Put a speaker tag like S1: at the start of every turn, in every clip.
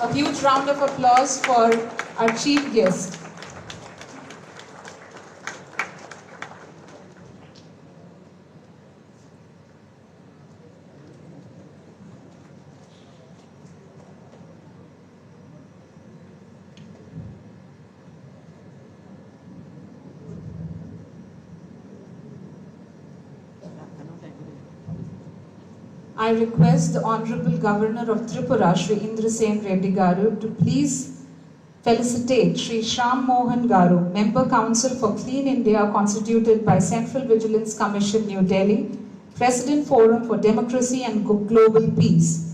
S1: A huge round of applause for our chief guest. I request the Honorable Governor of Tripura, Shri Indrasena Reddy Garu, to please felicitate Shri Shyam Mohan Garu, Member Council for Clean India, constituted by Central Vigilance Commission, New Delhi, President Forum for Democracy and Global Peace.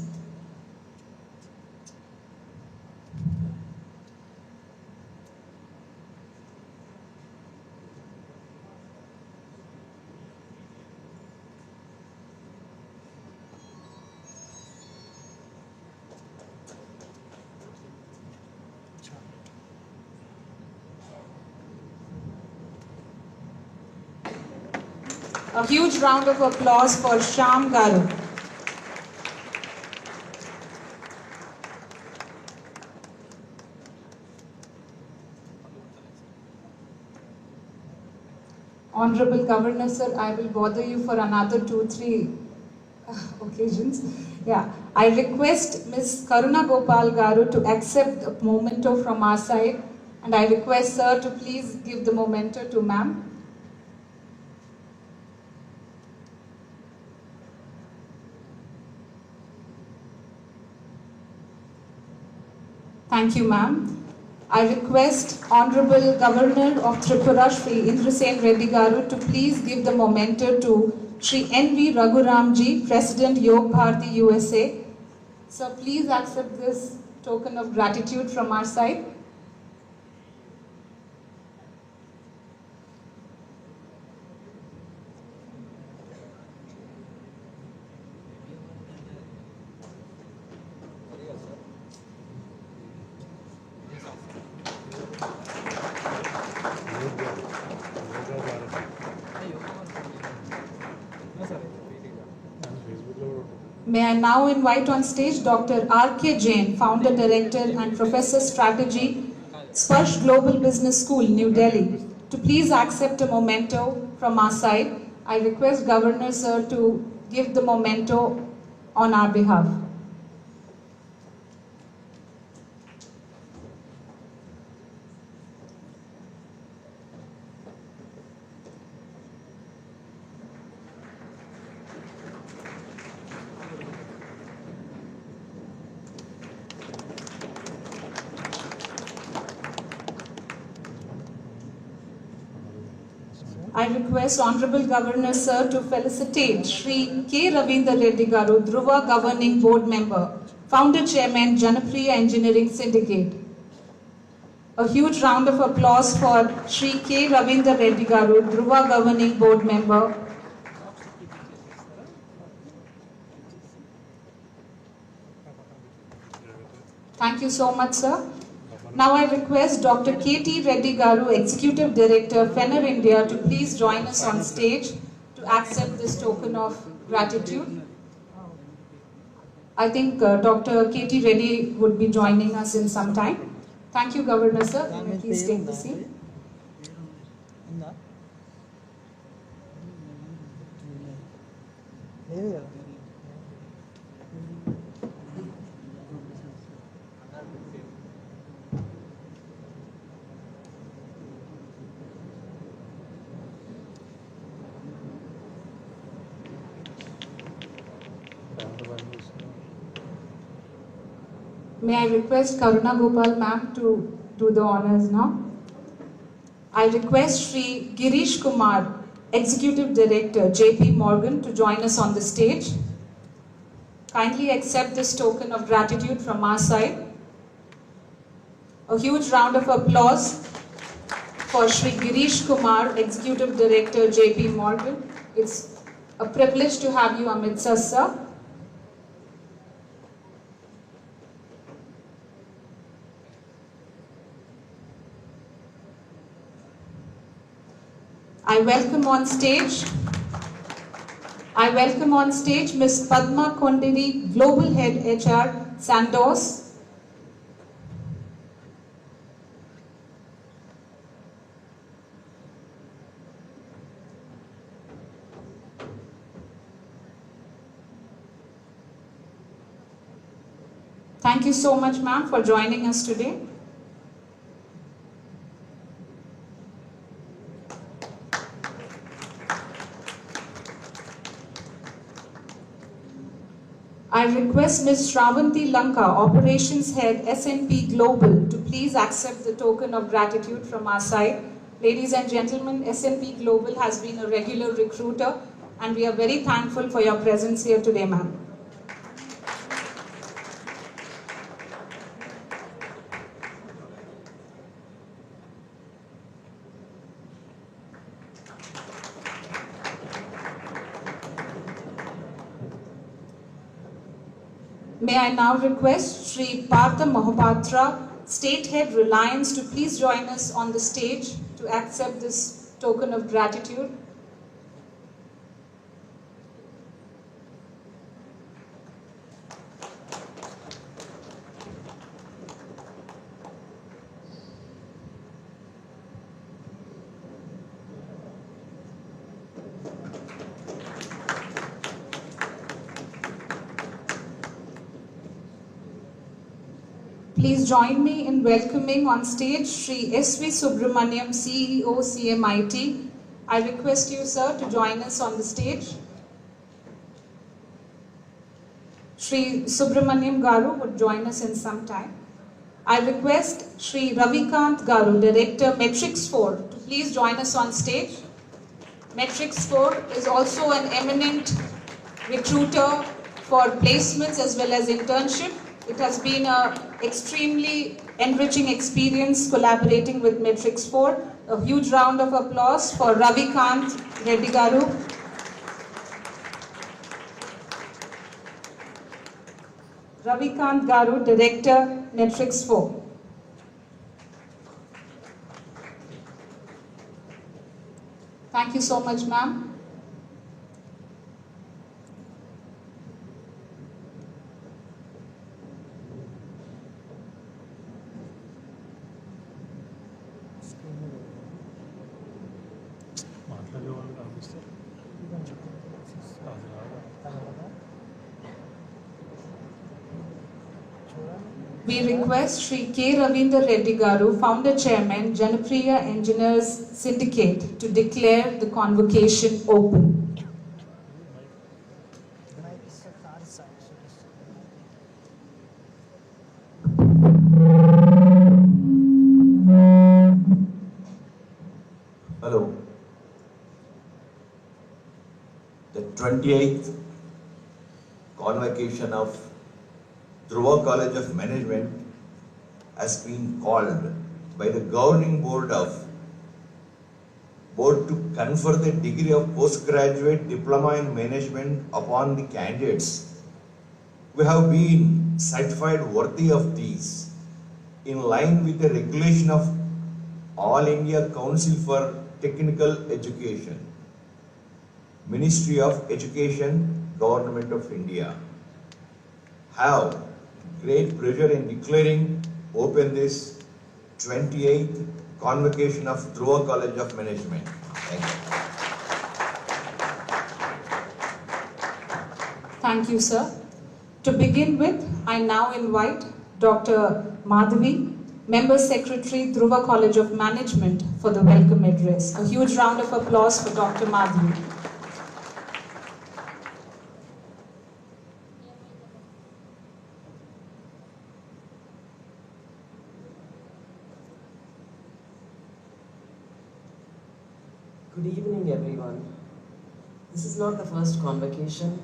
S1: A huge round of applause for Shyam Garu. Honorable Governor, sir, I will bother you for another 2-3 occasions. Yeah, I request Ms. Karuna Gopal Garu to accept the memento from our side, and I request sir to please give the memento to ma'am. Thank you, ma'am. I request Honorable Governor of Tripura, Shri Indrasena Reddy Garu, to please give the memento to Shri N.V. Raghuramji, President Yog Bharati USA. So please accept this token of gratitude from our side. May I now invite on stage Dr. R.K. Jain, Founder Director and Professor Strategy, Sparsh Global Business School, New Delhi, to please accept a memento from our side. I request Governor sir to give the memento on our behalf. I request Honorable Governor Sir to felicitate Shri K. Ravindra Reddy Garu, Dhruva Governing Board Member, Founder Chairman, Janapriya Engineering Syndicate. A huge round of applause for Shri K. Ravindra Reddy Garu, Dhruva Governing Board Member. Thank you so much, sir. Now I request Dr. K.T. Reddy Garu, Executive Director, FENER India, to please join us on stage to accept this token of gratitude. I think Dr. K.T. Reddy would be joining us in some time. Thank you, Governor sir. Please take the seat. May I request Karuna Gopal ma'am to do the honors now. I request Shri Girish Kumar, Executive Director, JP Morgan, to join us on the stage. Kindly accept this token of gratitude from our side. A huge round of applause for Shri Girish Kumar, Executive Director, JP Morgan. It's a privilege to have you amidst us, sir. I welcome on stage Ms. Padma Kondiri, Global Head HR, Sandoz. Thank you so much, ma'am, for joining us today. I request Ms. Shravanti Lanka, Operations Head, SNP Global, to please accept the token of gratitude from our side. Ladies and gentlemen, SNP Global has been a regular recruiter, and we are very thankful for your presence here today, ma'am. May I now request Sri Partha Mahapatra, State Head Reliance, to please join us on the stage to accept this token of gratitude. Please join me in welcoming on stage Sri S.V. Subramaniam, CEO, CMIT. I request you, sir, to join us on the stage. Sri Subramaniam Garu would join us in some time. I request Sri Ravikant Garu, Director, Metrics 4, to please join us on stage. Metrics 4 is also an eminent recruiter for placements as well as internship. It has been an extremely enriching experience collaborating with Metrics 4. A huge round of applause for Ravikant Reddy Garu. Ravikant Garu, Director, Metrics 4. Thank you so much, ma'am. We request Sri K. Ravindra Reddy Garu, Founder Chairman, Janapriya Engineers Syndicate, to declare the convocation open.
S2: Hello. The 28th convocation of Dhruva College of Management has been called by the governing board to confer the degree of postgraduate diploma in management upon the candidates who have been certified worthy of these, in line with the regulation of All India Council for Technical Education, Ministry of Education, Government of India. Have great pleasure in declaring open this 28th convocation of Dhruva College of Management. Thank you.
S1: Thank you, sir. To begin with, I now invite Dr. Madhavi, Member Secretary, Dhruva College of Management, for the welcome address. A huge round of applause for Dr. Madhavi.
S3: Good evening, everyone. This is not the first convocation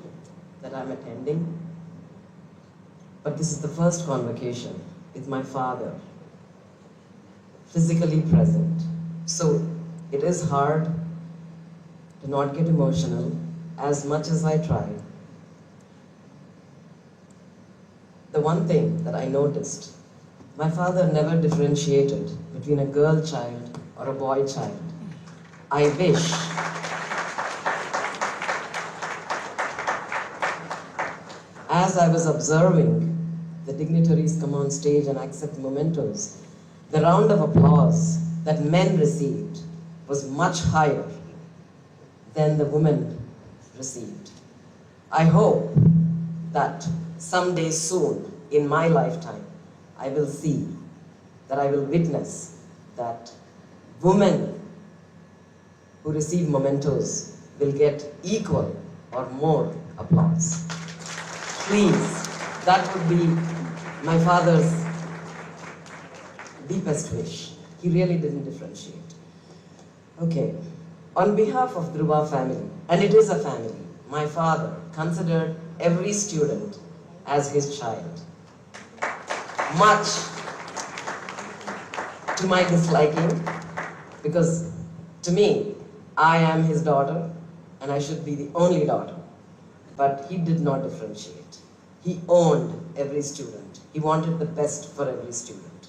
S3: that I'm attending, but this is the first convocation with my father physically present. So it is hard to not get emotional as much as I try. The one thing that I noticed, my father never differentiated between a girl child or a boy child. I wish as I was observing the dignitaries come on stage and accept mementos, the round of applause that men received was much higher than the women received. I hope that someday soon in my lifetime, I will see, that I will witness that women who receive mementos will get equal or more applause. Please, that would be my father's deepest wish. He really didn't differentiate. Okay, on behalf of Dhruva family, and it is a family, my father considered every student as his child. Much to my disliking, because to me, I am his daughter and I should be the only daughter. But he did not differentiate. He owned every student. He wanted the best for every student.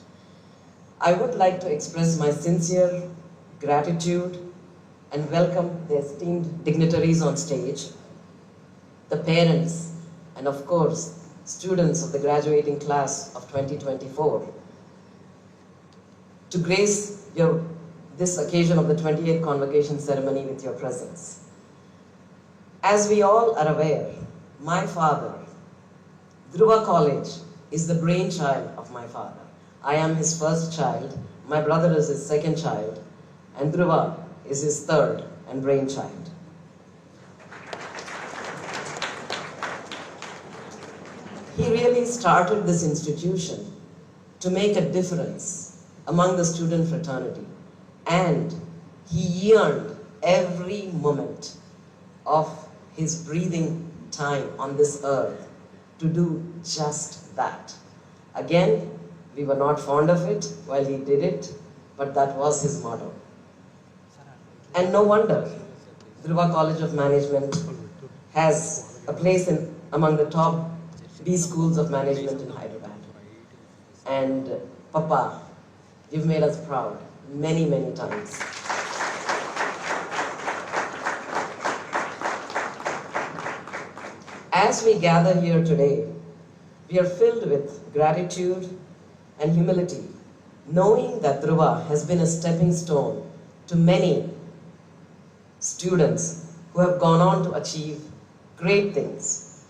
S3: I would like to express my sincere gratitude and welcome the esteemed dignitaries on stage, the parents, and of course, students of the graduating class of 2024 to grace this occasion of the 28th Convocation ceremony with your presence. As we all are aware, my father, Dhruva College, is the brainchild of my father. I am his first child, my brother is his second child, and Dhruva is his third and brainchild. He really started this institution to make a difference among the student fraternity, and he yearned every moment of his breathing time on this earth to do just that. Again, we were not fond of it while he did it, but that was his motto. And no wonder Dhruva College of Management has a place among the top B schools of management in Hyderabad. And Papa, you've made us proud many, many times. As we gather here today, we are filled with gratitude and humility, knowing that Dhruva has been a stepping stone to many students who have gone on to achieve great things.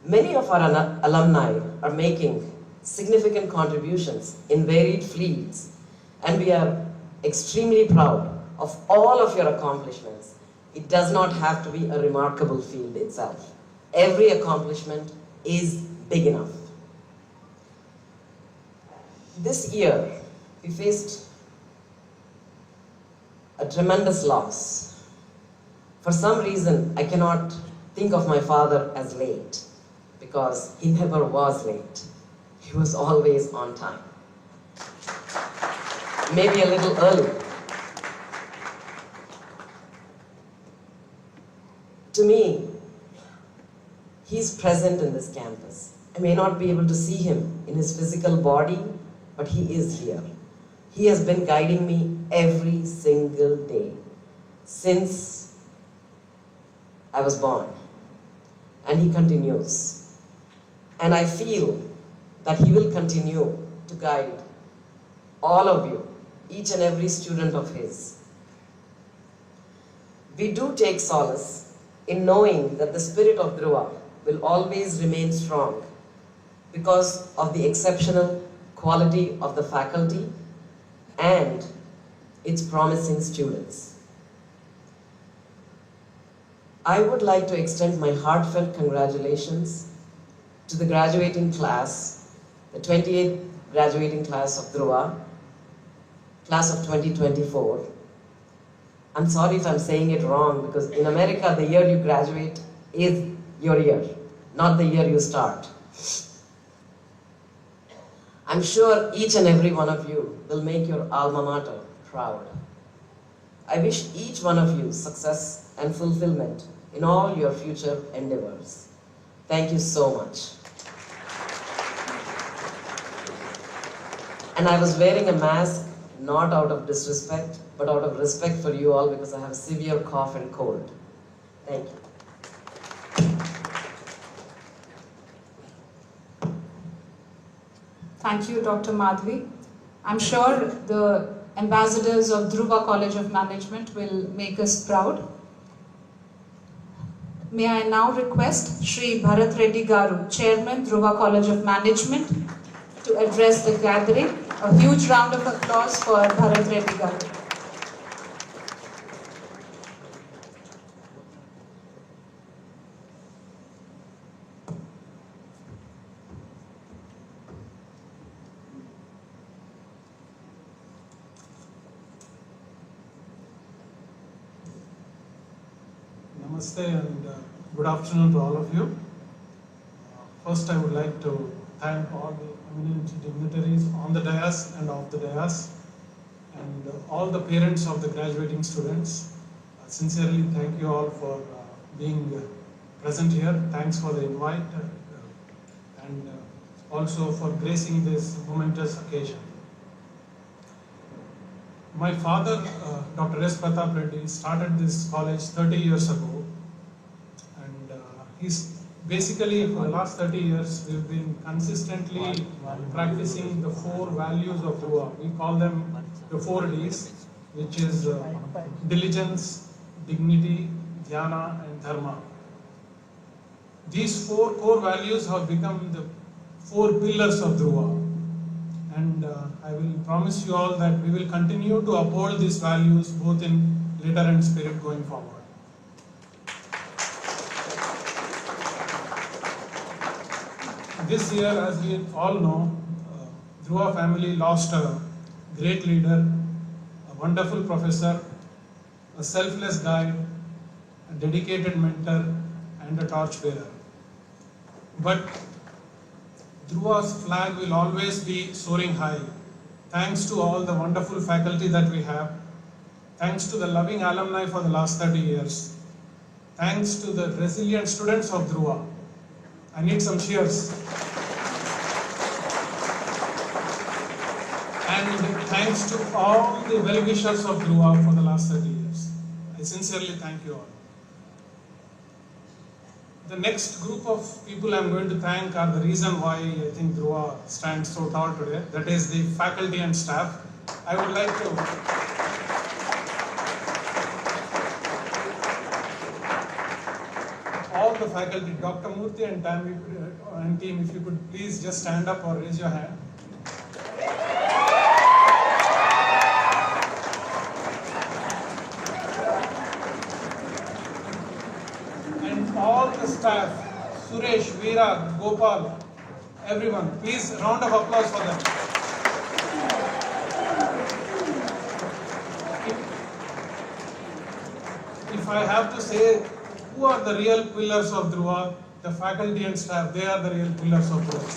S3: Many of our alumni are making significant contributions in varied fields, and we are extremely proud of all of your accomplishments. It does not have to be a remarkable field itself. Every accomplishment is big enough. This year, we faced a tremendous loss. For some reason, I cannot think of my father as late, because he never was late. He was always on time. Maybe a little early. To me, he's present in this campus. I may not be able to see him in his physical body, but he is here. He has been guiding me every single day since I was born, and he continues. And I feel that he will continue to guide all of you, each and every student of his. We do take solace in knowing that the spirit of Dhruva will always remain strong because of the exceptional quality of the faculty and its promising students. I would like to extend my heartfelt congratulations to the graduating class, the 28th graduating class of Dhruva, class of 2024. I'm sorry if I'm saying it wrong, because in America, the year you graduate is your year, not the year you start. I'm sure each and every one of you will make your alma mater proud. I wish each one of you success and fulfillment in all your future endeavors. Thank you so much. And I was wearing a mask not out of disrespect, but out of respect for you all, because I have a severe cough and cold. Thank you.
S1: Thank you, Dr. Madhvi. I'm sure the ambassadors of Dhruva College of Management will make us proud. May I now request Shri Bharat Reddy Garu, Chairman, Dhruva College of Management, to address the gathering. A huge round of applause for Bharat Reddy Garu.
S4: Namaste and good afternoon to all of you. First, I would like to thank all the eminent dignitaries on the dais and off the dais, and all the parents of the graduating students. Sincerely thank you all for being present here. Thanks for the invite and also for gracing this momentous occasion. My father, Dr. S. Pratap Reddy, started this college 30 years ago, and he's basically for the last 30 years we've been consistently practicing the 4 values of Dhruva. We call them the 4 Ds, which is diligence, dignity, dhyana and dharma. These 4 core values have become the 4 pillars of Dhruva. And I will promise you all that we will continue to uphold these values both in letter and spirit going forward. This year, as we all know, Dhruva family lost a great leader, a wonderful professor, a selfless guide, a dedicated mentor and a torchbearer. But Dhruva's flag will always be soaring high, thanks to all the wonderful faculty that we have, thanks to the loving alumni for the last 30 years, thanks to the resilient students of Dhruva. I need some cheers. And thanks to all the well-wishers of Dhruva for the last 30 years. I sincerely thank you all. The next group of people I'm going to thank are the reason why I think Dhruva stands so tall today. That is the faculty and staff. I would like to all the faculty, Dr. Murthy and Tammy and team, if you could please just stand up or raise your hand. All the staff, Suresh, Veera, Gopal, everyone, please round of applause for them. If I have to say who are the real pillars of Dhruva, the faculty and staff, they are the real pillars of Dhruva.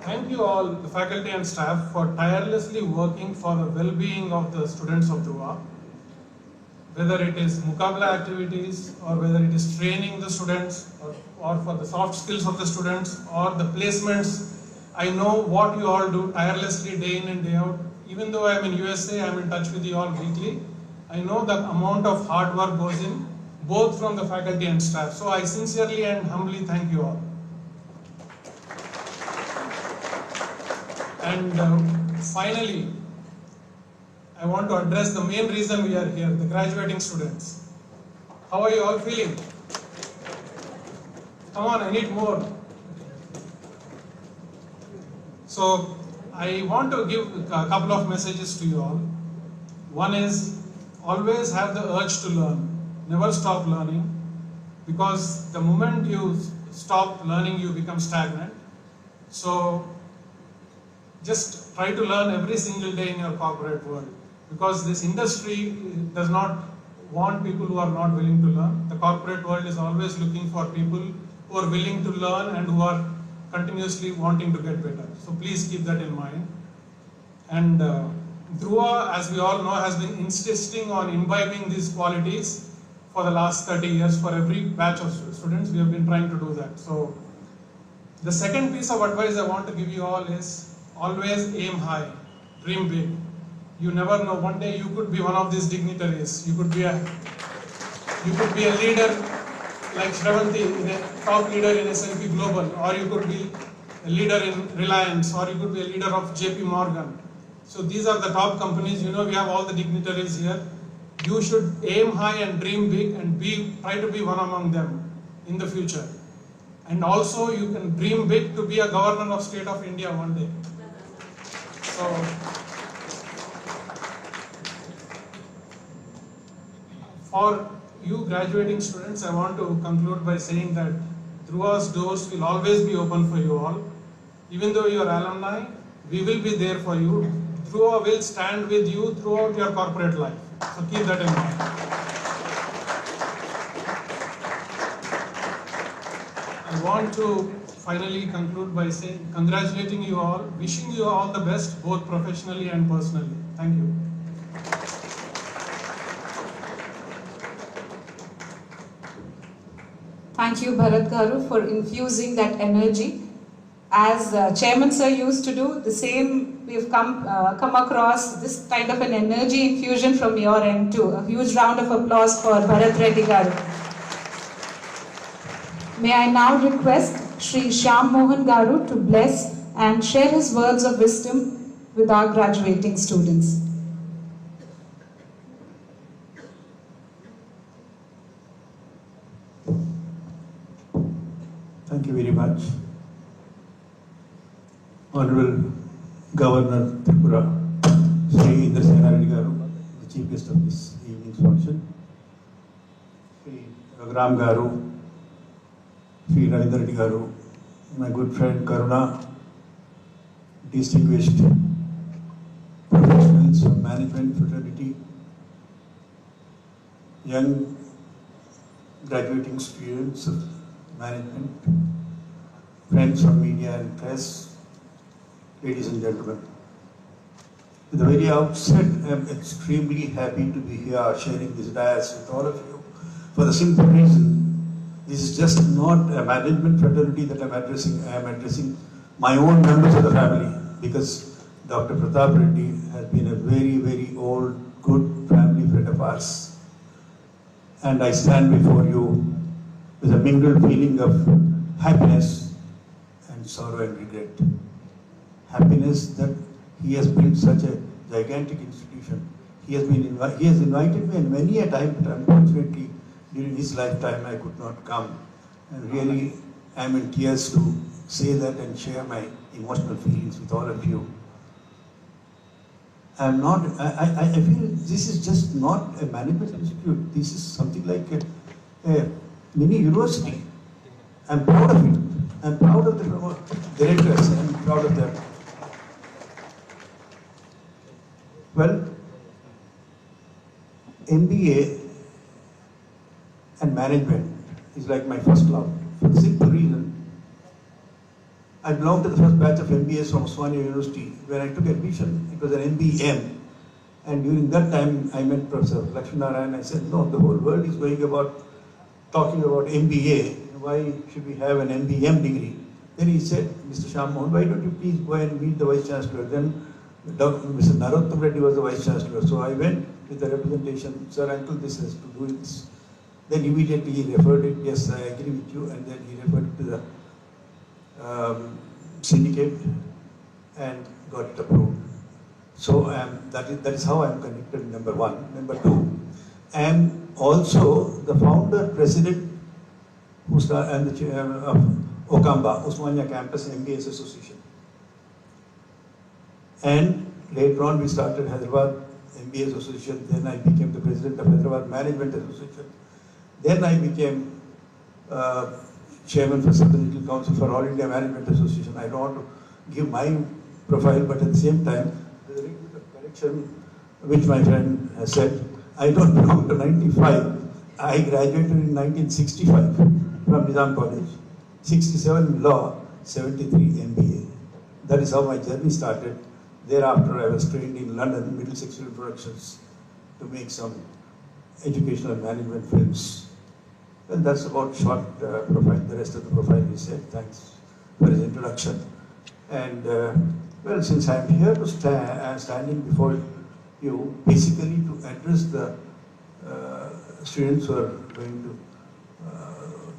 S4: Thank you all, the faculty and staff, for tirelessly working for the well-being of the students of Dhruva. Whether it is Mukabla activities or whether it is training the students or for the soft skills of the students or the placements, I know what you all do tirelessly day in and day out. Even though I am in USA, I am in touch with you all weekly. I know the amount of hard work goes in, both from the faculty and staff. So I sincerely and humbly thank you all. And finally, I want to address the main reason we are here, the graduating students. How are you all feeling? Come on, I need more. So, I want to give a couple of messages to you all. One is, always have the urge to learn. Never stop learning. Because the moment you stop learning, you become stagnant. So, just try to learn every single day in your corporate world. Because this industry does not want people who are not willing to learn. The corporate world is always looking for people who are willing to learn and who are continuously wanting to get better. So please keep that in mind. And Dhruva, as we all know, has been insisting on imbibing these qualities for the last 30 years. For every batch of students, we have been trying to do that. So the second piece of advice I want to give you all is always aim high, dream big. You never know, one day you could be one of these dignitaries. You could be a leader like Shravanti, a top leader in S&P Global, or you could be a leader in Reliance, or you could be a leader of JP Morgan. So these are the top companies. You know, we have all the dignitaries here. you should aim high and dream big and try to be one among them in the future. And also you can dream big to be a governor of state of India one day. So, for you graduating students, I want to conclude by saying that Dhruva's doors will always be open for you all. Even though you are alumni, we will be there for you. Dhruva will stand with you throughout your corporate life. So keep that in mind. I want to finally conclude by saying, congratulating you all, wishing you all the best, both professionally and personally. Thank you.
S1: Thank you, Bharat Garu, for infusing that energy. As Chairman Sir used to do, the same we've come across this kind of an energy infusion from your end too. A huge round of applause for Bharat Reddy Garu. May I now request Shri Shyam Mohan Garu to bless and share his words of wisdom with our graduating students.
S5: Thank you very much. Honorable Governor Tripura, Sri Indrasena Reddy Garu, the chief guest of this evening's function, Sri Raghuram Garu, Sri Rajender Reddy Garu, my good friend Karuna, distinguished professionals from management fraternity, young graduating students of management, friends from media and press, ladies and gentlemen. At the very outset, I am extremely happy to be here sharing this dais with all of you for the simple reason, this is just not a management fraternity that I am addressing my own members of the family, because Dr. Pratap Reddy has been a very, very old, good family friend of ours. And I stand before you with a mingled feeling of happiness and sorrow and regret. Happiness that he has built such a gigantic institution. He has invited me in many a time, but unfortunately during his lifetime I could not come. And really I am in tears to say that and share my emotional feelings with all of you. I feel this is just not a management institute. This is something like a mini university. I'm proud of it. I'm proud of the directors. I'm proud of them. Well, MBA and management is like my first love. For the simple reason, I belonged to the first batch of MBAs from Osmania University. When I took admission, it was an MBM. And during that time, I met Professor Lakshminarayan. I said, no, the whole world is talking about MBA. Why should we have an MBM degree? Then he said, Mr. Shyam Mohan, why don't you please go and meet the Vice Chancellor? Then Mr. Narottam Reddy was the Vice Chancellor. So I went with the representation, sir, uncle, this has to do this. Then immediately he referred it, yes, I agree with you. And then he referred it to the syndicate and got it approved. So that is how I am connected, number one. Number two, I am also the founder, president, and the chair of Okamba, Osmania Campus MBAs Association. And later on we started Hyderabad MBAs Association, then I became the president of Hyderabad Management Association. Then I became chairman for Southern Little Council for All India Management Association. I don't want to give my profile, but at the same time, there's a little bit of correction which my friend has said. I don't belong to 95. I graduated in 1965 from Nizam College, 67 law, 73 MBA. That is how my journey started. Thereafter, I was trained in London, Middlesex Film Productions, to make some educational management films. Well, that's about short profile. The rest of the profile is said. Thanks for his introduction. And well, since I'm here to standing before you, basically to address the students who are going to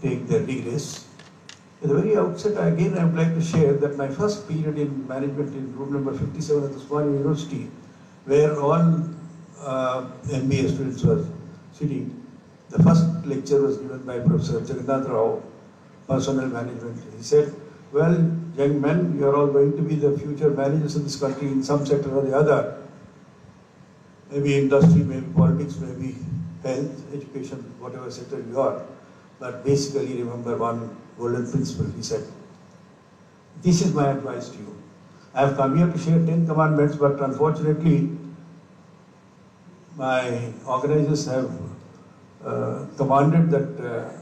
S5: take their degrees. At the very outset, again, I would like to share that my first period in management in room number 57 at the Osmania University, where all MBA students were sitting. The first lecture was given by Professor Jagannath Rao, Personnel Management. He said, well, young men, you are all going to be the future managers of this country in some sector or the other. Maybe industry, maybe politics, maybe health, education, whatever sector you are. But basically remember one golden principle, he said. This is my advice to you. I have come here to share 10 commandments, but unfortunately, my organizers have commanded that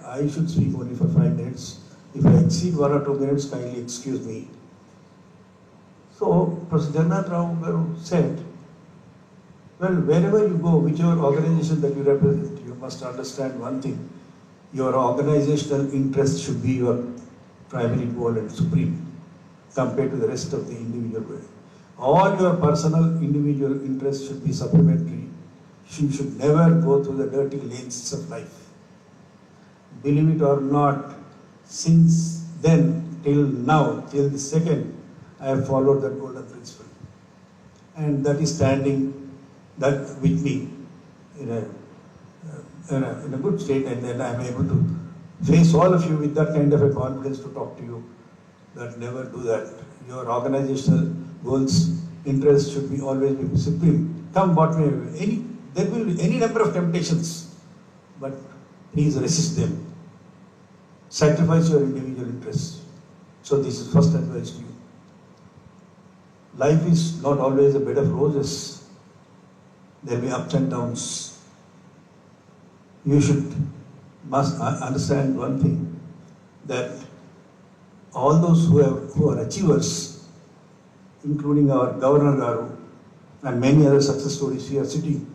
S5: I should speak only for 5 minutes. If I exceed 1 or 2 minutes, kindly excuse me. So, Professor Jagannath Rao said, well, wherever you go, whichever organization that you represent, you must understand one thing. Your organizational interest should be your primary goal and supreme, compared to the rest of the individual world. All your personal individual interests should be supplementary. You should never go through the dirty lanes of life. Believe it or not, since then till now, till this second, I have followed that golden principle. And that is standing that with me in a good state, and then I am able to face all of you with that kind of a confidence to talk to you. That never do that. Your organizational goals, interests should be always be supreme. Come what may, there will be any number of temptations, but please resist them. Sacrifice your individual interests. So this is first advice to you. Life is not always a bed of roses. There will be ups and downs. You must understand one thing, that all those who are achievers, including our Governor Garu and many other success stories here sitting,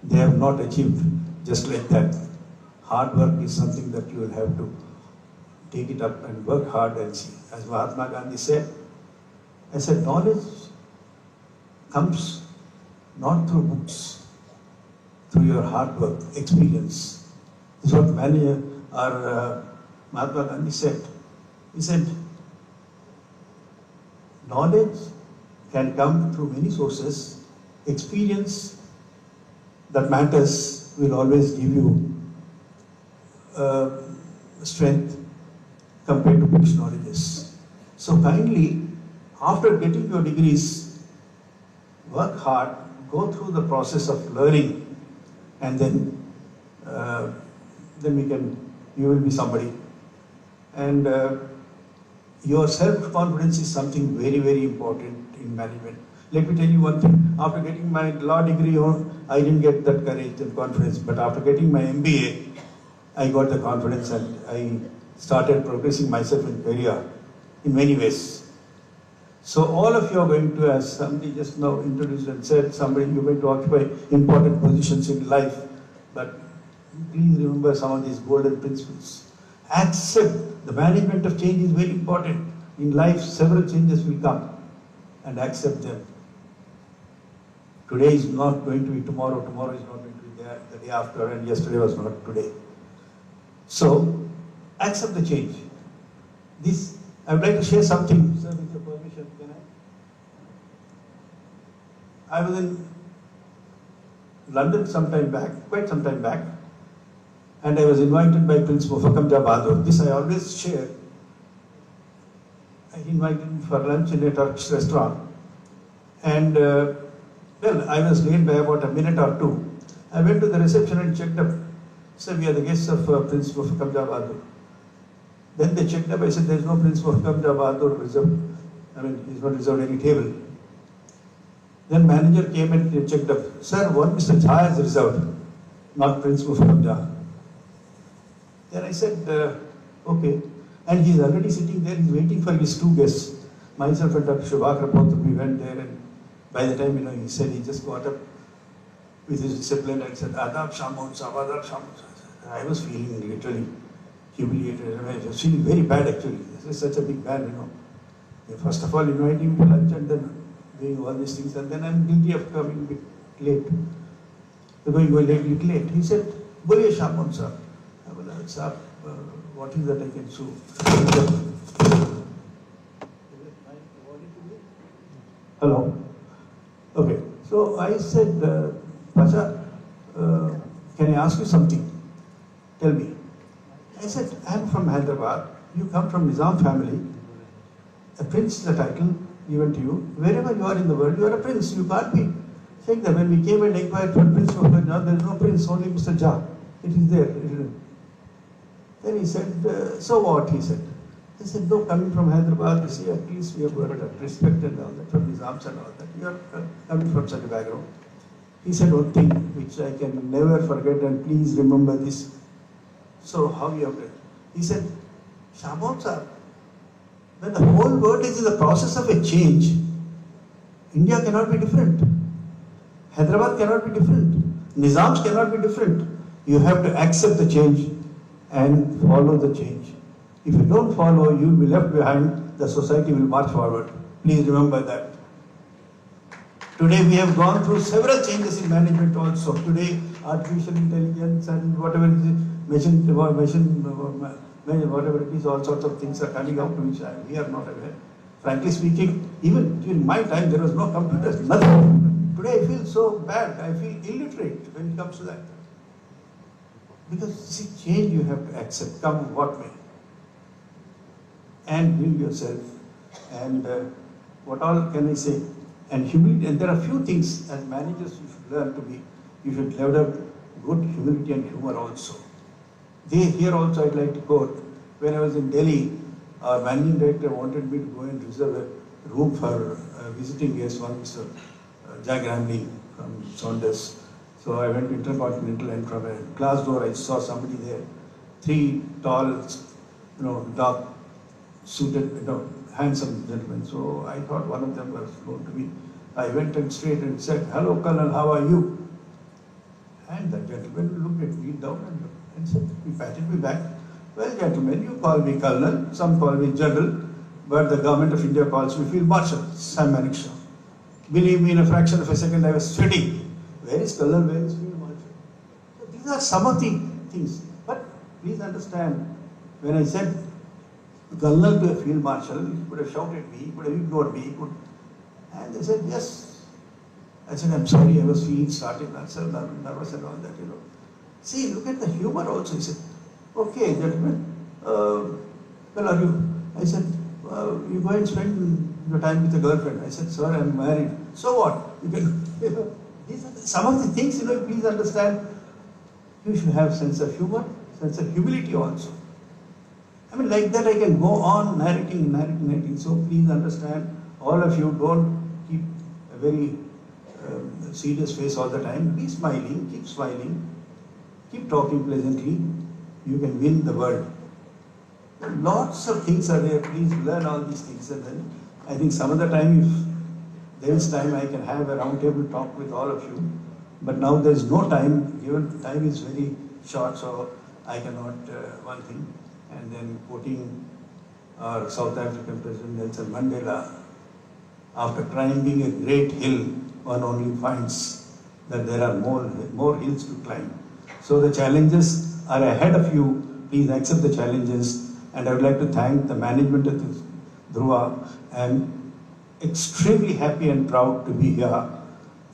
S5: they have not achieved just like that. Hard work is something that you will have to take it up and work hard and see. As Mahatma Gandhi said, I said, knowledge comes not through books, through your hard work, experience. This is what Mahatma Gandhi said. He said, knowledge can come through many sources. Experience that matters will always give you strength compared to books knowledges. So kindly, after getting your degrees, work hard, go through the process of learning, and then you will be somebody. And your self-confidence is something very, very important in management. Let me tell you one thing. After getting my law degree, I didn't get that courage and confidence. But after getting my MBA, I got the confidence and I started progressing myself in career in many ways. So all of you are going to, as somebody just now introduced and said, you're going to occupy important positions in life. But please remember some of these golden principles. Accept the management of change is very important. In life, several changes will come, and accept them. Today is not going to be tomorrow, tomorrow is not going to be there, the day after, and yesterday was not today. So, accept the change. I would like to share something, sir, with your permission, can I? I was in London quite some time back, and I was invited by Prince Mufakamja Bahadur. This I always share. I invited him for lunch in a Turkish restaurant, and I was late by about a minute or two. I went to the reception and checked up. Said, we are the guests of Prince Mufakamja Bahadur. Then they checked up. I said, there is no Prince Mufakamja Bahadur reserved. He's not reserved any table. Then manager came and checked up. Sir, one Mr. Jha is reserved, not Prince Mufakamja. Then I said, okay. And he's already sitting there, he's waiting for his two guests. Myself and Dr. Shubhakar, both we went there, and by the time, he said, he just got up with his discipline and said, Adab Shamun Sahab, Adab Shamun Sahab. I was feeling literally humiliated. I was feeling very bad actually. This is such a big man, First of all, inviting me to lunch and then doing all these things, and then I'm guilty of coming a bit late. Going a little late. He said, Boliye Shamun Sahab. I said, Sahab, what is that I can do? Hello? Okay. So I said, Pasha, can I ask you something? Tell me. I said, I am from Hyderabad. You come from Nizam family. A prince is a title given to you. Wherever you are in the world, you are a prince. You can't be saying that when we came and inquired for Prince of Punjab, there is no prince, only Mr. Jha. It is there. Then he said, so what? He said. I said, no, coming from Hyderabad, you see, at least we have got respect and all that, from Nizams and all that. You are coming from such a background. He said one thing which I can never forget, and please remember this. So how you have done? He said, Shabab sir, when the whole world is in the process of a change, India cannot be different. Hyderabad cannot be different. Nizams cannot be different. You have to accept the change and follow the change. If you don't follow, you will be left behind, the society will march forward. Please remember that. Today we have gone through several changes in management also. Today, artificial intelligence and whatever it is, whatever it is, all sorts of things are coming out which we are not aware. Frankly speaking, even during my time there was no computers, nothing. Today I feel so bad, I feel illiterate when it comes to that. Because see, change you have to accept, come what may. And build yourself. And what all can I say? And humility, and there are few things as managers you should learn to be, you should develop good humility and humor also. Here also I'd like to quote, when I was in Delhi, our managing director wanted me to go and reserve a room for visiting guest, one Mr. Jack Ramley from Saunders. So I went to Intercontinental, and from a glass door I saw somebody there, 3 tall, dark suited, handsome gentlemen. So I thought one of them was going to be. I went and straight and said, hello Colonel, how are you? And the gentleman looked at me down and said, he patted me back. Well, gentlemen, you call me Colonel, some call me General, but the government of India calls me Field Marshal, Sam Manekshaw. Believe me, in a fraction of a second I was sweating. Where is Colonel, where is Field Marshal? So these are some of the things. But please understand, when I said Colonel to a Field Marshal, he could have shouted me, he could have ignored me, and they said, yes. I said, I'm sorry, I was feeling starting, nervous and all that, See, look at the humor also. He said, okay, gentlemen, well, are you? I said, you go and spend your time with a girlfriend. I said, sir, I'm married. So what? You can, these are some of the things, please understand. You should have sense of humor, sense of humility also. I mean, like that I can go on narrating. So please understand, all of you don't keep a very serious face all the time. Be smiling, keep talking pleasantly. You can win the world. Lots of things are there. Please learn all these things, and then I think some other time, if there is time, I can have a roundtable talk with all of you. But now there is no time. Given time is very short, so I cannot. One thing. And then quoting our South African President Nelson Mandela, after climbing a great hill, one only finds that there are more hills to climb. So the challenges are ahead of you. Please accept the challenges. And I would like to thank the management of this Dhruva. I am extremely happy and proud to be here,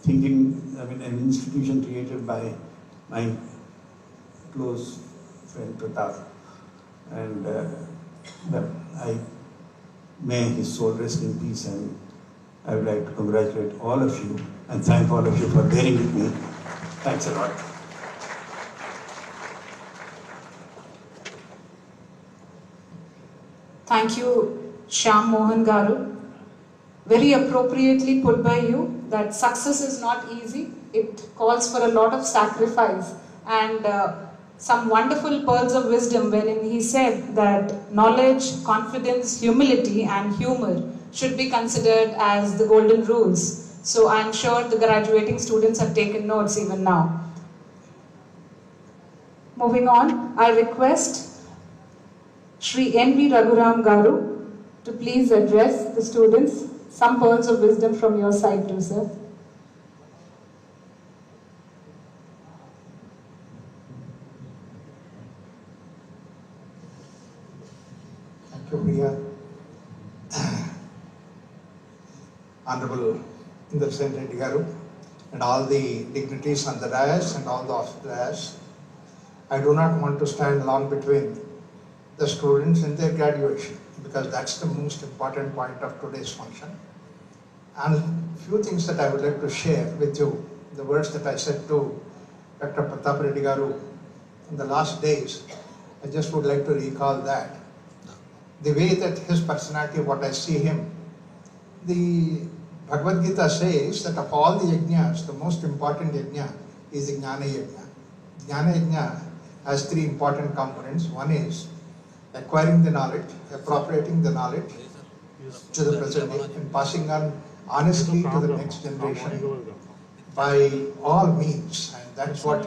S5: an institution created by my close friend Pratap. And may his soul rest in peace, and I would like to congratulate all of you and thank all of you for bearing with me. Thanks a lot.
S1: Thank you, Shyam Mohan Garu. Very appropriately put by you that success is not easy. It calls for a lot of sacrifice, and some wonderful pearls of wisdom wherein he said that knowledge, confidence, humility and humor should be considered as the golden rules. So I'm sure the graduating students have taken notes even now. Moving on, I request Shri N.V. Raghuram Garu to please address the students. Some pearls of wisdom from your side too, sir.
S6: Thank you, Priya. Honorable Indrasena Reddy Garu, and all the dignitaries on the dais and all the off the dais. I do not want to stand long between the students in their graduation, because that's the most important point of today's function. And few things that I would like to share with you, the words that I said to Dr. Pratap Reddy Garu in the last days, I just would like to recall that. The way that his personality, what I see him, the Bhagavad Gita says that of all the yajnas, the most important yajna is the Jnana Yajna. Jnana Yajna has three important components. One is acquiring the knowledge, appropriating the knowledge to the present day, and passing on honestly to the next generation by all means. And that's what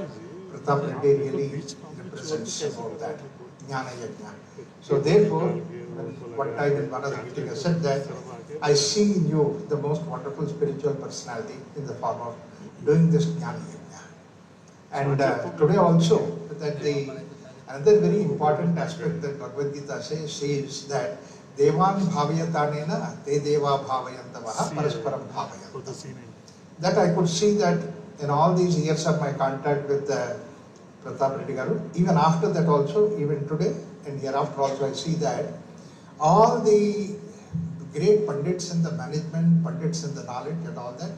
S6: Pratap Reddy really represents about that Jnana Yajna. So therefore, one time in one of the meetings I said that I see in you the most wonderful spiritual personality in the form of doing this Jnana Yajna. And today also, that another very important aspect that Bhagavad Gita says that Devan bhavayatanena te deva bhavayantavaha parasparam bhavayanta. That I could see that in all these years of my contact with Pratap Reddy Garu, even after that also, even today and hereafter also, I see that all the great pundits in the management, pundits in the knowledge and all that,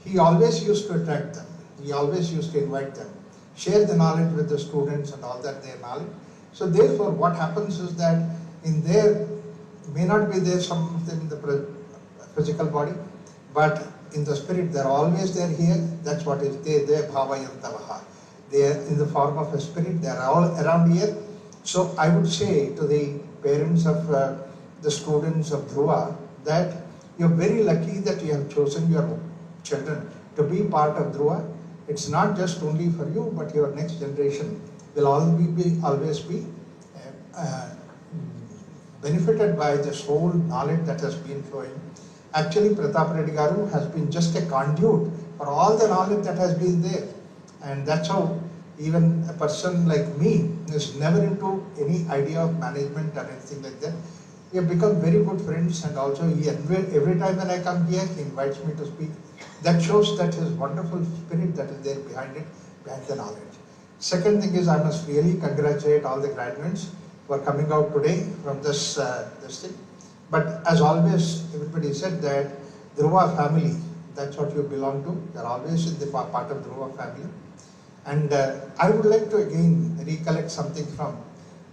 S6: he always used to attract them. He always used to invite them, share the knowledge with the students and all that, their knowledge. So therefore, what happens is that in their, may not be there something in the physical body, but in the spirit, they're always there here. That's what is there, bhavayantavaha. They are in the form of a spirit, they are all around here. So I would say to the parents of the students of Dhruva that you're very lucky that you have chosen your children to be part of Dhruva. It's not just only for you, but your next generation will always be benefited by this whole knowledge that has been flowing. Actually, Pratap Reddy Garu has been just a conduit for all the knowledge that has been there. And that's how even a person like me is never into any idea of management or anything like that. We have become very good friends, and also every time when I come here, he invites me to speak. That shows that his wonderful spirit that is there behind it, behind the knowledge. Second thing is, I must really congratulate all the graduates who are coming out today from this thing. But as always, everybody said that Dhruva family, that's what you belong to. You are always in the part of Dhruva family. And I would like to again recollect something from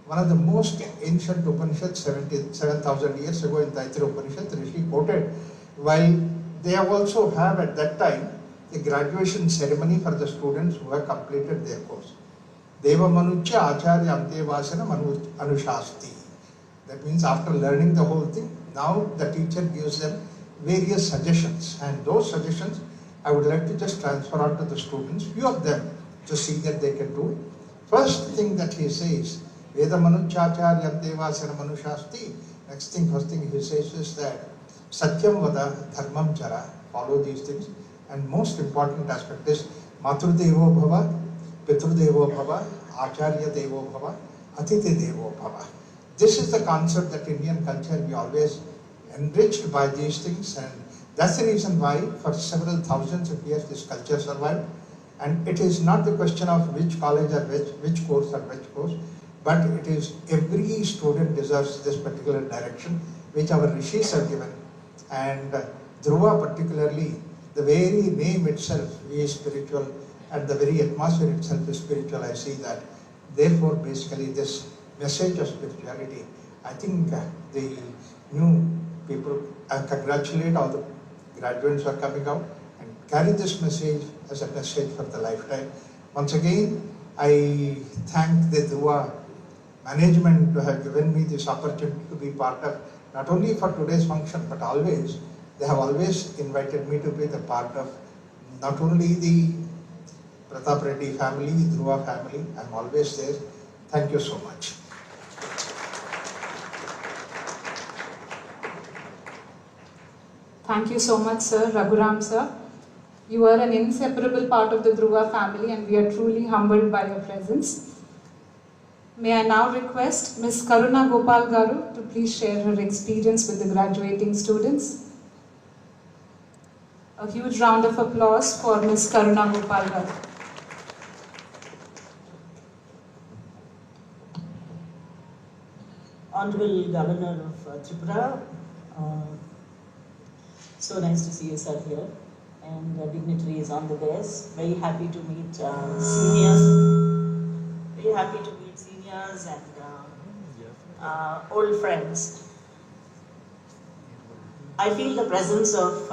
S6: one of the most ancient Upanishads, 7,000 years ago in Taittiriya Upanishad, Rishi quoted, while they also have at that time the graduation ceremony for the students who have completed their course. Deva Manucha Acharya Antevasana Anushasti. That means after learning the whole thing, now the teacher gives them various suggestions, and those suggestions I would like to just transfer on to the students, few of them, to see that they can do it. First thing that he says, Veda Manuchacharya Devasana Manushasti. First thing he says is that Satyam Vada Dharmam Chara, follow these things. And most important aspect is Matru Devo Bhava, Pitru Devo Bhava, Acharya Devo Bhava, Atiti Devo Bhava. This is the concept that Indian culture we always enriched by these things, and that's the reason why for several thousands of years this culture survived. And it is not the question of which college or which course or which course, but it is every student deserves this particular direction which our rishis have given. And Dhruva particularly, the very name itself is spiritual, and the very atmosphere itself is spiritual. I see that. Therefore, basically this message of spirituality, I think the new people, I congratulate all the graduates who are coming out and carry this message as a message for the lifetime. Once again, I thank the Dhruva management to have given me this opportunity to be part of, not only for today's function, but always. They have always invited me to be the part of not only the Pratap Reddy family, Dhruva family. I'm always there. Thank you so much.
S1: Thank you so much, sir. Raghuram, sir. You are an inseparable part of the Dhruva family, and we are truly humbled by your presence. May I now request Ms. Karuna Gopal Garu to please share her experience with the graduating students. A huge round of applause for Ms. Karuna Gopal garu.
S7: Honorable Governor of Tripura, so nice to see you, sir, here. And dignitaries on the dais. Very happy to meet seniors. Very happy to meet seniors and old friends. I feel the presence of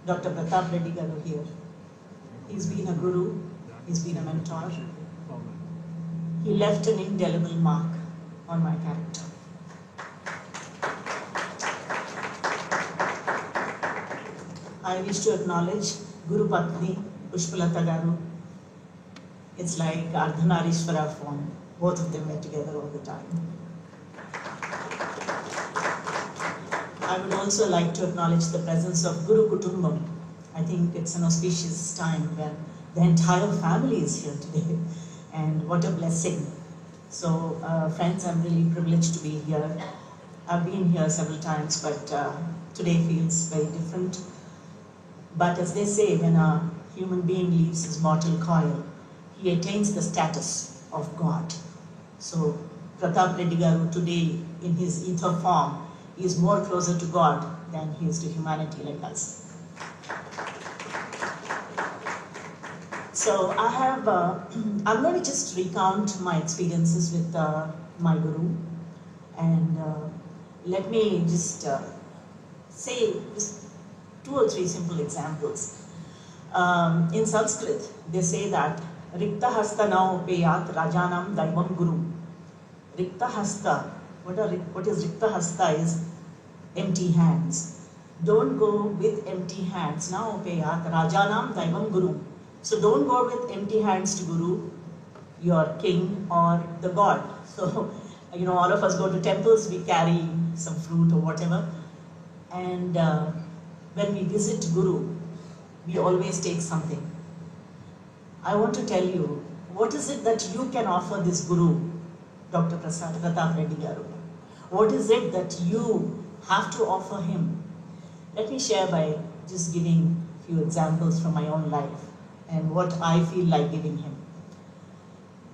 S7: Dr. Pratap Reddy garu here. He's been a guru. He's been a mentor. He left an indelible mark on my character. I wish to acknowledge Guru Patni, Pushpalata garu. It's like Ardhanarishwara form. Both of them were together all the time. I would also like to acknowledge the presence of Guru Kutumbam. I think it's an auspicious time when the entire family is here today. And what a blessing. So, friends, I'm really privileged to be here. I've been here several times, but today feels very different. But as they say, when a human being leaves his mortal coil, he attains the status of God. So, Pratap Reddy garu today, in his ether form, is more closer to God than he is to humanity like us. So I have, I'm going to just recount my experiences with my guru, and let me just say just 2 or 3 simple examples. In Sanskrit, they say that Rikta hasta na upeyat rajanam daivam guru. Rikta hasta, what is Rikta hasta is empty hands. Don't go with empty hands. Na upeyat rajanam daivam guru. So don't go with empty hands to Guru, your king or the God. So, you know, all of us go to temples, we carry some fruit or whatever. And when we visit Guru, we always take something. I want to tell you, what is it that you can offer this Guru, Dr. Pratap Reddy garu? What is it that you have to offer him? Let me share by just giving a few examples from my own life and what I feel like giving him.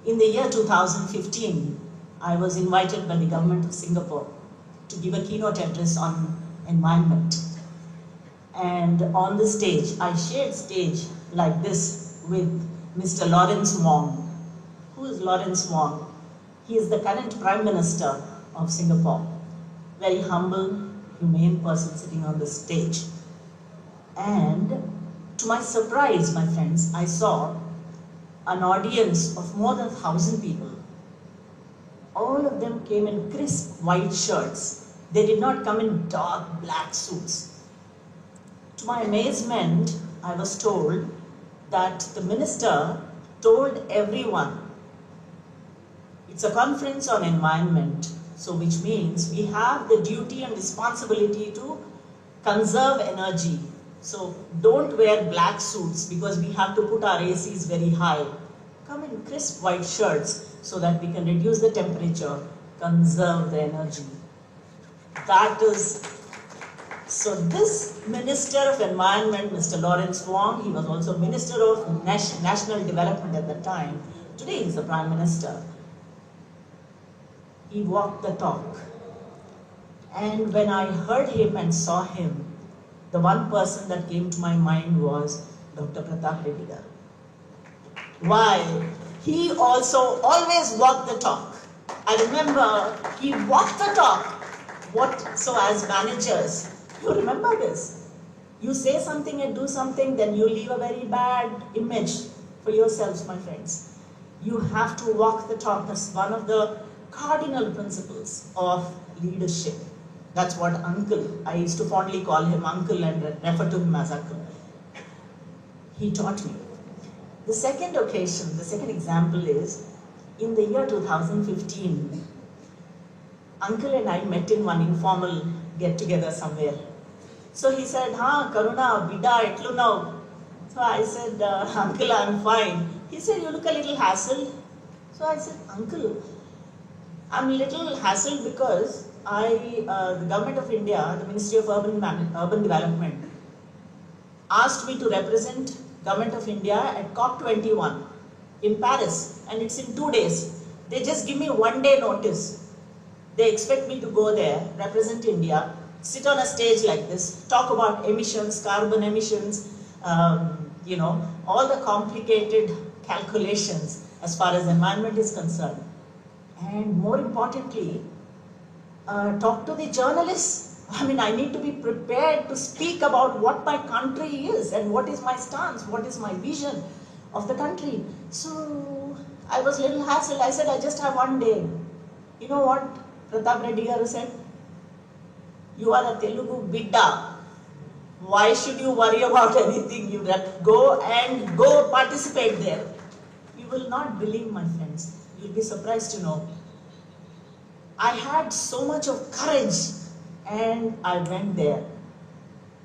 S7: In the year 2015, I was invited by the government of Singapore to give a keynote address on environment. And on the stage, I shared stage like this with Mr. Lawrence Wong. Who is Lawrence Wong? He is the current Prime Minister of Singapore. Very humble, humane person sitting on the stage. And to my surprise, my friends, I saw an audience of more than 1,000 people. All of them came in crisp white shirts. They did not come in dark black suits. To my amazement, I was told that the minister told everyone, it's a conference on environment, so which means we have the duty and responsibility to conserve energy. So don't wear black suits because we have to put our ACs very high. Come in crisp white shirts so that we can reduce the temperature, conserve the energy. That is, so this Minister of Environment, Mr. Lawrence Wong, he was also Minister of National Development at the time. Today he's the Prime Minister. He walked the talk. And when I heard him and saw him, the one person that came to my mind was Dr. Pratap Reddy garu. Why? He also always walked the talk. I remember he walked the talk. So as managers, you remember this. You say something and do something, then you leave a very bad image for yourselves, my friends. You have to walk the talk. That's one of the cardinal principles of leadership. That's what uncle, I used to fondly call him uncle and refer to him as uncle. He taught me. The second occasion, the second example is, in the year 2015, uncle and I met in one informal get-together somewhere. So he said, Karuna, bida, etlu now. So I said, uncle, I'm fine. He said, you look a little hassled. So I said, uncle, I'm a little hassled because the government of India, the Ministry of Urban Development, asked me to represent Government of India at COP21 in Paris, and it's in 2 days. They just give me 1 day notice. They expect me to go there, represent India, sit on a stage like this, talk about emissions, carbon emissions, all the complicated calculations as far as environment is concerned. And more importantly, talk to the journalists. I mean, I need to be prepared to speak about what my country is and what is my stance, what is my vision of the country. So I was a little hassled. I said, I just have 1 day. You know what Pratap Reddy garu said? You are a Telugu bidda. Why should you worry about anything? You go participate there. You will not believe, my friends. You'll be surprised to know. I had so much of courage and I went there.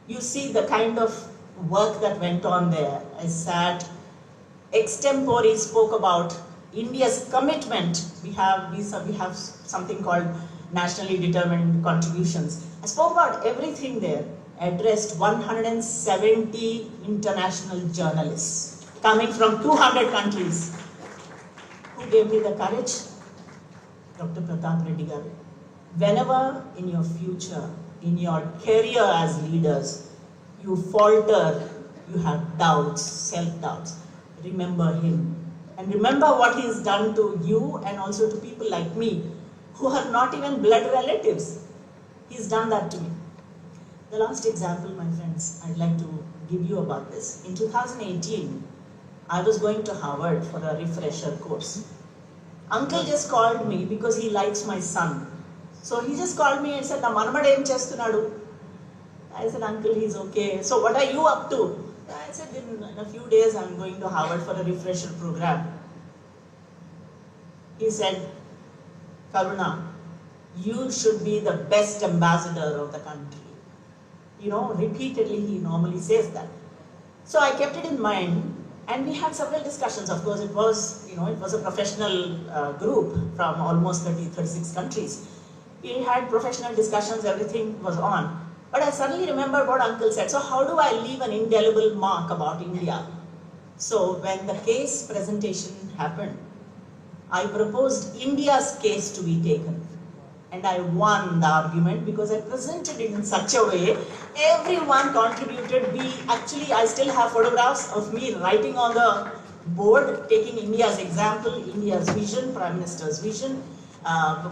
S7: You see the kind of work that went on there. I sat, extempore spoke about India's commitment. We have something called nationally determined contributions. I spoke about everything there, addressed 170 international journalists coming from 200 countries. Who gave me the courage? Dr. Pratap Reddy garu. Whenever in your future, in your career as leaders, you falter, you have doubts, self-doubts, remember him. And remember what he has done to you and also to people like me who are not even blood relatives. He's done that to me. The last example, my friends, I'd like to give you about this. In 2018, I was going to Harvard for a refresher course. Uncle just called me because he likes my son. So he just called me and said, "Na manamadu em chestunadu?" I said, "Uncle, he's okay. So what are you up to?" I said, in a few days I'm going to Harvard for a refresher program. He said, "Karuna, you should be the best ambassador of the country." Repeatedly he normally says that. So I kept it in mind and we had several discussions. Of course, it was a professional group from almost 36 countries. We had professional discussions, everything was on. But I suddenly remembered what Uncle said. So how do I leave an indelible mark about India? So when the case presentation happened, I proposed India's case to be taken. And I won the argument because I presented it in such a way, everyone contributed. I still have photographs of me writing on the board, taking India's example, India's vision, Prime Minister's vision,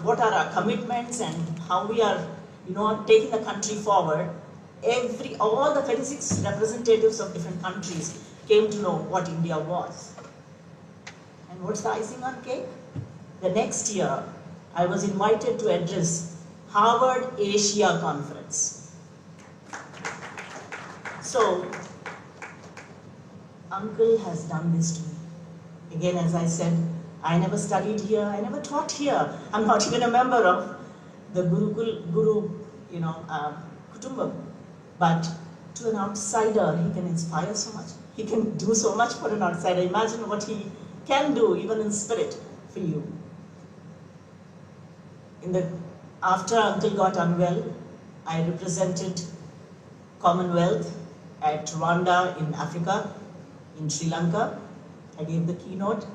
S7: what are our commitments and how we are, taking the country forward. All the 36 representatives of different countries came to know what India was. And what's the icing on cake? The next year, I was invited to address Harvard Asia Conference. So, Uncle has done this to me. Again, as I said, I never studied here, I never taught here. I'm not even a member of the Guru Kutumbam. But to an outsider, he can inspire so much. He can do so much for an outsider. Imagine what he can do, even in spirit, for you. After Uncle got unwell, I represented Commonwealth at Rwanda in Africa, in Sri Lanka. I gave the keynote.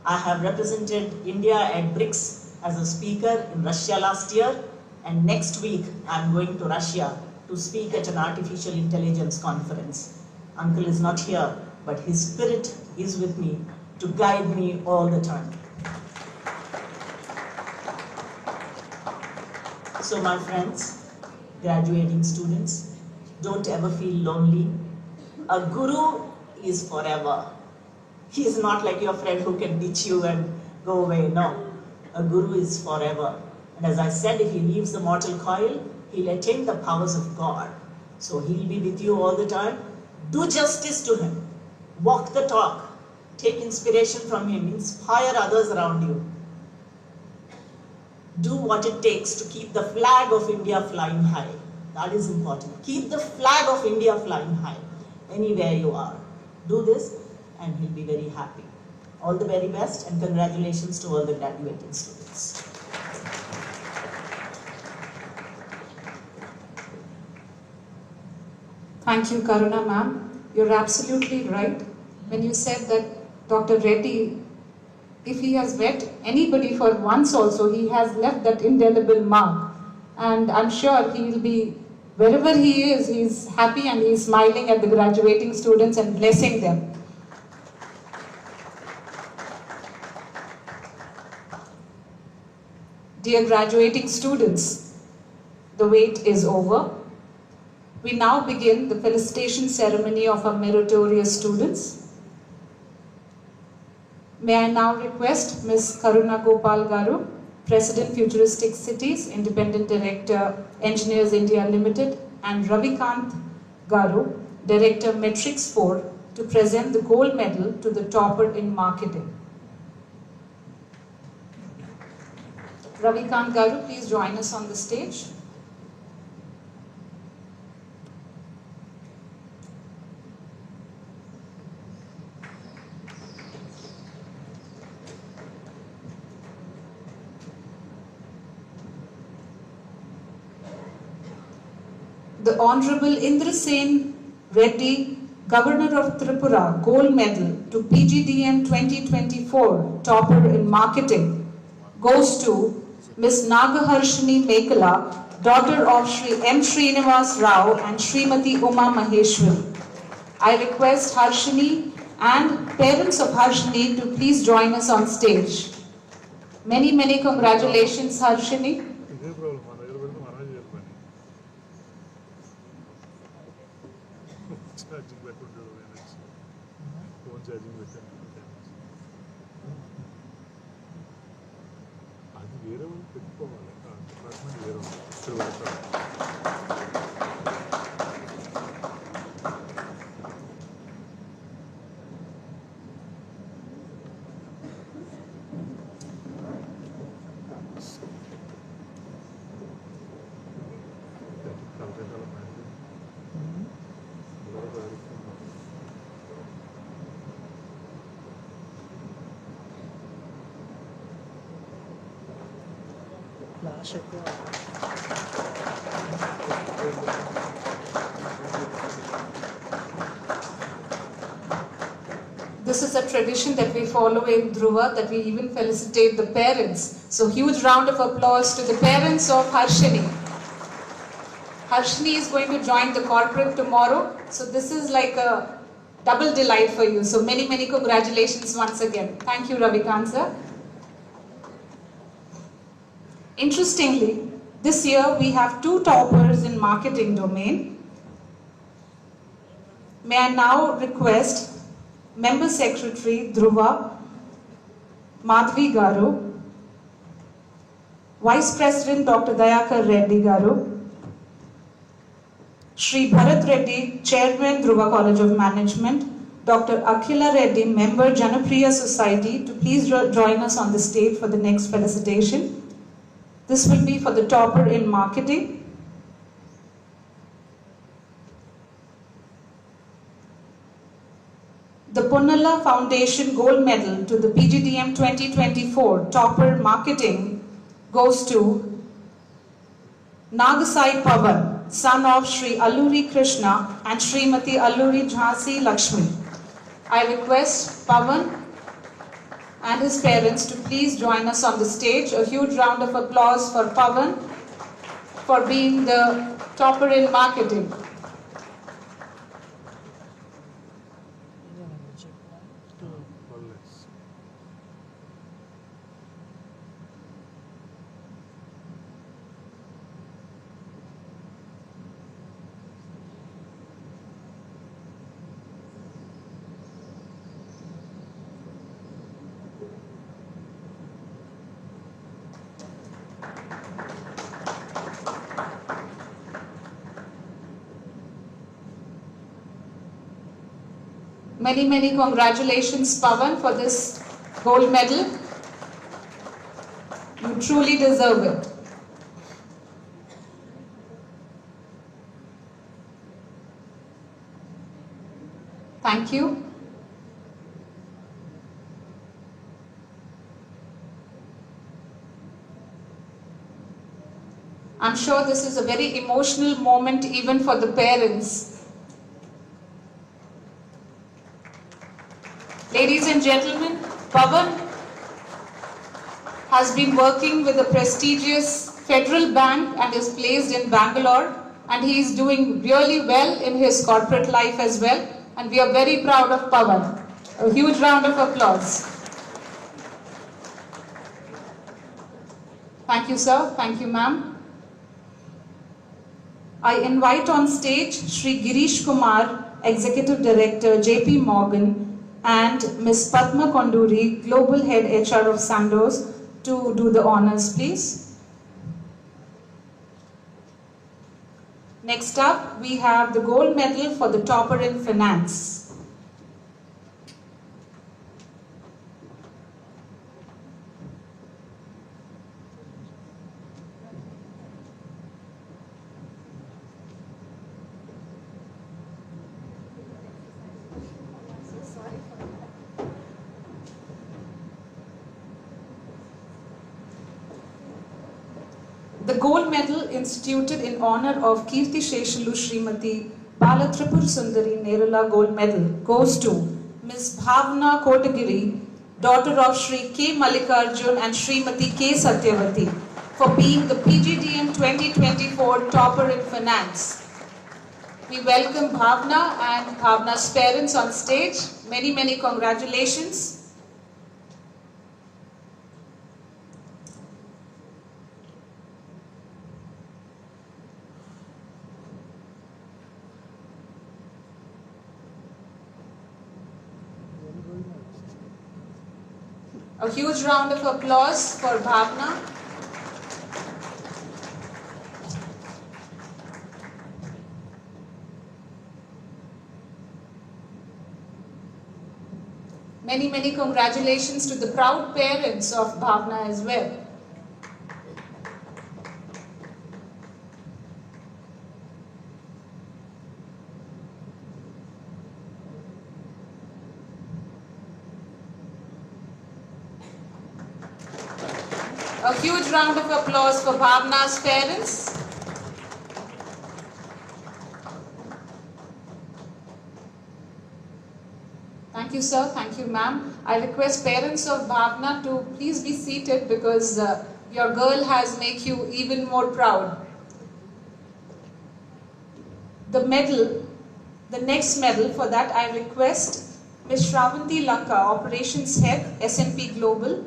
S7: I have represented India at BRICS as a speaker in Russia last year, and next week I'm going to Russia to speak at an artificial intelligence conference. Uncle is not here, but his spirit is with me to guide me all the time. So my friends, graduating students, don't ever feel lonely. A guru is forever. He is not like your friend who can ditch you and go away. No, a guru is forever. And as I said, if he leaves the mortal coil, he'll attain the powers of God. So he'll be with you all the time. Do justice to him. Walk the talk. Take inspiration from him. Inspire others around you. Do what it takes to keep the flag of India flying high. That is important. Keep the flag of India flying high anywhere you are. Do this and he'll be very happy. All the very best and congratulations to all the graduating students.
S1: Thank you, Karuna ma'am. You're absolutely right when you said that Dr. Reddy, if he has met anybody for once also, he has left that indelible mark. And I'm sure he will be, wherever he is, he's happy and he's smiling at the graduating students and blessing them. Dear graduating students, the wait is over. We now begin the felicitation ceremony of our meritorious students. May I now request Ms. Karuna Gopal Garu, President Futuristic Cities, Independent Director, Engineers India Limited, and Ravikant Garu, Director Metrics 4, to present the gold medal to the topper in marketing. Ravikant Garu, please join us on the stage. The Honorable Indrasena Reddy, Governor of Tripura, Gold Medal to PGDM 2024, Topper in Marketing, goes to Ms. Nagaharshini Mekala, daughter of Sri M. Srinivas Rao and Srimati Uma Maheshwari. I request Harshini and parents of Harshini to please join us on stage. Many, many congratulations, Harshini. This is a tradition that we follow in Dhruva, that we even felicitate the parents. So huge round of applause to the parents of Harshini. Harshini is going to join the corporate tomorrow. So this is like a double delight for you. So many, many congratulations once again. Thank you, Ravikant sir. Interestingly, this year we have 2 toppers in marketing domain. May I now request Member Secretary Dhruva, Madhvi Garu, Vice President Dr. Dayakar Reddy Garu, Shri Bharat Reddy, Chairman Dhruva College of Management, Dr. Akhila Reddy, Member Janapriya Society, to please join us on the stage for the next felicitation. This will be for the topper in marketing. The Punnala Foundation Gold Medal to the PGDM 2024 Topper Marketing goes to Nagasai Pavan, son of Sri Alluri Krishna and Srimati Alluri Jhansi Lakshmi. I request Pavan and his parents to please join us on the stage. A huge round of applause for Pavan for being the topper in marketing. Many, many congratulations, Pavan, for this gold medal. You truly deserve it. Thank you. I'm sure this is a very emotional moment even for the parents. Ladies and gentlemen, Pavan has been working with the prestigious Federal Bank and is placed in Bangalore, and he is doing really well in his corporate life as well, and we are very proud of Pavan. A huge round of applause. Thank you, sir. Thank you, ma'am. I invite on stage Shri Girish Kumar, Executive Director, JP Morgan, and Ms. Padma Konduri, Global Head HR of Sandoz, to do the honors, please. Next up, we have the gold medal for the topper in finance. The gold medal instituted in honor of Kirti Sheshalu Srimati Bala Tripur Sundari Nerula Gold Medal goes to Ms. Bhavna Kotagiri, daughter of Shri K. Mallikarjun and Srimati K. Satyavati, for being the PGDM 2024 topper in finance. We welcome Bhavna and Bhavna's parents on stage. Many, many congratulations. A huge round of applause for Bhavna. Many, many congratulations to the proud parents of Bhavna as well. A huge round of applause for Bhavna's parents. Thank you, sir. Thank you, ma'am. I request parents of Bhavna to please be seated because your girl has made you even more proud. The medal, the next medal, for that I request Ms. Shravanti Lanka, Operations Head, S&P Global,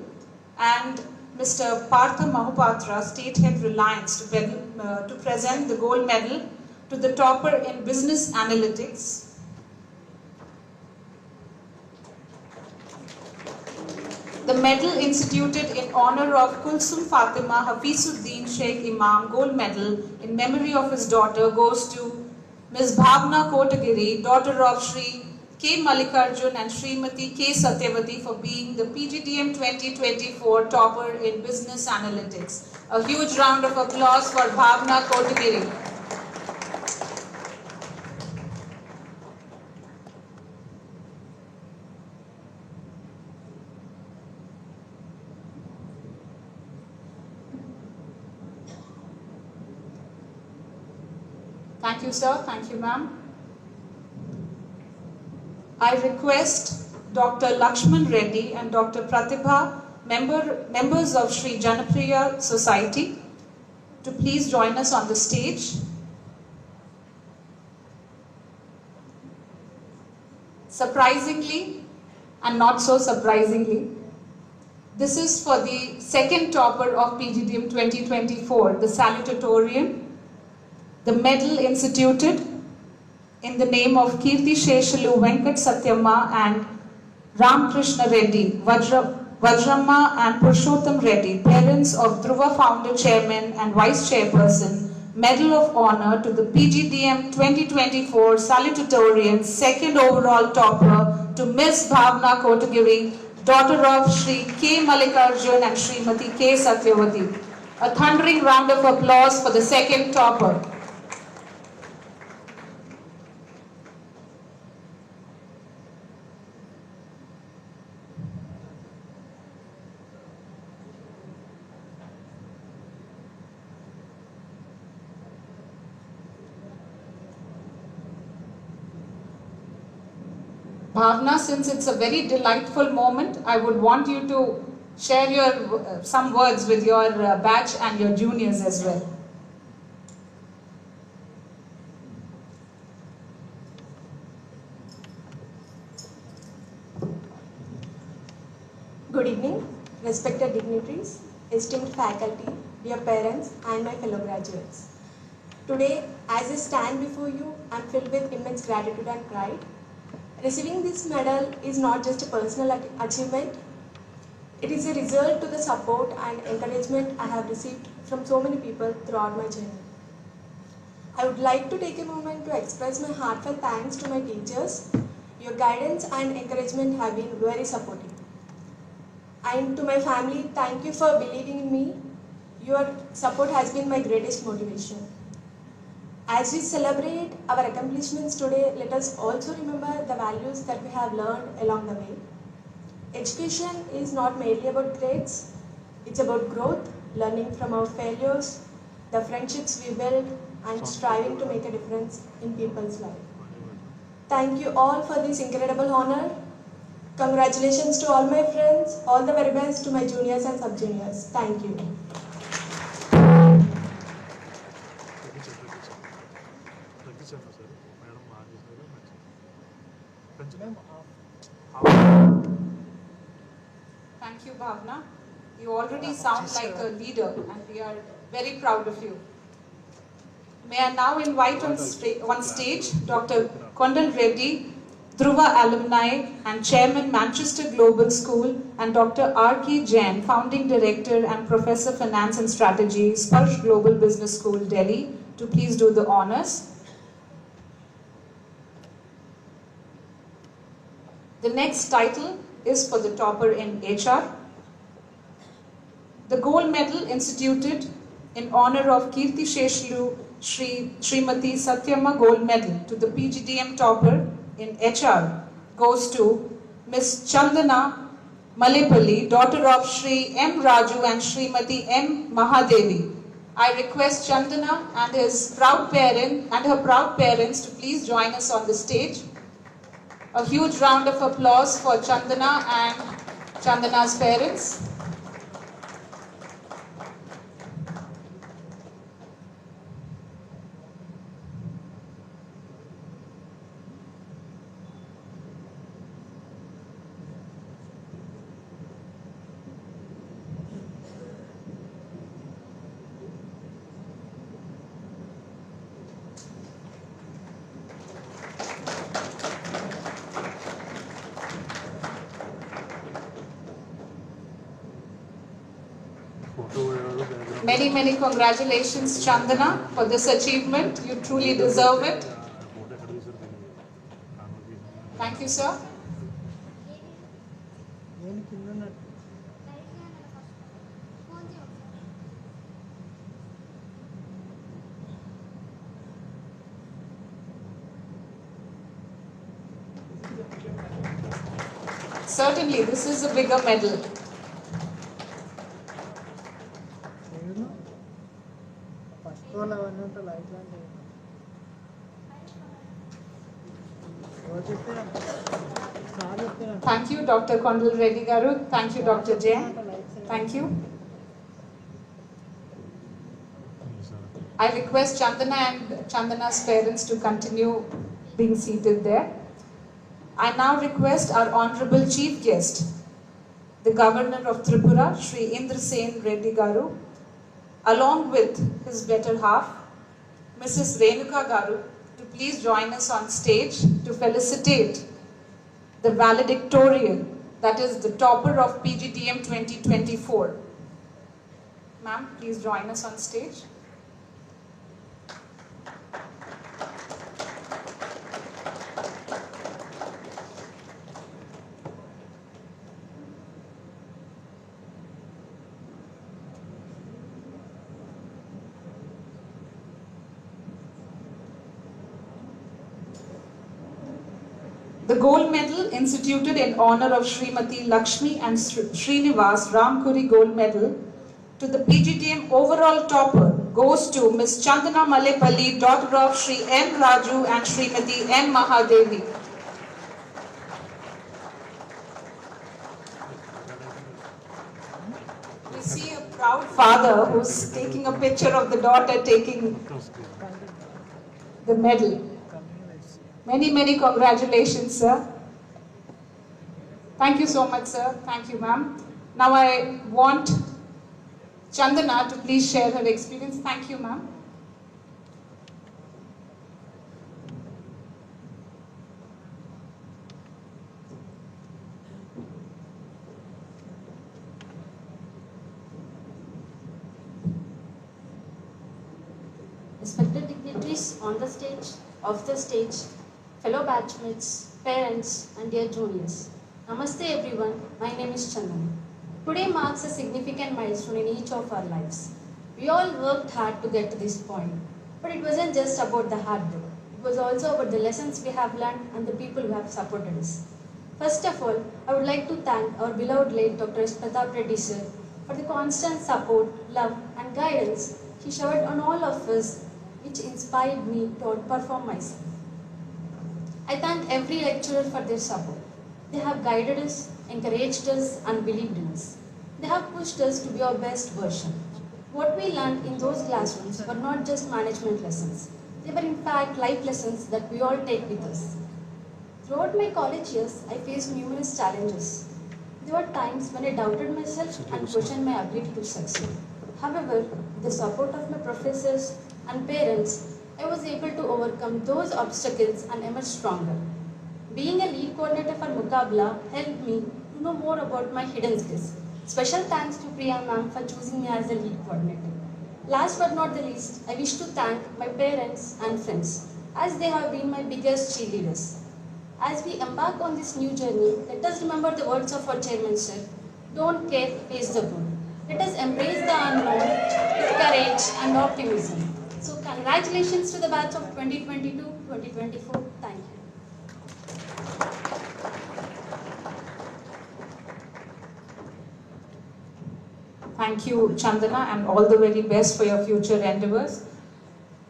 S1: and Mr. Partha Mahupatra, State Head Reliance, to present the gold medal to the topper in Business Analytics. The medal instituted in honor of Kulsum Fatima Hafizuddin Sheikh Imam Gold Medal in memory of his daughter goes to Ms. Bhavna Kotagiri, daughter of Shri K. Mallikarjun and Srimati K. Satyavati, for being the PGDM 2024 topper in Business Analytics. A huge round of applause for Bhavna Kotagiri. Thank you, sir. Thank you, ma'am. I request Dr. Lakshman Reddy and Dr. Pratibha, members of Sri Janapriya Society, to please join us on the stage. Surprisingly, and not so surprisingly, this is for the second topper of PGDM 2024, the salutatorian. The medal instituted in the name of Kirti Sheshalu Venkat Satyamma and Ram Krishna Reddy, Vajramma and Purushottam Reddy, parents of Dhruva founder chairman and vice chairperson, Medal of Honor to the PGDM 2024 salutatorian second overall topper to Ms. Bhavna Kotagiri, daughter of Shri K. Mallikarjun and Srimati K. Satyavati. A thundering round of applause for the second topper. Bhavna, since it's a very delightful moment, I would want you to share your some words with your batch and your juniors as well.
S8: Good evening, respected dignitaries, esteemed faculty, dear parents, and my fellow graduates. Today, as I stand before you, I am filled with immense gratitude and pride. Receiving this medal is not just a personal achievement, it is a result to the support and encouragement I have received from so many people throughout my journey. I would like to take a moment to express my heartfelt thanks to my teachers. Your guidance and encouragement have been very supportive. And to my family, thank you for believing in me. Your support has been my greatest motivation. As we celebrate our accomplishments today, let us also remember the values that we have learned along the way. Education is not merely about grades, it's about growth, learning from our failures, the friendships we build, and striving to make a difference in people's lives. Thank you all for this incredible honor. Congratulations to all my friends, all the very best to my juniors and sub-juniors. Thank you.
S1: Thank you, Bhavna. You already sound like a leader and we are very proud of you. May I now invite on stage Dr. Kondal Reddy, Dhruva alumni and Chairman Manchester Global School, and Dr. R.K. Jain, Founding Director and Professor Finance and Strategy, Sparsh Global Business School, Delhi, to please do the honors. The next title is for the topper in HR. The gold medal instituted in honor of Kirti Sheshlu Srimati Satyamma Gold Medal to the PGDM topper in HR goes to Ms. Chandana Malepalli, daughter of Shri M. Raju and Srimati M. Mahadevi. I request Chandana and her proud parents to please join us on the stage. A huge round of applause for Chandana and Chandana's parents. Many, many congratulations, Chandana, for this achievement. You truly deserve it. Thank you, sir. Certainly, this is a bigger medal. Thank you, Dr. Kondal Reddy Garu. Thank you, Dr. Jain. Thank you. I request Chandana and Chandana's parents to continue being seated there. I now request our Honorable Chief Guest, the Governor of Tripura, Shri Indrasena Reddy Garu, along with his better half, Mrs. Renuka Garu, to please join us on stage to felicitate the valedictorian, that is the topper of PGDM 2024. Ma'am, please join us on stage. The gold medal instituted in honor of Srimati Lakshmi and Srinivas Ramkuri Gold Medal to the PGDM overall topper goes to Ms. Chandana Malepalli, daughter of Shri M. Raju and Srimati M. Mahadevi. proud father who's taking a picture of the daughter taking the medal. Many, many congratulations, sir. Thank you so much, sir. Thank you, ma'am. Now I want Chandana to please share her experience. Thank you, ma'am.
S9: Respected dignitaries on the stage, off the stage, fellow batchmates, parents, and dear juniors. Namaste everyone, my name is Chandana. Today marks a significant milestone in each of our lives. We all worked hard to get to this point, but it wasn't just about the hard work. It was also about the lessons we have learned and the people who have supported us. First of all, I would like to thank our beloved late Dr. Pratap Reddy sir for the constant support, love, and guidance he showered on all of us, which inspired me to outperform myself. I thank every lecturer for their support. They have guided us, encouraged us, and believed in us. They have pushed us to be our best version. What we learned in those classrooms were not just management lessons. They were in fact life lessons that we all take with us. Throughout my college years, I faced numerous challenges. There were times when I doubted myself and questioned my ability to succeed. However, with the support of my professors and parents, I was able to overcome those obstacles and emerge stronger. Being a lead coordinator for Mukabla helped me to know more about my hidden skills. Special thanks to Priya ma'am for choosing me as the lead coordinator. Last but not the least, I wish to thank my parents and friends, as they have been my biggest cheerleaders. As we embark on this new journey, let us remember the words of our chairman sir, don't care, face the goal. Let us embrace the unknown with courage and optimism. So congratulations to the batch of 2022-2024. Thank you.
S1: Thank you, Chandana, and all the very best for your future endeavors.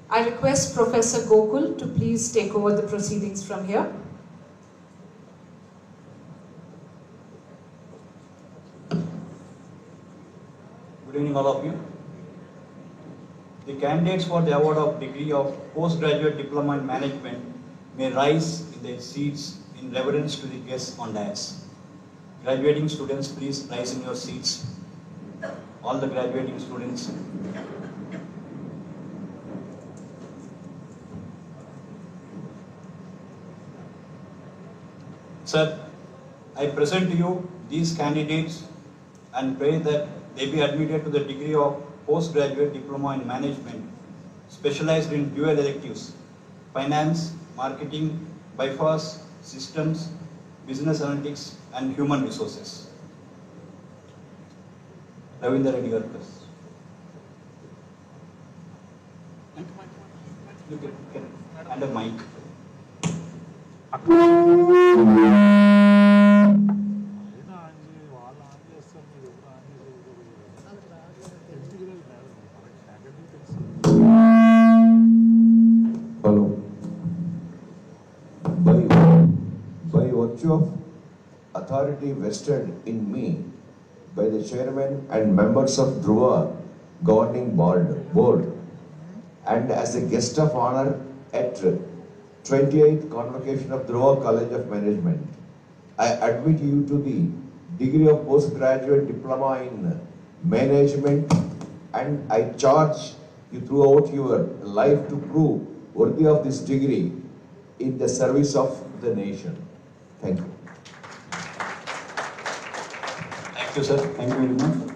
S1: I request Professor Gokul to please take over the proceedings from here.
S5: Good evening, all of you. The candidates for the award of degree of postgraduate diploma in management may rise in their seats in reverence to the guests on dais. Graduating students, please rise in your seats. All the graduating students. Sir, I present to you these candidates and pray that they be admitted to the degree of postgraduate diploma in management, specialized in dual electives, finance, marketing, bypass, systems, business analytics, and human resources. Rajender Reddy garu, please. Look at and a mic.
S2: Hello. By virtue of authority vested in me by the chairman and members of Dhruva governing board, and as a guest of honor at 28th Convocation of Dhruva College of Management, I admit you to the degree of postgraduate diploma in management, and I charge you throughout your life to prove worthy of this degree in the service of the nation. Thank you.
S5: Thank you, sir. Thank you very much.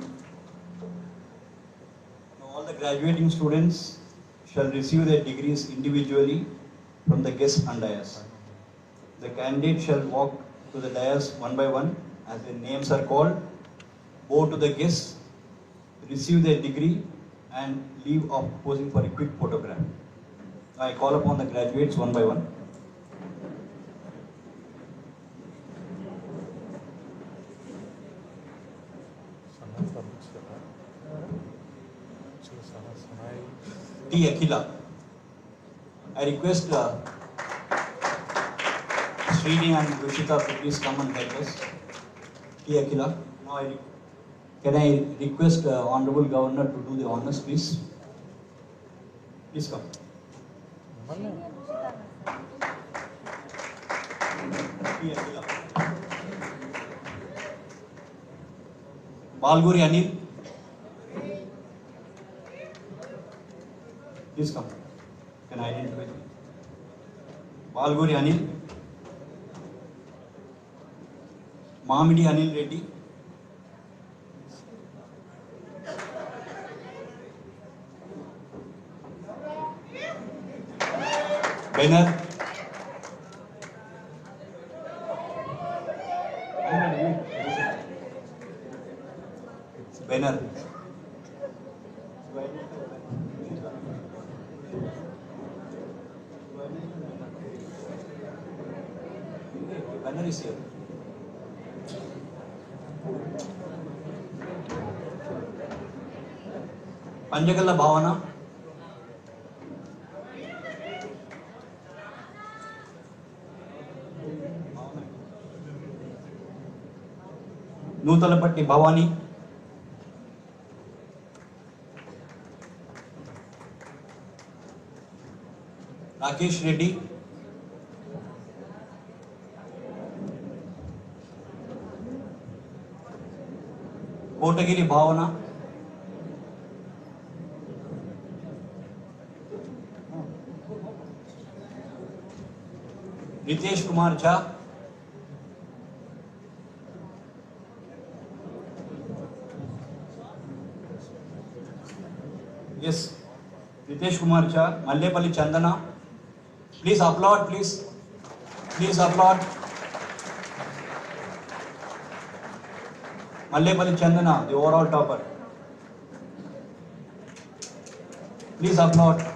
S5: Now, all the graduating students shall receive their degrees individually from the guest and dais. The candidate shall walk to the dais one by one as their names are called, bow to the guests, receive their degree, and leave off posing for a quick photograph. I call upon the graduates one by one. T. Etela. I request Srini and Rushika to please come and help us. T. Etela. Now
S10: Can I request Honorable Governor to do the honors, please? Please come. Malkajgiri Anil. Please come. Can I identify you? Malkajgiri Anil. Mamidi Anil Reddy. Banner. Banner. Banner is here. Panjagalla Bhavana. Nutalapatti Bhavani. Rakesh Reddy. Kotagiri Bhavana. Ritesh Kumar Jha. Yes, Ritesh Kumar Jha, Mallepalli Chandana. Please applaud, please. Please applaud. Mallepalli Chandana, the overall topper. Please applaud.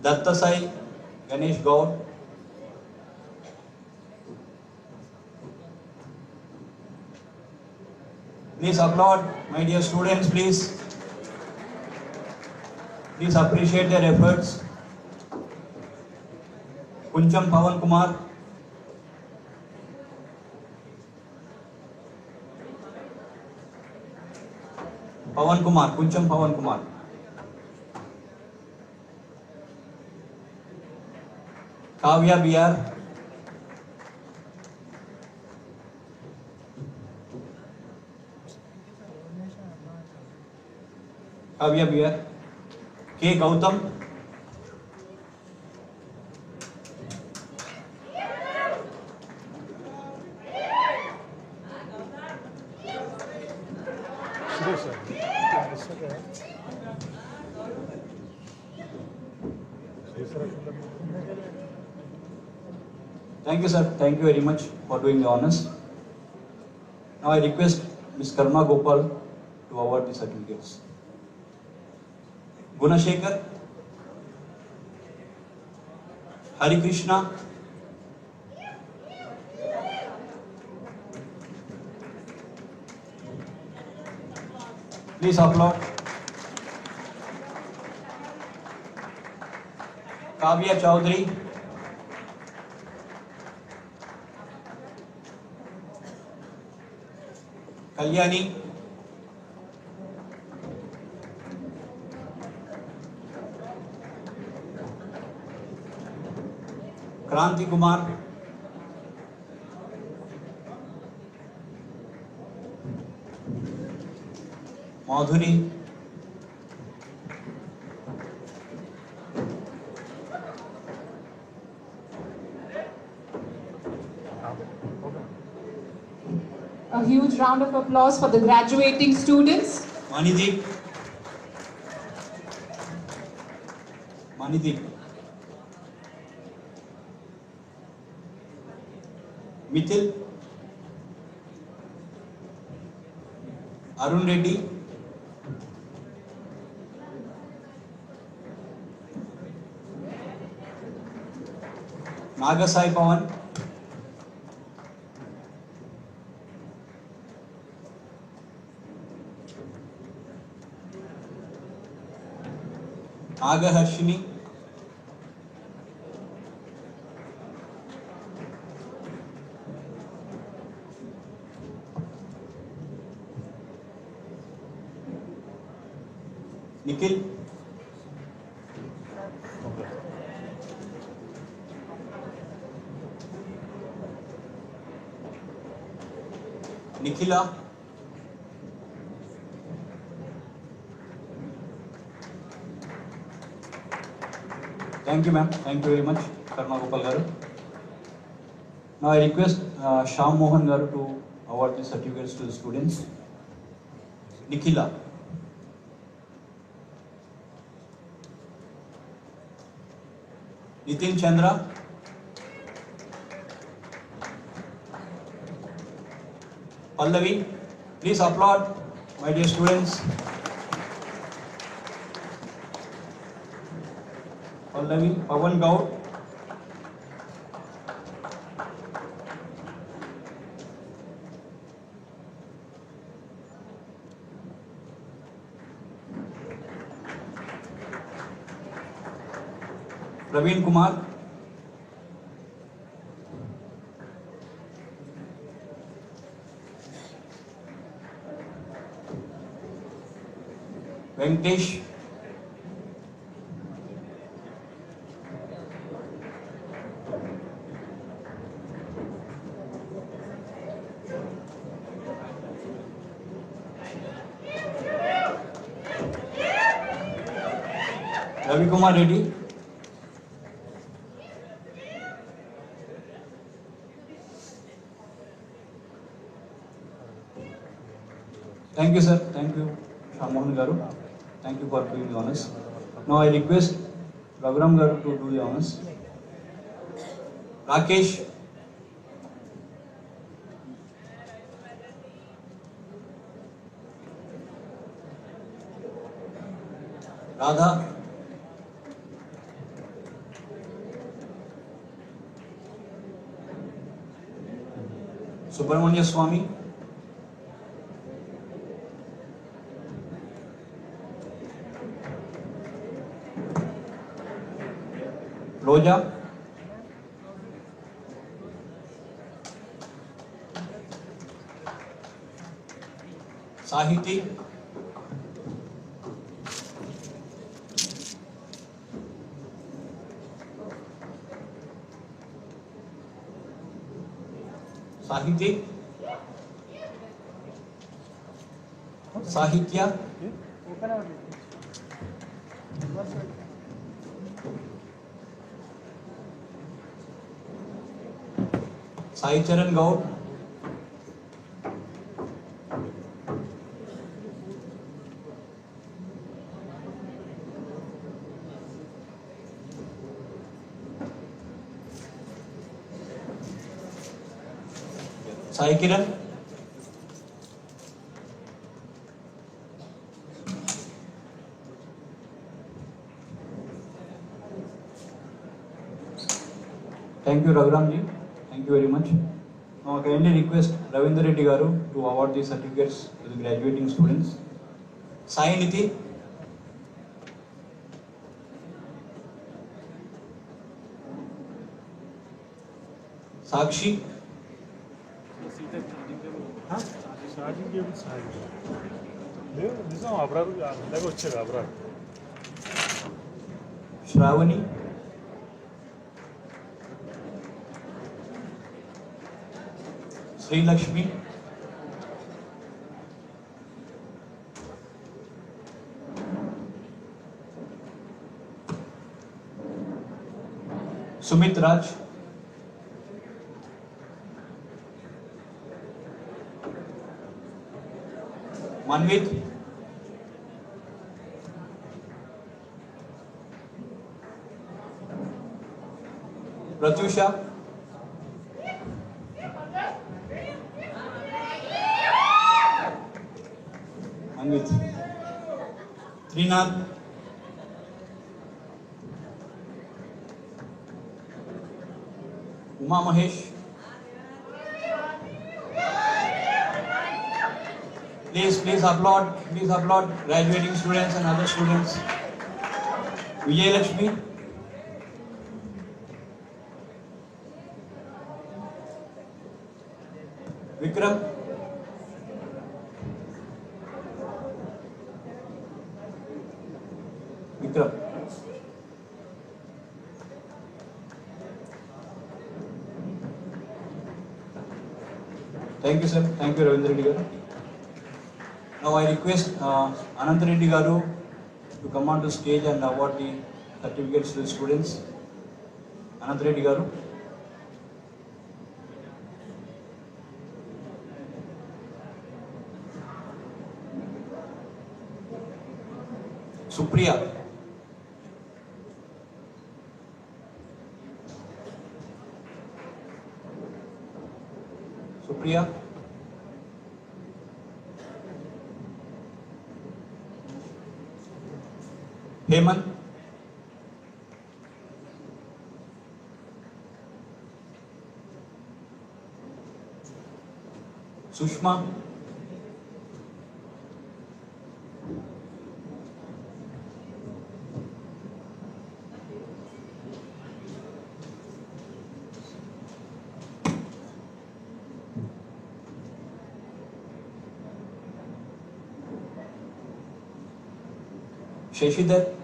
S10: Dattasai Ganesh Gaur. Please applaud, my dear students, please. Please appreciate their efforts. Kuncham Pawan Kumar. Pawan Kumar, Kuncham Pawan Kumar. Kavya BR. Kavya BR. K. Gautam. Thank you, sir. Thank you very much for doing the honors. Now I request Ms. Karuna Gopal to award the certificates. Gunashekar, Hari Krishna, please applaud. Kavya Chaudhary, Kalyani, Kranti Kumar, Madhuri,
S1: A huge round of applause for the graduating students.
S10: Manideep, Manideep, Mithil, Arun Reddy, Nagasai Pawan, Naga Harshini, Nikhil. Nikhila. Thank you, ma'am. Thank you very much, Karma Gopal garu. Now I request Shyam Mohan garu to award the certificates to the students. Nikhila. Nitin Chandra. Pallavi. Please applaud, my dear students. Pallavi. Pawan Gaur. Praveen Kumar. Venkatesh. Ravi Kumar Reddy. Thank you, sir. Thank you, Shyam Mohan garu. Thank you for doing the honors. Now I request Raghuram garu to do the honors. Rakesh. Radha. Subramanya Swami. Roja. Sahiti. Sahiti. Sahitya. Sai Charan Gaur. Sai Kiran. Thank you, Raghuram ji. Thank you very much. Now I kindly request Ravindra Reddy garu to award the certificates to the graduating students. Sai Niti. Sakshi. Shravani. Sri Lakshmi. Sumit Raj. Manvit. Pratyusha. Manvit. Trinath. Uma Mahesh. Please applaud graduating students and other students. Vijay Lakshmi. Vikram. Vikram. Thank you, sir. Thank you, Ravindra Reddy garu. Now I request Anant Reddy garu to come on to stage and award the certificates to the students. Anant Reddy garu. Supriya. Supriya. Hemant. Sushma. Shashidhar.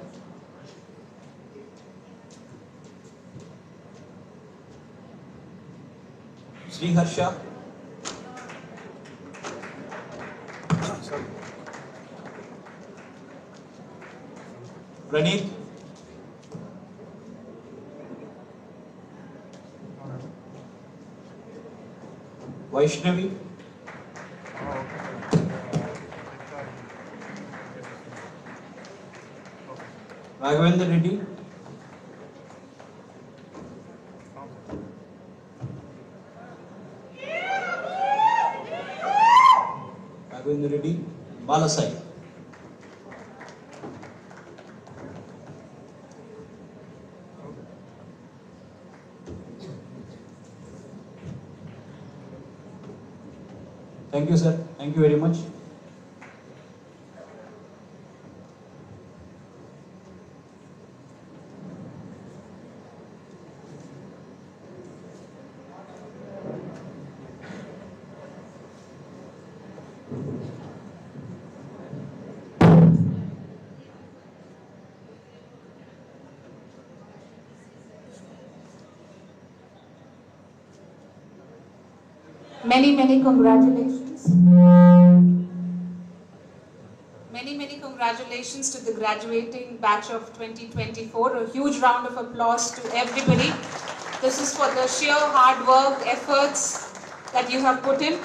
S10: Sriharsha. Praneeth. Vaishnavi. Raghavendra Reddy. Raghavendra Reddy. Balasai. Thank you, sir. Thank you very much.
S1: Many congratulations. Many congratulations to the graduating batch of 2024. A huge round of applause to everybody. This is for the sheer hard work, efforts that you have put in.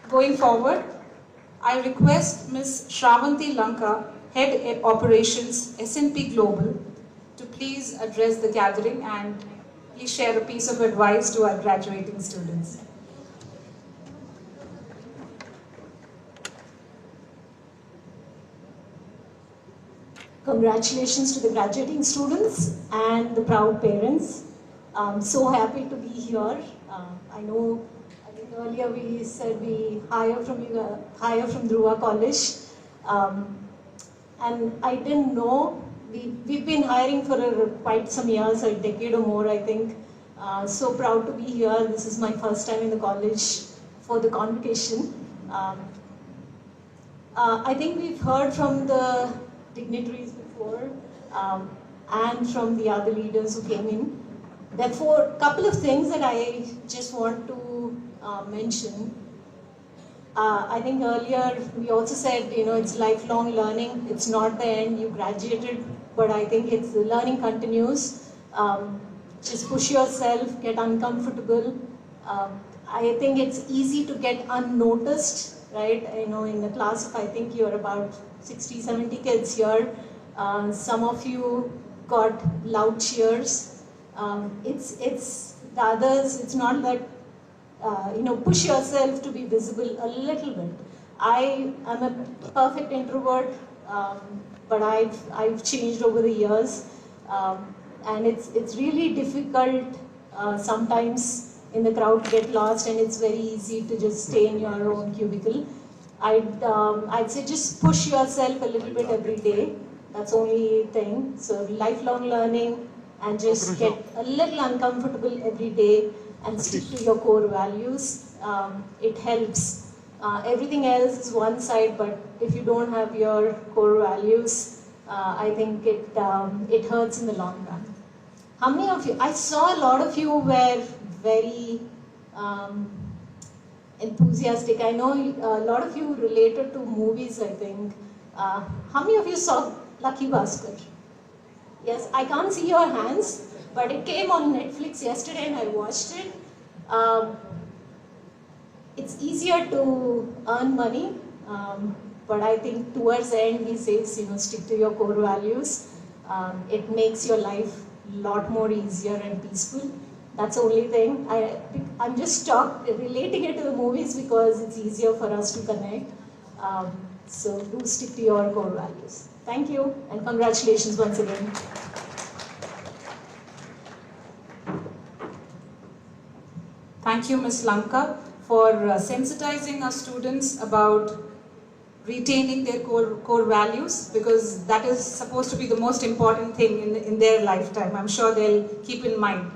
S1: Going forward, I request Ms. Shravanti Lanka, Head Operations, S&P Global, to please address the gathering and please share a piece of advice to our graduating students.
S7: Congratulations to the graduating students and the proud parents. I'm so happy to be here. I think earlier we said we hire from Dhruva College. And I didn't know, we've been hiring for quite some years, a decade or more, I think. So proud to be here. This is my first time in the college for the convocation. I think we've heard from the dignitaries before and from the other leaders who came in. Therefore, a couple of things that I just want to mention. I think earlier we also said, it's lifelong learning. It's not the end, you graduated, but I think it's the learning continues. Just push yourself, get uncomfortable. I think it's easy to get unnoticed, right? In a class of, I think you're about 60, 70 kids here. Some of you got loud cheers. It's the others, it's not that, push yourself to be visible a little bit. I am a perfect introvert, but I've changed over the years. And it's really difficult sometimes in the crowd to get lost, and it's very easy to just stay in your own cubicle. I'd say just push yourself a little bit every day. That's the only thing. So lifelong learning, and just get a little uncomfortable every day and stick to your core values. It helps. Everything else is one side, but if you don't have your core values,
S9: I think it hurts in the long run. How many of you, I saw a lot of you were very enthusiastic. I know a lot of you related to movies, I think. How many of you saw Lucky Bhaskar? Yes, I can't see your hands, but it came on Netflix yesterday and I watched it. It's easier to earn money, but I think towards the end he says, stick to your core values. It makes your life a lot more easier and peaceful. That's the only thing. I'm just relating it to the movies because it's easier for us to connect. So do stick to your core values. Thank you and congratulations once again.
S1: Thank you, Ms. Lanka, for sensitizing our students about retaining their core values, because that is supposed to be the most important thing in their lifetime. I'm sure they'll keep in mind.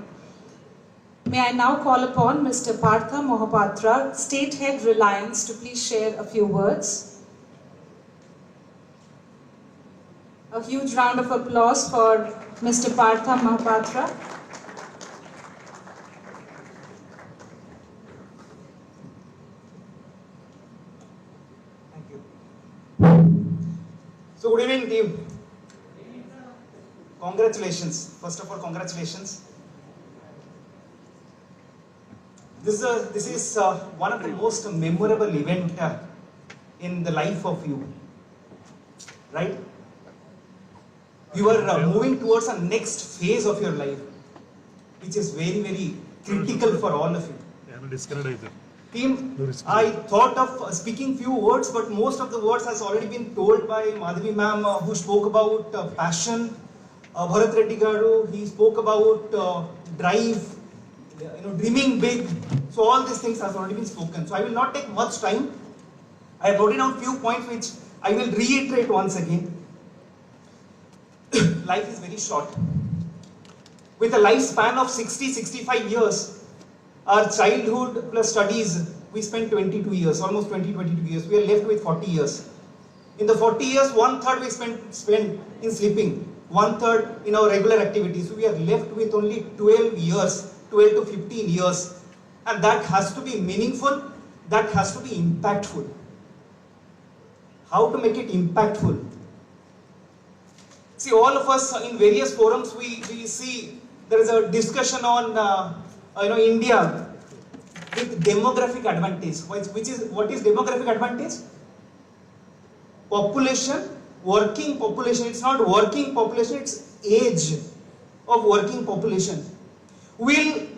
S1: May I now call upon Mr. Partha Mohapatra, State Head Reliance, to please share a few words. A huge round of applause for Mr. Partha Mohapatra.
S11: Thank you. So good evening, team. Congratulations. First of all, congratulations. This is one of the most memorable event in the life of you, right? You are moving towards a next phase of your life, which is very, very critical for all of you. Team, I thought of speaking few words, but most of the words has already been told by Madhavi ma'am, who spoke about passion. Bharat Reddy garu, he spoke about drive, dreaming big. So all these things has already been spoken. So I will not take much time. I have noted down few points which I will reiterate once again. Life is very short. With a lifespan of 60-65 years, our childhood plus studies, we spent 22 years, almost 22 years. We are left with 40 years. In the 40 years, 1/3 we spent in sleeping, 1/3 in our regular activities. So we are left with only 12 years, 12 to 15 years. And that has to be meaningful, that has to be impactful. How to make it impactful? See, all of us in various forums, we see there is a discussion on India with demographic advantage. What is demographic advantage? Population, working population. It's not working population, it's age of working population. Will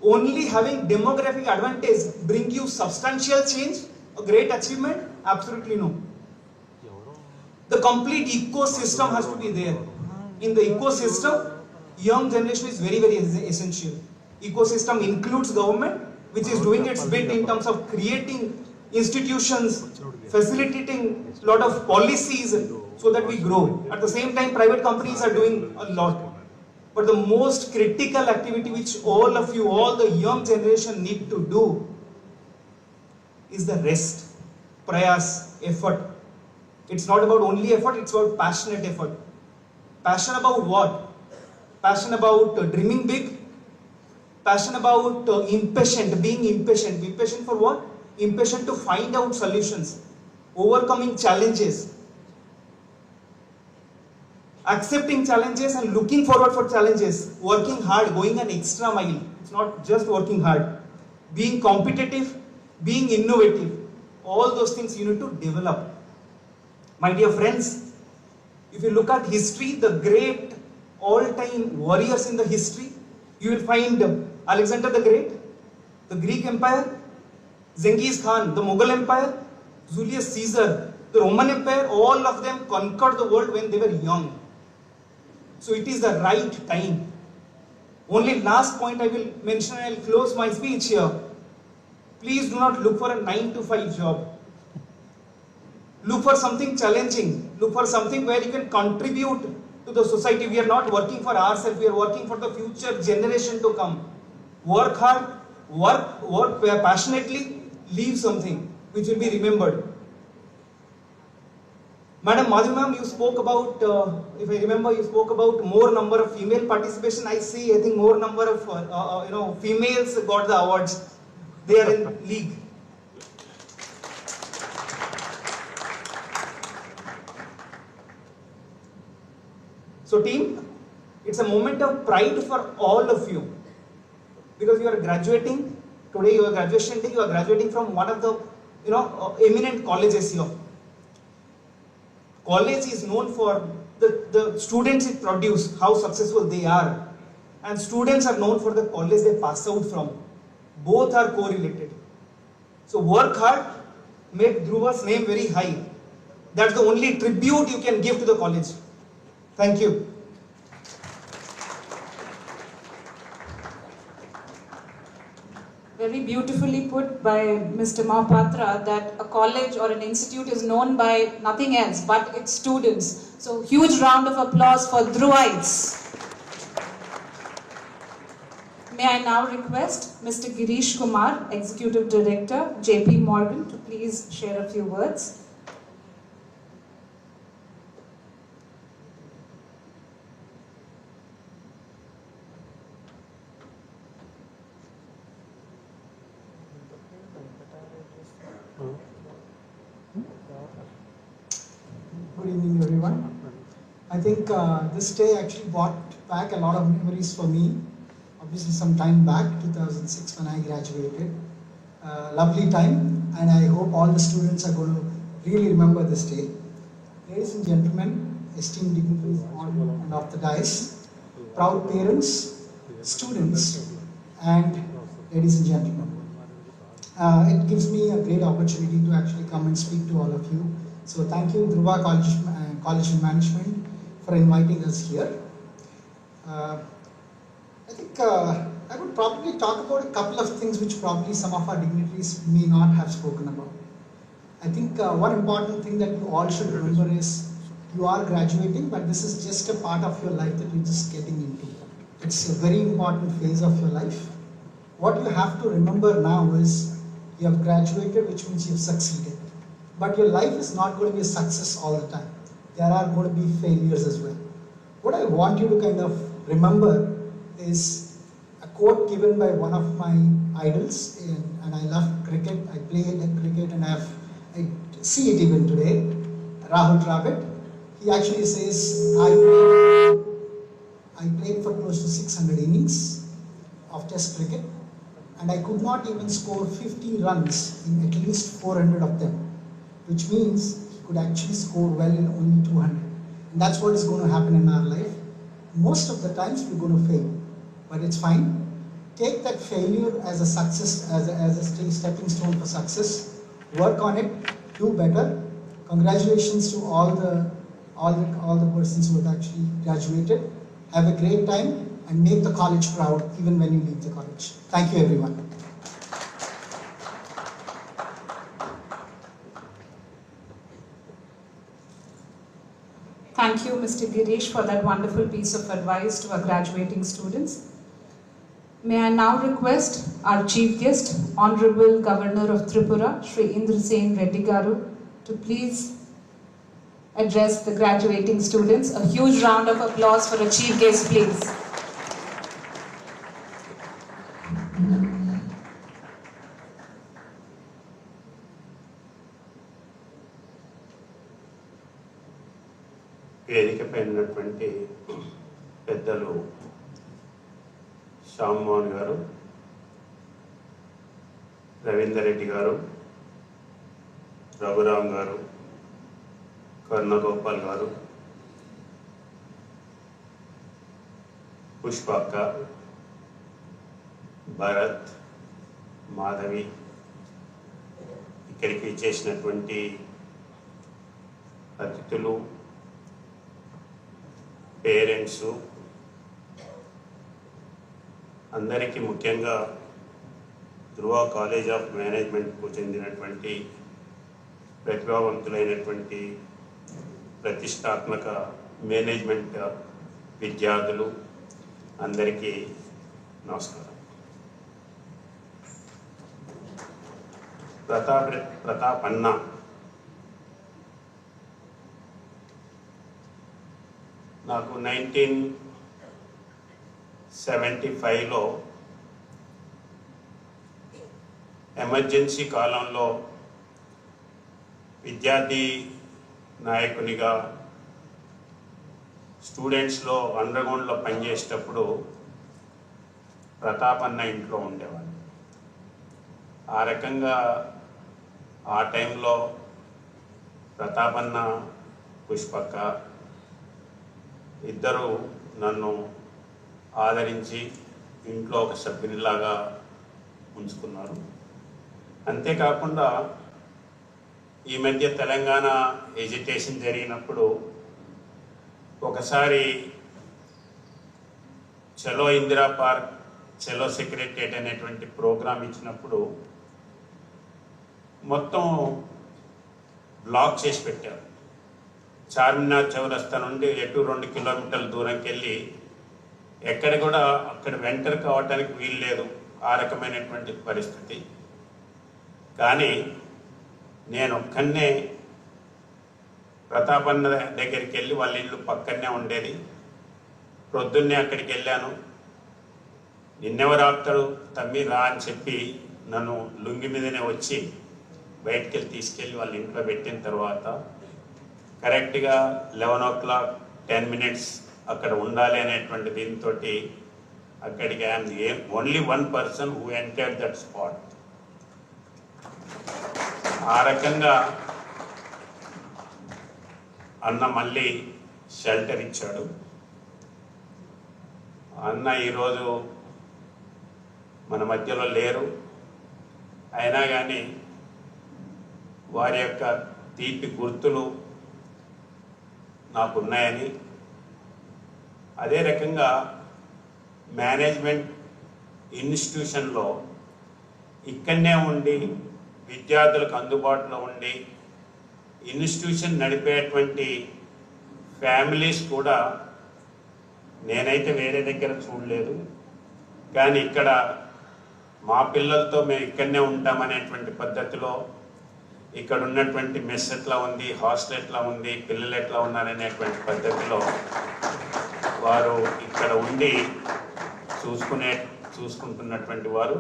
S11: only having demographic advantage bring you substantial change, a great achievement? Absolutely no. The complete ecosystem has to be there. In the ecosystem, young generation is very, very essential. Ecosystem includes government, which is doing its bit in terms of creating institutions, facilitating a lot of policies so that we grow. At the same time, private companies are doing a lot. But the most critical activity which all of you, all the young generation need to do is the rest, prayas, effort. It's not about only effort, it's about passionate effort. Passion about what? Passion about dreaming big. Passion about impatient, being impatient. Impatient for what? Impatient to find out solutions. Overcoming challenges. Accepting challenges and looking forward for challenges. Working hard, going an extra mile. It's not just working hard. Being competitive, being innovative. All those things you need to develop. My dear friends, if you look at history, the great all-time warriors in the history, you will find Alexander the Great, the Greek Empire, Genghis Khan, the Mughal Empire, Julius Caesar, the Roman Empire, all of them conquered the world when they were young. So it is the right time. Only last point I will mention, I will close my speech here. Please do not look for a 9-to-5 job. Look for something challenging. Look for something where you can contribute to the society. We are not working for ourselves. We are working for the future generation to come. Work hard, work passionately, leave something which will be remembered. Madam Madhu ma'am, you spoke about, if I remember, you spoke about more number of female participation. I see, I think more number of, females got the awards. They are in league. So team, it's a moment of pride for all of you because you are graduating. Today your graduation day, you are graduating from one of the eminent colleges here. College is known for the students it produce, how successful they are. And students are known for the college they pass out from. Both are correlated. So work hard, make Dhruva's name very high. That's the only tribute you can give to the college. Thank you.
S1: Very beautifully put by Mr. Mahapatra that a college or an institute is known by nothing else but its students. So huge round of applause for Dhruvites. May I now request Mr. Girish Kumar, Executive Director, JP Morgan, to please share a few words.
S12: Good evening, everyone. I think this day actually brought back a lot of memories for me. Obviously, some time back, 2006, when I graduated. Lovely time, and I hope all the students are going to really remember this day. Ladies and gentlemen, esteemed dignitaries on and off the dais, proud parents, students, and ladies and gentlemen. It gives me a great opportunity to actually come and speak to all of you. So thank you, Dhruva College and Management, for inviting us here. I think I would probably talk about a couple of things which probably some of our dignitaries may not have spoken about. I think one important thing that you all should remember is you are graduating, but this is just a part of your life that you're just getting into. It's a very important phase of your life. What you have to remember now is you have graduated, which means you've succeeded. But your life is not going to be a success all the time. There are going to be failures as well. What I want you to kind of remember is a quote given by one of my idols, and I love cricket. I played cricket and I see it even today, Rahul Dravid. He actually says, I played for close to 600 innings of test cricket, and I could not even score 50 runs in at least 400 of them, which means he could actually score well in only 200. And that's what is going to happen in our life. Most of the times we're going to fail, but it's fine. Take that failure as a success, as a stepping stone for success. Work on it, do better. Congratulations to all the persons who have actually graduated. Have a great time and make the college proud even when you leave the college. Thank you, everyone.
S1: Thank you, Mr. Girish, for that wonderful piece of advice to our graduating students. May I now request our chief guest, Honorable Governor of Tripura, Shri Indrasena Reddy Garu, to please address the graduating students. A huge round of applause for our chief guest, please.
S13: వేదికపై ఉన్నటువంటి పెద్దలు శ్యామ్ మోహన్ గారు, రవీందర్ రెడ్డి గారు, రఘురామ్ గారు, కరుణగోపాల్ గారు, పుష్పక్క, భరత్, మాధవి, ఇక్కడికి చేసినటువంటి అతిథులు, పేరెంట్స్, అందరికీ ముఖ్యంగా ధ్రువ కాలేజ్ ఆఫ్ మేనేజ్మెంట్కు చెందినటువంటి ప్రతిభావంతులైనటువంటి ప్రతిష్టాత్మక మేనేజ్మెంట్ విద్యార్థులు అందరికీ నమస్కారం. ప్రతాప్ అన్న నాకు 1975లో ఎమర్జెన్సీ కాలంలో విద్యార్థి నాయకునిగా స్టూడెంట్స్లో అండర్గ్రౌండ్లో పనిచేసేటప్పుడు ప్రతాపన్న ఇంట్లో ఉండేవాడు. ఆ రకంగా ఆ టైంలో ప్రతాపన్న, పుష్పక్క ఇద్దరు నన్ను ఆదరించి ఇంట్లో ఒక సభ్యునిలాగా ఉంచుకున్నారు. అంతేకాకుండా ఈ మధ్య తెలంగాణ ఎజిటేషన్ జరిగినప్పుడు ఒకసారి చలో ఇందిరా పార్క్, చలో సెక్రటరియట్ అనేటువంటి ప్రోగ్రాం ఇచ్చినప్పుడు మొత్తం బ్లాక్ చేసి పెట్టారు. చార్మినార్ చౌరస్తా నుండి ఎటు 2 కిలోమీటర్ల దూరంకి వెళ్ళి ఎక్కడ కూడా అక్కడ వెంటర్ కావటానికి వీలు లేదు. ఆ రకమైనటువంటి పరిస్థితి. కానీ నేను ఒక్కనే ప్రతాపన్న దగ్గరికి వెళ్ళి, వాళ్ళ ఇల్లు పక్కనే ఉండేది. ప్రొద్దున్నే అక్కడికి వెళ్ళాను. నిన్నెవరు ఆపుతారు తమ్మి రా అని చెప్పి నన్ను లుంగి మీదనే వచ్చి బయటికి వెళ్ళి తీసుకెళ్ళి వాళ్ళ ఇంట్లో పెట్టిన తర్వాత కరెక్ట్గా 11 o'clock 10 minutes అక్కడ ఉండాలి అనేటువంటి దీంతో అక్కడికి I'm only 1 person who entered that spot. ఆ రకంగా అన్న మళ్ళీ షెల్టర్ ఇచ్చాడు. అన్న ఈరోజు మన మధ్యలో లేరు. అయినా కానీ వారి యొక్క తీపి గుర్తులు నాకున్నాయని, అదే రకంగా మేనేజ్మెంట్ ఇన్స్టిట్యూషన్లో ఇక్కడనే ఉండి విద్యార్థులకు అందుబాటులో ఉండి ఇన్స్టిట్యూషన్ నడిపేటువంటి ఫ్యామిలీస్ కూడా నేనైతే వేరే దగ్గర చూడలేదు. కానీ ఇక్కడ మా పిల్లలతో మేము ఇక్కడనే ఉంటామనేటువంటి పద్ధతిలో ఇక్కడ ఉన్నటువంటి మెస్ ఎట్లా ఉంది, హాస్టల్ ఎట్లా ఉంది, పిల్లలు ఎట్లా ఉన్నారనేటువంటి పద్ధతిలో వారు ఇక్కడ ఉండి చూసుకుంటున్నటువంటి వారు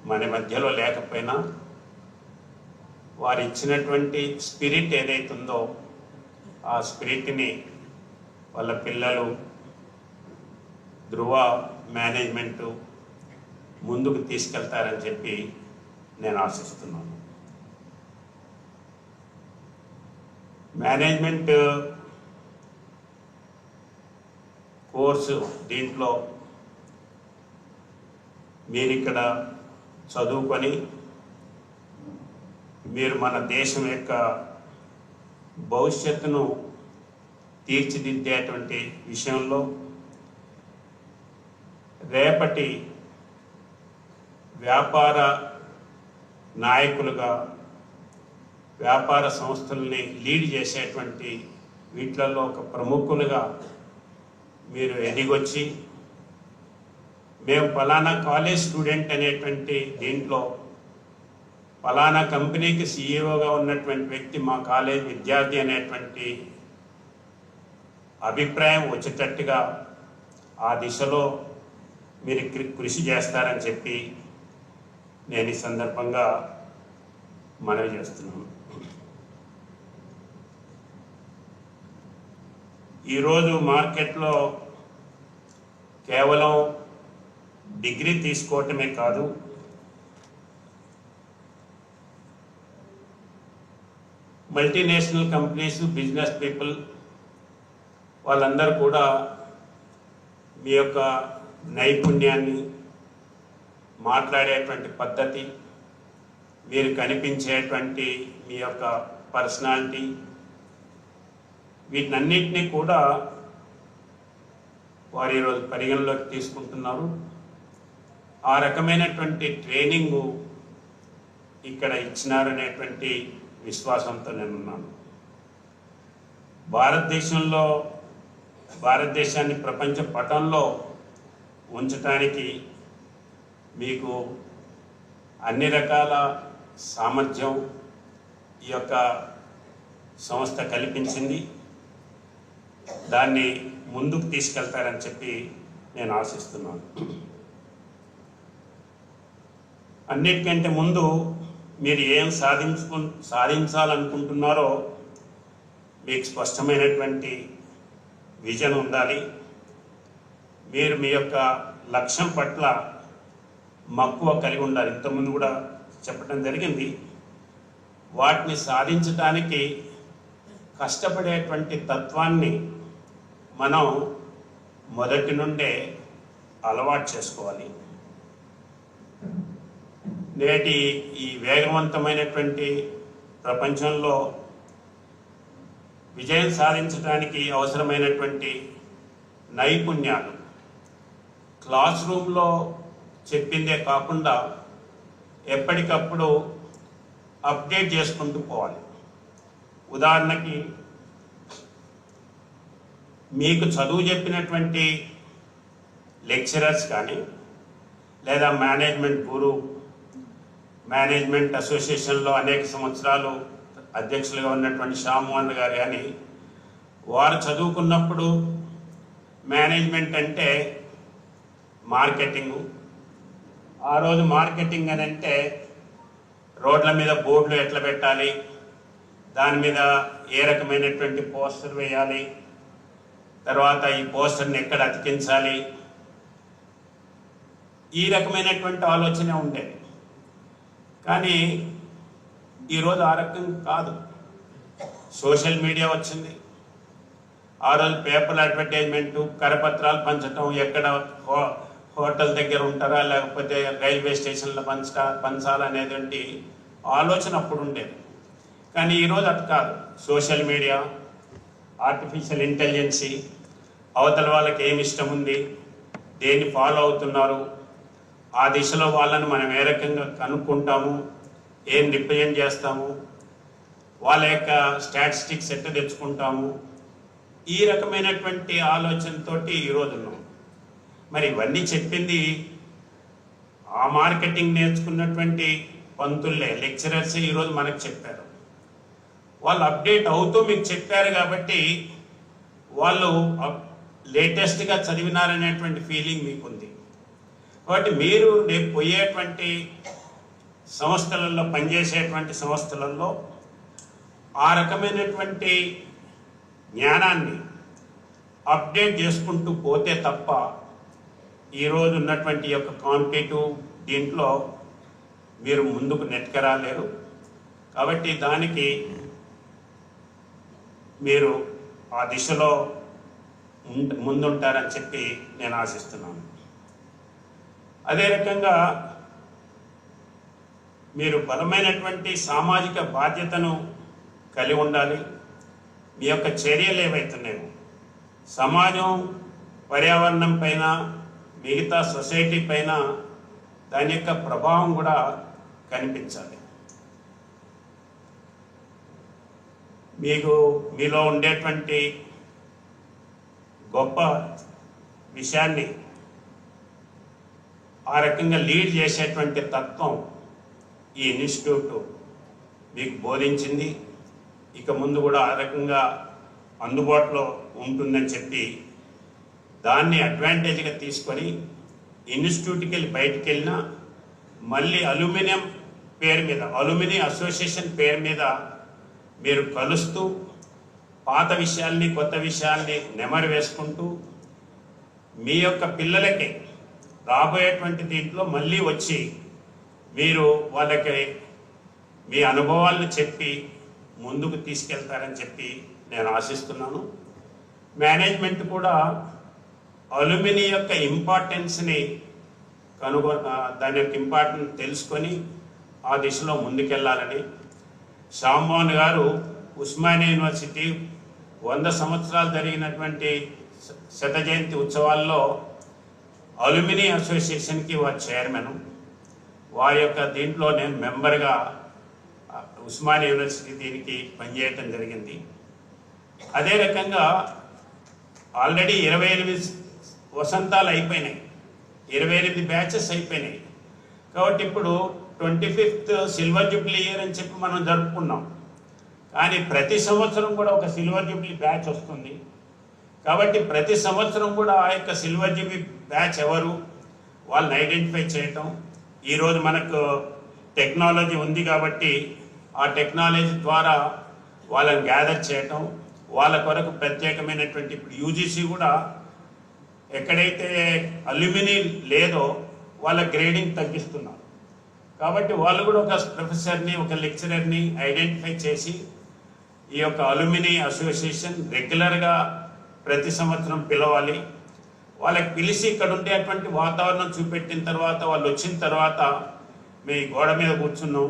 S13: మన మధ్యలో లేకపోయినా వారు ఇచ్చినటువంటి స్పిరిట్ ఏదైతుందో ఆ స్పిరిట్ని వాళ్ళ పిల్లలు, ధృవ మేనేజ్మెంటు ముందుకు తీసుకెళ్తారని చెప్పి నేను ఆశిస్తున్నాను. మేనేజ్మెంట్ కోర్సు దీంట్లో మీరు ఇక్కడ చదువుకొని మీరు మన దేశం యొక్క భవిష్యత్తును తీర్చిదిద్దేటువంటి విషయంలో రేపటి వ్యాపార నాయకులుగా వ్యాపార సంస్థల్ని లీడ్ చేసేటువంటి వీటిలలో ఒక ప్రముఖులుగా మీరు ఎదిగొచ్చి మేము ఫలానా కాలేజ్ స్టూడెంట్ అనేటువంటి దీంట్లో ఫలానా కంపెనీకి సీఈఓగా ఉన్నటువంటి వ్యక్తి మా కాలేజ్ విద్యార్థి అనేటువంటి అభిప్రాయం వచ్చేటట్టుగా ఆ దిశలో మీరు కృషి చేస్తారని చెప్పి నేను ఈ సందర్భంగా మనవి చేస్తున్నాను. ఈరోజు మార్కెట్లో కేవలం డిగ్రీ తీసుకోవటమే కాదు, మల్టీనేషనల్ కంపెనీస్, బిజినెస్ పీపుల్ వాళ్ళందరూ కూడా మీ యొక్క నైపుణ్యాన్ని, మాట్లాడేటువంటి పద్ధతి, మీరు కనిపించేటువంటి మీ యొక్క పర్సనాలిటీ, వీటన్నిటినీ కూడా వారు ఈరోజు పరిగణలోకి తీసుకుంటున్నారు. ఆ రకమైనటువంటి ట్రైనింగు ఇక్కడ ఇచ్చినారనేటువంటి విశ్వాసంతో నేనున్నాను. భారతదేశాన్ని ప్రపంచ పటంలో ఉంచడానికి మీకు అన్ని రకాల సామర్థ్యం ఈ యొక్క సంస్థ కల్పించింది. దాన్ని ముందుకు తీసుకెళ్తారని చెప్పి నేను ఆశిస్తున్నాను. అన్నిటికంటే ముందు మీరు ఏం సాధించాలనుకుంటున్నారో మీకు స్పష్టమైనటువంటి విజన్ ఉండాలి. మీరు మీ యొక్క లక్ష్యం పట్ల మక్కువ కలిగి ఉండాలి. ఇంతకుముందు కూడా చెప్పడం జరిగింది. వాటిని సాధించడానికి కష్టపడేటువంటి తత్వాన్ని మనం మొదటి నుండే అలవాటు చేసుకోవాలి. నేటి ఈ వేగవంతమైనటువంటి ప్రపంచంలో విజయం సాధించడానికి అవసరమైనటువంటి నైపుణ్యాలు క్లాస్ రూమ్లో చెప్పిందే కాకుండా ఎప్పటికప్పుడు అప్డేట్ చేసుకుంటూ పోవాలి. ఉదాహరణకి మీకు చదువు చెప్పినటువంటి లెక్చరర్స్ కానీ లేదా మేనేజ్మెంట్ గురు, మేనేజ్మెంట్ అసోసియేషన్లో అనేక సంవత్సరాలు అధ్యక్షులుగా ఉన్నటువంటి శ్యామ్మోహన్ గారు కానీ, వారు చదువుకున్నప్పుడు మేనేజ్మెంట్ అంటే మార్కెటింగు. ఆ రోజు మార్కెటింగ్ అని అంటే రోడ్ల మీద బోర్డులు ఎట్లా పెట్టాలి, దాని మీద ఏ రకమైనటువంటి పోస్టర్ వేయాలి, తర్వాత ఈ పోస్టర్ని ఎక్కడ అతికించాలి, ఈ రకమైనటువంటి ఆలోచన ఉండేది. కానీ ఈరోజు ఆ రకం కాదు. సోషల్ మీడియా వచ్చింది. ఆ రోజు పేపర్ అడ్వర్టైజ్మెంటు, కరపత్రాలు పంచడం, ఎక్కడ హోటల్ దగ్గర ఉంటారా లేకపోతే రైల్వే స్టేషన్లో పంచాలనేటువంటి ఆలోచన అప్పుడు ఉండేది. కానీ ఈరోజు అది కాదు. సోషల్ మీడియా, ఆర్టిఫిషియల్ ఇంటెలిజెన్సీ, అవతల వాళ్ళకి ఏమి ఇష్టం ఉంది, దేన్ని ఫాలో అవుతున్నారు, ఆ దిశలో వాళ్ళని మనం ఏ రకంగా కనుక్కుంటాము, ఏం రిప్రజెంట్ చేస్తాము, వాళ్ళ యొక్క స్టాటిస్టిక్స్ ఎట్లా తెచ్చుకుంటాము, ఈ రకమైనటువంటి ఆలోచనతోటి ఈరోజు ఉన్నాం. మరి ఇవన్నీ చెప్పింది ఆ మార్కెటింగ్ నేర్చుకున్నటువంటి పంతుల్లే, లెక్చరర్సే ఈరోజు మనకు చెప్పారు. వాళ్ళు అప్డేట్ అవుతూ మీకు చెప్పారు కాబట్టి వాళ్ళు లేటెస్ట్గా చదివినారనేటువంటి ఫీలింగ్ మీకుంది. కాబట్టి మీరు రేపు పోయేటువంటి సంస్థలలో, పనిచేసేటువంటి సంస్థలలో ఆ రకమైనటువంటి జ్ఞానాన్ని అప్డేట్ చేసుకుంటూ పోతే తప్ప ఈరోజు ఉన్నటువంటి యొక్క కాంపిటేటివ్ దీంట్లో మీరు ముందుకు నెట్టుకురాలేరు. కాబట్టి దానికి మీరు ఆ దిశలో ముందుంటారని చెప్పి నేను ఆశిస్తున్నాను. అదే రకంగా మీరు బలమైనటువంటి సామాజిక బాధ్యతను కలిగి ఉండాలి. మీ యొక్క చర్యలు ఏవైతున్నాయో సమాజం, పర్యావరణం పైన, మిగతా సొసైటీ పైన దాని యొక్క ప్రభావం కూడా కనిపించాలి. మీలో ఉండేటువంటి గొప్ప విషయాన్ని ఆ రకంగా లీడ్ చేసేటువంటి తత్వం ఈ ఇన్స్టిట్యూట్ మీకు బోధించింది. ఇక ముందు కూడా ఆ రకంగా అందుబాటులో ఉంటుందని చెప్పి దాన్ని అడ్వాంటేజ్గా తీసుకొని ఇన్స్టిట్యూట్కి వెళ్ళి బయటికి వెళ్ళినా మళ్ళీ అల్యూమినియం పేరు మీద, అల్యూమినియం అసోసియేషన్ పేరు మీద మీరు కలుస్తూ పాత విషయాల్ని, కొత్త విషయాల్ని నెమరు వేసుకుంటూ మీ యొక్క పిల్లలకి రాబోయేటువంటి దీంట్లో మళ్ళీ వచ్చి మీరు వాళ్ళకి మీ అనుభవాలను చెప్పి ముందుకు తీసుకెళ్తారని చెప్పి నేను ఆశిస్తున్నాను. మేనేజ్మెంట్ కూడా అల్యూమినియం యొక్క ఇంపార్టెన్స్ని దాని యొక్క ఇంపార్టెన్స్ తెలుసుకొని ఆ దిశలో ముందుకెళ్ళాలని, శ్యామ్మోహన్ గారు ఉస్మానియా యూనివర్సిటీ 100 సంవత్సరాలు జరిగినటువంటి శత జయంతి ఉత్సవాల్లో అల్యూమినియం అసోసియేషన్కి వారు చైర్మన్, వారి యొక్క దీంట్లో నేను మెంబర్గా ఉస్మానియా యూనివర్సిటీ దీనికి పనిచేయటం జరిగింది. అదే రకంగా ఆల్రెడీ 28 వసంతాలు అయిపోయినాయి, 28 బ్యాచెస్ అయిపోయినాయి. కాబట్టి ఇప్పుడు 25th సిల్వర్ జూబ్లీ ఇయర్ అని చెప్పి మనం జరుపుకున్నాం. కానీ ప్రతి సంవత్సరం కూడా ఒక సిల్వర్ జూబ్లీ బ్యాచ్ వస్తుంది. కాబట్టి ప్రతి సంవత్సరం కూడా ఆ యొక్క సిల్వర్ జూబ్లీ బ్యాచ్ ఎవరు వాళ్ళని ఐడెంటిఫై చేయటం, ఈరోజు మనకు టెక్నాలజీ ఉంది కాబట్టి ఆ టెక్నాలజీ ద్వారా వాళ్ళని గ్యాదర్ చేయటం, వాళ్ళ కొరకు ప్రత్యేకమైనటువంటి ఇప్పుడు యూజీసీ కూడా ఎక్కడైతే అల్యూమిని లేదో వాళ్ళ గ్రేడింగ్ తగ్గిస్తున్నారు. కాబట్టి వాళ్ళు కూడా ఒక ప్రొఫెసర్ని ఒక లెక్చరర్ని ఐడెంటిఫై చేసి ఈ యొక్క అల్యూమిని అసోసియేషన్ రెగ్యులర్గా ప్రతి సంవత్సరం పిలవాలి. వాళ్ళకి పిలిచి ఇక్కడ ఉండేటువంటి వాతావరణం చూపెట్టిన తర్వాత వాళ్ళు వచ్చిన తర్వాత మేము ఈ గోడ మీద కూర్చున్నాం,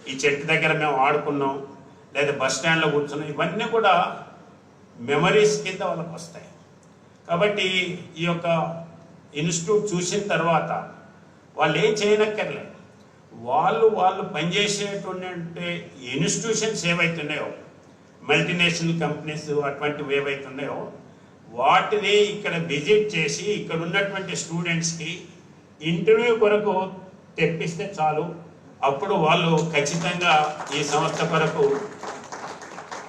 S13: ఈ చెట్టు దగ్గర మేము ఆడుకున్నాం, లేదా బస్ స్టాండ్లో కూర్చున్నాం, ఇవన్నీ కూడా మెమరీస్ కింద వాళ్ళకి వస్తాయి. కాబట్టి ఈ యొక్క ఇన్స్టిట్యూట్ చూసిన తర్వాత వాళ్ళు ఏం చేయనక్కర్లేదు, వాళ్ళు పనిచేసేటువంటి ఇన్స్టిట్యూషన్స్ ఏవైతున్నాయో మల్టీనేషనల్ కంపెనీస్ అటువంటివి ఏవైతున్నాయో వాటిని ఇక్కడ విజిట్ చేసి ఇక్కడ ఉన్నటువంటి స్టూడెంట్స్కి ఇంటర్వ్యూ కొరకు తెప్పిస్తే చాలు. అప్పుడు వాళ్ళు ఖచ్చితంగా ఈ సంస్థ కొరకు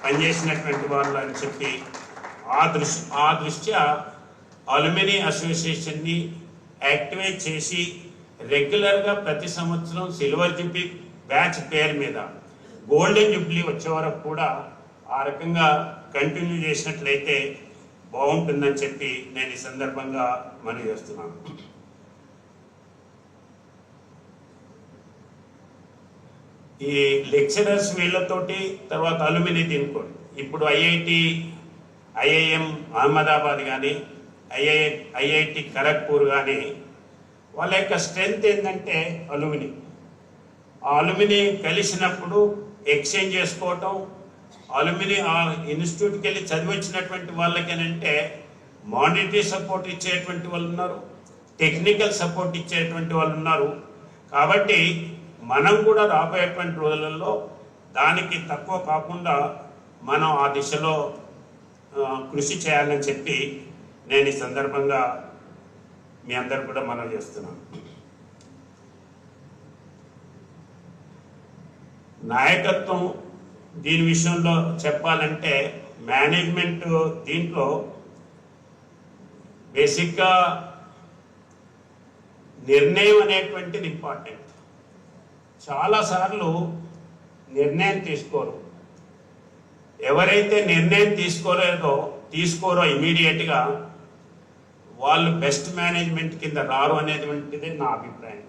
S13: పనిచేసినటువంటి వాళ్ళు అని చెప్పి ఆ దృష్ట్యా అల్యూమిని అసోసియేషన్ని యాక్టివేట్ చేసి రెగ్యులర్గా ప్రతి సంవత్సరం సిల్వర్ జూబ్లీ బ్యాచ్ పేరు మీద గోల్డెన్ జూబ్లీ వచ్చే వరకు కూడా ఆ రకంగా కంటిన్యూ చేసినట్లయితే బాగుంటుందని చెప్పి నేను ఈ సందర్భంగా మనవి చేస్తున్నాను. ఈ లెక్చరర్స్ వీళ్ళతోటి తర్వాత అల్యూమిని దీనికోండి. ఇప్పుడు ఐఐఎం అహ్మదాబాద్ కానీ ఐఐటి ఖరగ్పూర్ కానీ వాళ్ళ యొక్క స్ట్రెంగ్త్ ఏంటంటే అల్యూమిని. ఆ అల్యూమిని కలిసినప్పుడు ఎక్స్చేంజ్ చేసుకోవటం, అల్యూమిని ఆ ఇన్స్టిట్యూట్కి వెళ్ళి చదివి వచ్చినటువంటి వాళ్ళకేనంటే మానిటరీ సపోర్ట్ ఇచ్చేటువంటి వాళ్ళు ఉన్నారు, టెక్నికల్ సపోర్ట్ ఇచ్చేటువంటి వాళ్ళు ఉన్నారు. కాబట్టి మనం కూడా రాబోయేటువంటి రోజులలో దానికి తక్కువ కాకుండా మనం ఆ దిశలో కృషి చేయాలని చెప్పి నేను ఈ సందర్భంగా మీ అందరు కూడా మనం చేస్తున్నాను. నాయకత్వం దీని విషయంలో చెప్పాలంటే మేనేజ్మెంట్ దీంట్లో బేసిక్గా నిర్ణయం అనేటువంటిది ఇంపార్టెంట్. చాలాసార్లు నిర్ణయం తీసుకోరు. ఎవరైతే నిర్ణయం తీసుకోరో ఇమీడియట్గా వాళ్ళు బెస్ట్ మేనేజ్మెంట్ కింద రారు అనేటువంటిది నా అభిప్రాయం.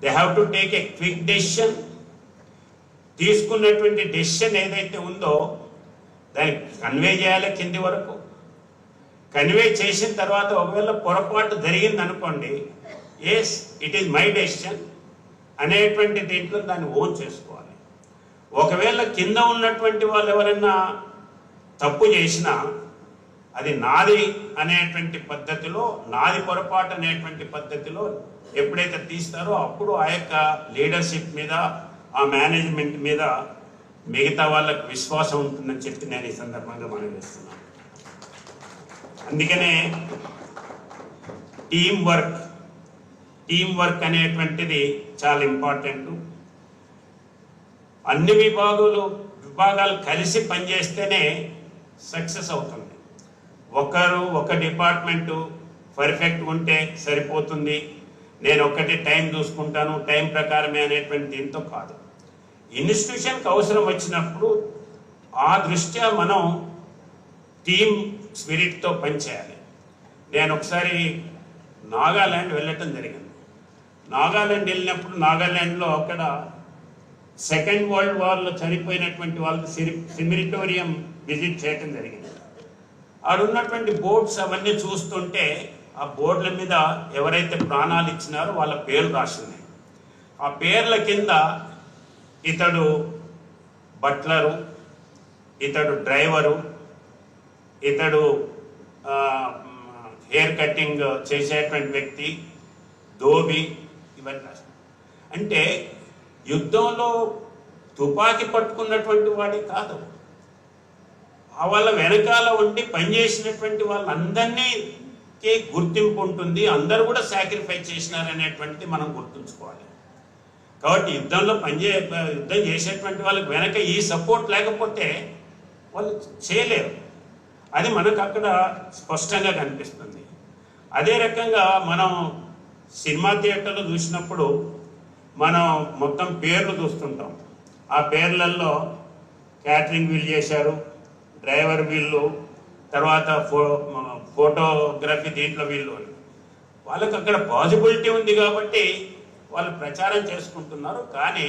S13: They have to take a quick decision. తీసుకున్నటువంటి డెసిషన్ ఏదైతే ఉందో దాన్ని కన్వే చేయాలి కింది వరకు. కన్వే చేసిన తర్వాత ఒకవేళ పొరపాటు జరిగింది అనుకోండి, yes it is my decision అనేటువంటి దీంట్లో దాన్ని ఓన్ చేసుకోవాలి. ఒకవేళ కింద ఉన్నటువంటి వాళ్ళు ఎవరైనా తప్పు చేసినా అది నాది అనేటువంటి పద్ధతిలో, నాది పొరపాటు అనేటువంటి పద్ధతిలో ఎప్పుడైతే తీస్తారో అప్పుడు ఆ యొక్క లీడర్షిప్ మీద ఆ మేనేజ్మెంట్ మీద మిగతా వాళ్ళకు విశ్వాసం ఉంటుందని చెప్పి నేను ఈ సందర్భంగా మనం చేస్తున్నాను. అందుకనే టీం వర్క్ అనేటువంటిది చాలా ఇంపార్టెంట్. అన్ని విభాగాలు కలిసి పనిచేస్తేనే సక్సెస్ అవుతుంది. ఒక డిపార్ట్మెంటు పర్ఫెక్ట్ ఉంటే సరిపోతుంది, నేను ఒక్కటి టైం చూసుకుంటాను టైం ప్రకారమే అనేటువంటి దీంతో కాదు. ఇన్స్టిట్యూషన్కి అవసరం వచ్చినప్పుడు ఆ దృష్ట్యా మనం టీమ్ స్పిరిట్తో పనిచేయాలి. నేను ఒకసారి నాగాల్యాండ్ వెళ్ళటం జరిగింది. నాగాల్యాండ్ వెళ్ళినప్పుడు నాగాల్యాండ్లో అక్కడ సెకండ్ వరల్డ్ వార్లో చనిపోయినటువంటి వాళ్ళకి సిమిరిటోరియం విజిట్ చేయటం జరిగింది. ఆడున్నటువంటి బోర్డ్స్ అవన్నీ చూస్తుంటే ఆ బోర్డుల మీద ఎవరైతే ప్రాణాలు ఇచ్చినారో వాళ్ళ పేర్లు రాసినాయి. ఆ పేర్ల కింద ఇతడు బట్లరు, ఇతడు డ్రైవరు, ఇతడు హెయిర్ కటింగ్ చేసేటువంటి వ్యక్తి, ధోబి, ఇవన్నీ రాసినాయి. అంటే యుద్ధంలో తుపాకీ పట్టుకున్నటువంటి వాడే కాదు, వాళ్ళ వెనకాల ఉండి పనిచేసినటువంటి వాళ్ళందరికీ గుర్తింపు ఉంటుంది. అందరూ కూడా సాక్రిఫైస్ చేసినారనేటువంటిది మనం గుర్తుంచుకోవాలి. కాబట్టి యుద్ధం చేసేటువంటి వాళ్ళకి వెనక ఈ సపోర్ట్ లేకపోతే వాళ్ళు చేయలేరు. అది మనకు అక్కడ స్పష్టంగా కనిపిస్తుంది. అదే రకంగా మనం సినిమా థియేటర్లో చూసినప్పుడు మనం మొత్తం పేర్లు చూస్తుంటాం. ఆ పేర్లలో క్యాటరింగ్ వీళ్ళు చేశారు, డ్రైవర్ వీళ్ళు, తర్వాత ఫోటోగ్రఫీ దీంట్లో వీళ్ళు, వాళ్ళకి అక్కడ పాజిబిలిటీ ఉంది కాబట్టి వాళ్ళు ప్రచారం చేసుకుంటున్నారు. కానీ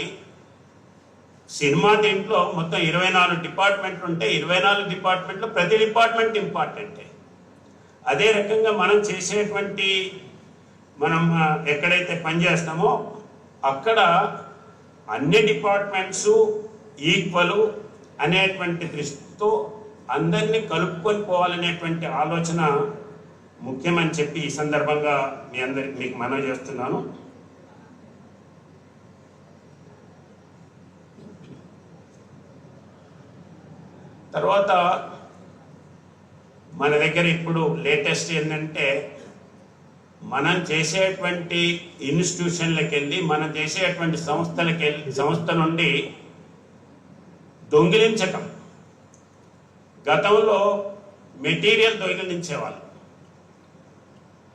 S13: సినిమా దీంట్లో మొత్తం 24 డిపార్ట్మెంట్లు ఉంటే 24 డిపార్ట్మెంట్లో ప్రతి డిపార్ట్మెంట్ ఇంపార్టెంటే. అదే రకంగా మనం చేసేటువంటి మనం ఎక్కడైతే పనిచేస్తామో అక్కడ అన్ని డిపార్ట్మెంట్స్ ఈక్వల్ అనేటువంటి దృష్టితో అందరినీ కలుపుకొని పోవాలనేటువంటి ఆలోచన ముఖ్యమని చెప్పి ఈ సందర్భంగా మీకు మనవి చేస్తున్నాను. తర్వాత మన దగ్గర ఇప్పుడు లేటెస్ట్ ఏంటంటే మనం చేసేటువంటి ఇన్స్టిట్యూషన్లకు వెళ్ళి మనం చేసేటువంటి సంస్థ నుండి దొంగిలించటం. గతంలో మెటీరియల్ దొంగిలించేవాళ్ళు,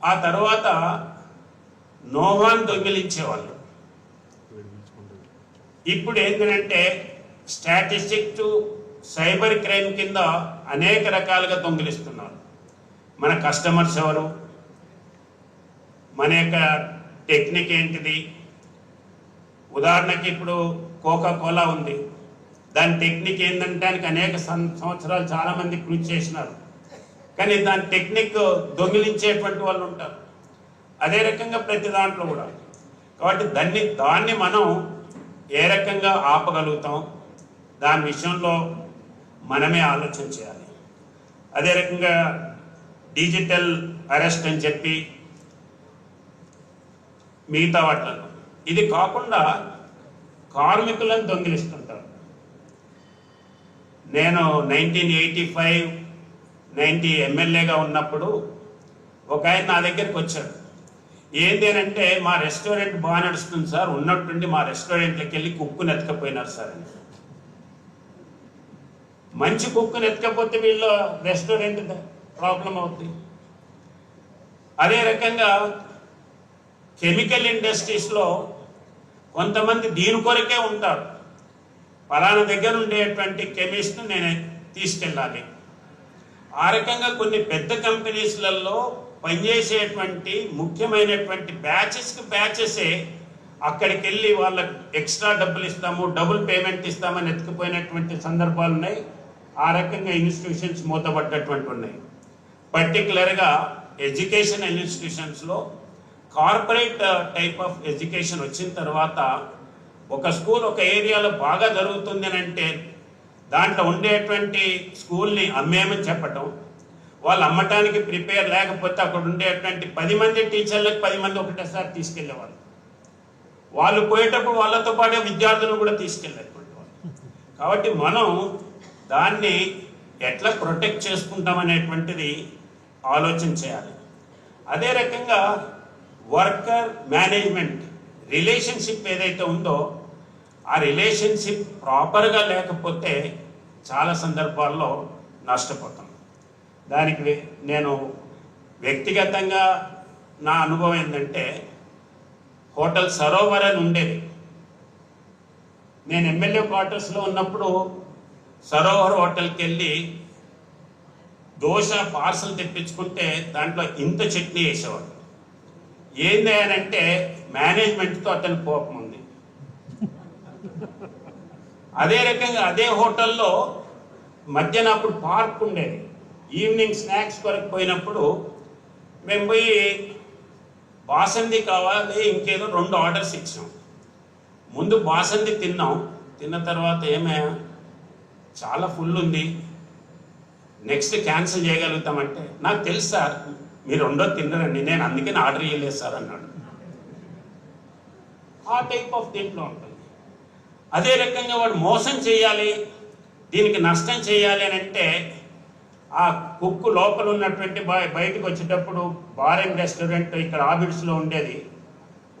S13: ఆ తర్వాత నోవాన్ దొంగిలించేవాళ్ళు. ఇప్పుడు ఏంటంటే స్టాటిస్టిక్ టు సైబర్ క్రైమ్ కింద అనేక రకాలుగా దొంగిలిస్తున్నారు. మన కస్టమర్స్ ఎవరు, మన యొక్క టెక్నిక్ ఏంటిది. ఉదాహరణకి ఇప్పుడు కోకా కోలా ఉంది, దాని టెక్నిక్ ఏంటంటే దానికి అనేక సంవత్సరాలు చాలామంది కృషి చేసినారు, కానీ దాని టెక్నిక్ దొంగిలించేటువంటి వాళ్ళు ఉంటారు. అదే రకంగా ప్రతి దాంట్లో కూడా. కాబట్టి దాన్ని మనం ఏ రకంగా ఆపగలుగుతాం దాని విషయంలో మనమే ఆలోచన చేయాలి. అదే రకంగా డిజిటల్ అరెస్ట్ అని చెప్పి మిగతా వాటిలో ఇది కాకుండా కార్మికులను దొంగిలిస్తుంటారు. నేను 1985-90 ఎమ్మెల్యేగా ఉన్నప్పుడు ఒక ఆయన నా దగ్గరికి వచ్చాడు. ఏంటి అని అంటే, మా రెస్టారెంట్ బాగా నడుస్తుంది సార్, ఉన్నట్టుండి మా రెస్టారెంట్లోకి వెళ్ళి కుక్కుని ఎత్తుకపోయినారు సార్ అని. మంచి కుక్కుని ఎత్తుకపోతే వీళ్ళ రెస్టారెంట్ ప్రాబ్లం అవుతుంది. అదే రకంగా కెమికల్ ఇండస్ట్రీస్లో కొంతమంది దీని కొరకే ఉంటారు. పలానా దగ్గర ఉండేటువంటి కెమిస్ట్ని నేను తీసుకెళ్ళాలి. ఆ రకంగా కొన్ని పెద్ద కంపెనీస్లలో పనిచేసేటువంటి ముఖ్యమైనటువంటి బ్యాచెసే అక్కడికి వెళ్ళి వాళ్ళకి ఎక్స్ట్రా డబ్బులు ఇస్తాము, డబుల్ పేమెంట్ ఇస్తామని ఎత్తుకుపోయినటువంటి సందర్భాలు ఉన్నాయి. ఆ రకంగా ఇన్స్టిట్యూషన్స్ మూతపడ్డటువంటి ఉన్నాయి. పర్టికులర్గా ఎడ్యుకేషన్ ఇన్స్టిట్యూషన్స్లో కార్పొరేట్ టైప్ ఆఫ్ ఎడ్యుకేషన్ వచ్చిన తర్వాత ఒక స్కూల్ ఒక ఏరియాలో బాగా జరుగుతుంది అని అంటే దాంట్లో ఉండేటువంటి స్కూల్ని అమ్మేమని చెప్పటం, వాళ్ళు అమ్మటానికి ప్రిపేర్ లేకపోతే అక్కడ ఉండేటువంటి 10 మంది టీచర్లకు 10 మంది ఒకటేసారి తీసుకెళ్లేవాళ్ళు. వాళ్ళు పోయేటప్పుడు వాళ్ళతో పాటు విద్యార్థులను కూడా తీసుకెళ్ళేటువంటి వాళ్ళు. కాబట్టి మనం దాన్ని ఎట్లా ప్రొటెక్ట్ చేసుకుంటామనేటువంటిది ఆలోచన చేయాలి. అదే రకంగా వర్కర్ మేనేజ్మెంట్ రిలేషన్షిప్ ఏదైతే ఉందో ఆ రిలేషన్షిప్ ప్రాపర్గా లేకపోతే చాలా సందర్భాల్లో నష్టపోతాం. దానికి నేను వ్యక్తిగతంగా నా అనుభవం ఏంటంటే, హోటల్ సరోవర్ అని ఉండేది. నేను ఎమ్మెల్యే క్వార్టర్స్లో ఉన్నప్పుడు సరోవర్ హోటల్కి వెళ్ళి దోశ పార్సల్ తెప్పించుకుంటే దాంట్లో ఇంత చట్నీ వేసేవాడు. ఏంది అని అంటే మేనేజ్మెంట్తో అతని కోపం ఉంది. అదే రకంగా అదే హోటల్లో మధ్యాహ్నం అప్పుడు పార్క్ ఉండేది. ఈవినింగ్ స్నాక్స్ కొరకు పోయినప్పుడు మేము పోయి బాసంది కావాలి ఇంకేదో 2 ఆర్డర్స్ ఇచ్చాం. ముందు బాసంది తిన్నాం, తిన్న తర్వాత ఏమయ్యా చాలా ఫుల్ ఉంది, నెక్స్ట్ క్యాన్సిల్ చేయగలుగుతామంటే నాకు తెలుసు సార్ మీరు 2వ తిన్నరండి, నేను అందుకని ఆర్డర్ చేయలేదు సార్ అన్నాడు. ఆ టైప్ ఆఫ్ దీంట్లో ఉంటుంది. అదే రకంగా వాడు మోసం చేయాలి, దీనికి నష్టం చేయాలి అని అంటే ఆ కుక్కు లోపల ఉన్నటువంటి బయటకు వచ్చేటప్పుడు బార్ అండ్ రెస్టారెంట్ ఇక్కడ ఆఫీస్లో ఉండేది.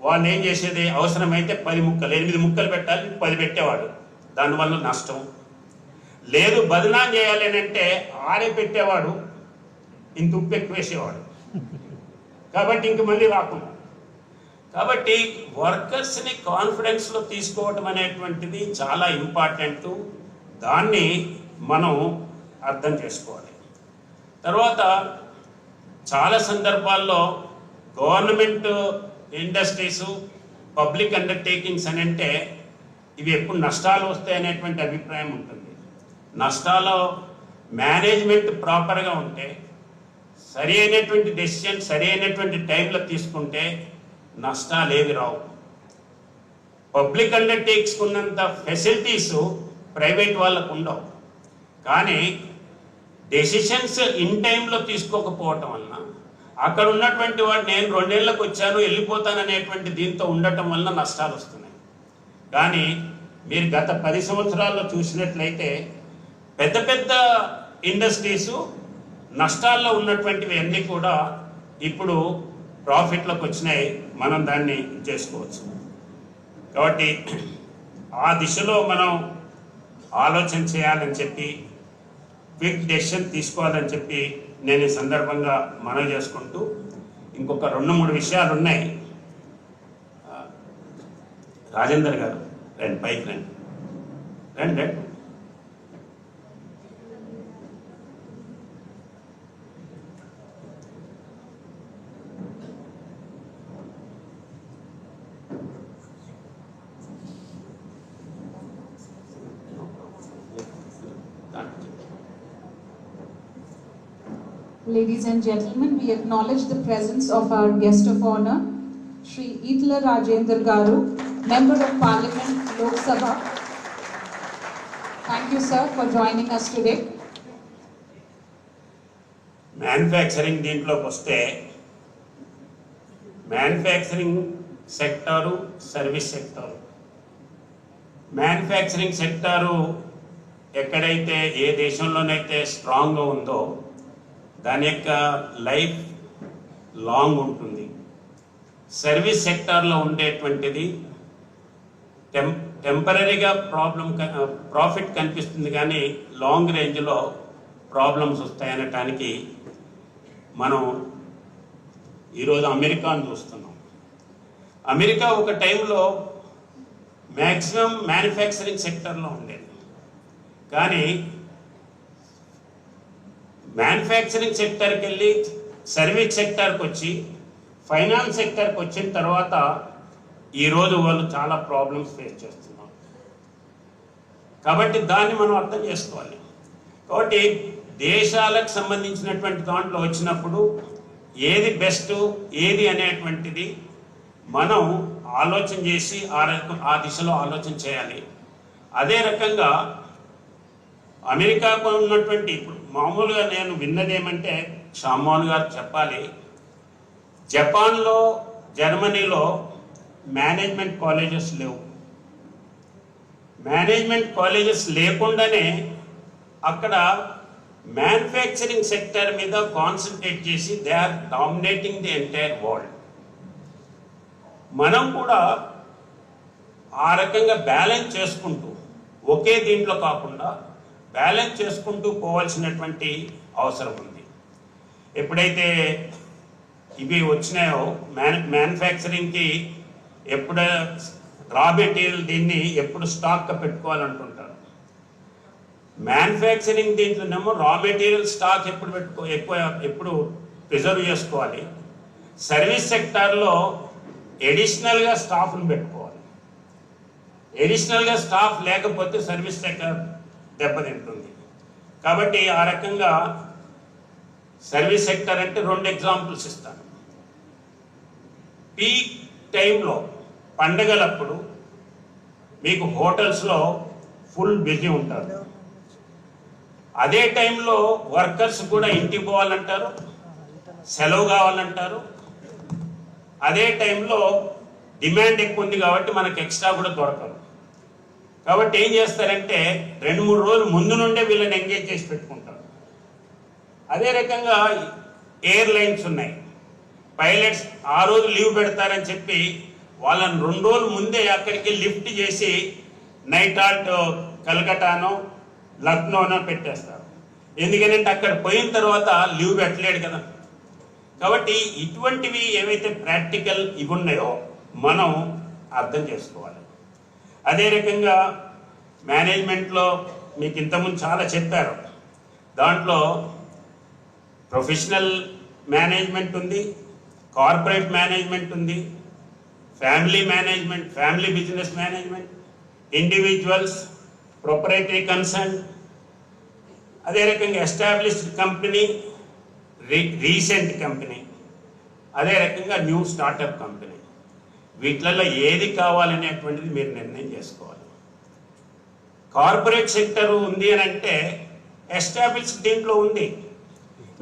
S13: వాళ్ళు ఏం చేసేది, అవసరమైతే 10 ముక్కలు 8 ముక్కలు పెట్టాలి, 10 పెట్టేవాడు. దానివల్ల నష్టం. లేదు బదనాం చేయాలి అని అంటే ఆరే పెట్టేవాడు ఇంత ఉప్పు ఎక్కువ వేసేవాడు, కాబట్టి ఇంక మళ్ళీ రాకుండా. కాబట్టి వర్కర్స్ని కాన్ఫిడెన్స్లో తీసుకోవటం అనేటువంటిది చాలా ఇంపార్టెంట్. దాన్ని మనం అర్థం చేసుకోవాలి. తర్వాత చాలా సందర్భాల్లో గవర్నమెంట్ ఇండస్ట్రీసు పబ్లిక్ అండర్టేకింగ్స్ అని అంటే ఇవి ఎప్పుడు నష్టాలు వస్తాయి అనేటువంటి అభిప్రాయం ఉంటుంది. నష్టాలు మేనేజ్మెంట్ ప్రాపర్గా ఉంటే, సరి అయినటువంటి డెసిషన్ సరి అయినటువంటి టైంలో తీసుకుంటే నష్టాలు ఏవి రావు. పబ్లిక్ అండర్టేక్స్ ఉన్నంత ఫెసిలిటీస్ ప్రైవేట్ వాళ్ళకు ఉండవు. కానీ డెసిషన్స్ ఇన్ టైంలో తీసుకోకపోవటం వలన అక్కడ ఉన్నటువంటి వాడు నేను 2 ఏళ్ళకు వచ్చాను వెళ్ళిపోతాను అనేటువంటి దీంతో ఉండటం వలన నష్టాలు వస్తున్నాయి. కానీ మీరు గత 10 సంవత్సరాల్లో చూసినట్లయితే పెద్ద పెద్ద ఇండస్ట్రీసు నష్టాల్లో ఉన్నటువంటివి అన్నీ కూడా ఇప్పుడు ప్రాఫిట్లోకి వచ్చినాయి. మనం దాన్ని చేసుకోవచ్చు. కాబట్టి ఆ దిశలో మనం ఆలోచన చేయాలని చెప్పి, క్విక్ డెసిషన్ తీసుకోవాలని చెప్పి నేను ఈ సందర్భంగా మనవి చేసుకుంటూ, ఇంకొక 2-3 విషయాలు ఉన్నాయి. రాజేందర్ గారు రండి, పైకి రండి. రండి.
S1: Ladies and gentlemen, we acknowledge the presence of our guest of honor, Shri Etela Rajender Garu, Member of Parliament, Lok Sabha. Thank you, sir, for joining us today.
S13: Manufacturing దీంట్లోకి వస్తే, manufacturing sector, service sector. Manufacturing sector ఎక్కడైతే ఏ దేశంలోనైతే స్ట్రాంగ్గా ఉందో దాని యొక్క life long ఉంటుంది. Service సెక్టార్లో ఉండేటువంటిది టెంపరీగా ప్రాఫిట్ కనిపిస్తుంది, కానీ లాంగ్ రేంజ్లో ప్రాబ్లమ్స్ వస్తాయనటానికి మనం ఈరోజు అమెరికాను చూస్తున్నాం. అమెరికా ఒక టైంలో మ్యాక్సిమం మ్యానుఫ్యాక్చరింగ్ సెక్టర్లో ఉండేది, కానీ మ్యానుఫ్యాక్చరింగ్ సెక్టర్కి వెళ్ళి సర్వీస్ సెక్టర్కి వచ్చి ఫైనాన్స్ సెక్టర్కి వచ్చిన తర్వాత ఈరోజు వాళ్ళు చాలా ప్రాబ్లమ్స్ ఫేస్ చేస్తున్నారు. కాబట్టి దాన్ని మనం అర్థం చేసుకోవాలి. కాబట్టి దేశాలకు సంబంధించినటువంటి దాంట్లో వచ్చినప్పుడు ఏది బెస్ట్ ఏది అనేటువంటిది మనం ఆలోచన చేసి ఆ దిశలో ఆలోచన చేయాలి. అదే రకంగా అమెరికాకు ఉన్నటువంటి ఇప్పుడు మామూలుగా నేను విన్నదేమంటే, షామోహన్ గారు చెప్పాలి, జపాన్లో జర్మనీలో మేనేజ్మెంట్ కాలేజెస్ లేవు. మేనేజ్మెంట్ కాలేజెస్ లేకుండానే అక్కడ మ్యానుఫ్యాక్చరింగ్ సెక్టర్ మీద కాన్సన్ట్రేట్ చేసి they are dominating the entire world. మనం కూడా ఆ రకంగా బ్యాలెన్స్ చేసుకుంటూ, ఒకే దీంట్లో కాకుండా బ్యాలెన్స్ చేసుకుంటూ పోవాల్సినటువంటి అవసరం ఉంది. ఎప్పుడైతే ఇవి వచ్చినాయో మ్యానుఫ్యాక్చరింగ్కి ఎప్పుడు రా మెటీరియల్ దీన్ని ఎప్పుడు స్టాక్గా పెట్టుకోవాలంటుంటారు. మ్యానుఫ్యాక్చరింగ్ దీంట్లోనేమో రా మెటీరియల్ స్టాక్ ఎప్పుడు ప్రిజర్వ్ చేసుకోవాలి. సర్వీస్ సెక్టార్లో ఎడిషనల్గా స్టాఫ్ను పెట్టుకోవాలి. ఎడిషనల్గా స్టాఫ్ లేకపోతే సర్వీస్ సెక్టర్ దెబ్బతింటుంది. కాబట్టి ఆ రకంగా సర్వీస్ సెక్టర్ అంటే 2 ఎగ్జాంపుల్స్ ఇస్తాను. పీక్ టైంలో పండగలప్పుడు మీకు హోటల్స్లో ఫుల్ బిజీ ఉంటారు. అదే టైంలో వర్కర్స్ కూడా ఇంటికి పోవాలంటారు, సెలవు కావాలంటారు. అదే టైంలో డిమాండ్ ఎక్కువ ఉంది కాబట్టి మనకు ఎక్స్ట్రా కూడా దొరకదు. కాబట్టి ఏం చేస్తారంటే 2-3 రోజులు ముందు నుండే వీళ్ళని ఎంగేజ్ చేసి పెట్టుకుంటారు. అదే రకంగా ఎయిర్లైన్స్ ఉన్నాయి, పైలట్స్ ఆ రోజు లీవ్ పెడతారని చెప్పి వాళ్ళని 2 రోజులు ముందే అక్కడికి లిఫ్ట్ చేసి నైట్ హాల్ట్ కలకటానో లక్నోన పెట్టేస్తారు. ఎందుకంటే అక్కడ పోయిన తర్వాత లీవ్ పెట్టలేడు కదా. కాబట్టి ఇటువంటివి ఏవైతే ప్రాక్టికల్ ఇవి ఉన్నాయో మనం అర్థం చేసుకోవాలి. అదే రకంగా మేనేజ్మెంట్లో మీకు ఇంతకుముందు చాలా చెప్పారు. దాంట్లో ప్రొఫెషనల్ మేనేజ్మెంట్ ఉంది, కార్పొరేట్ మేనేజ్మెంట్ ఉంది, family management, family business management, individuals, proprietary concern, అదే రకంగా ఎస్టాబ్లిష్డ్ కంపెనీ, రీసెంట్ కంపెనీ, అదే రకంగా న్యూ స్టార్టప్ కంపెనీ. వీటిలలో ఏది కావాలనేటువంటిది మీరు నిర్ణయం చేసుకోవాలి. కార్పొరేట్ సెక్టర్ ఉంది అని అంటే ఎస్టాబ్లిష్డ్ దీంట్లో ఉంది.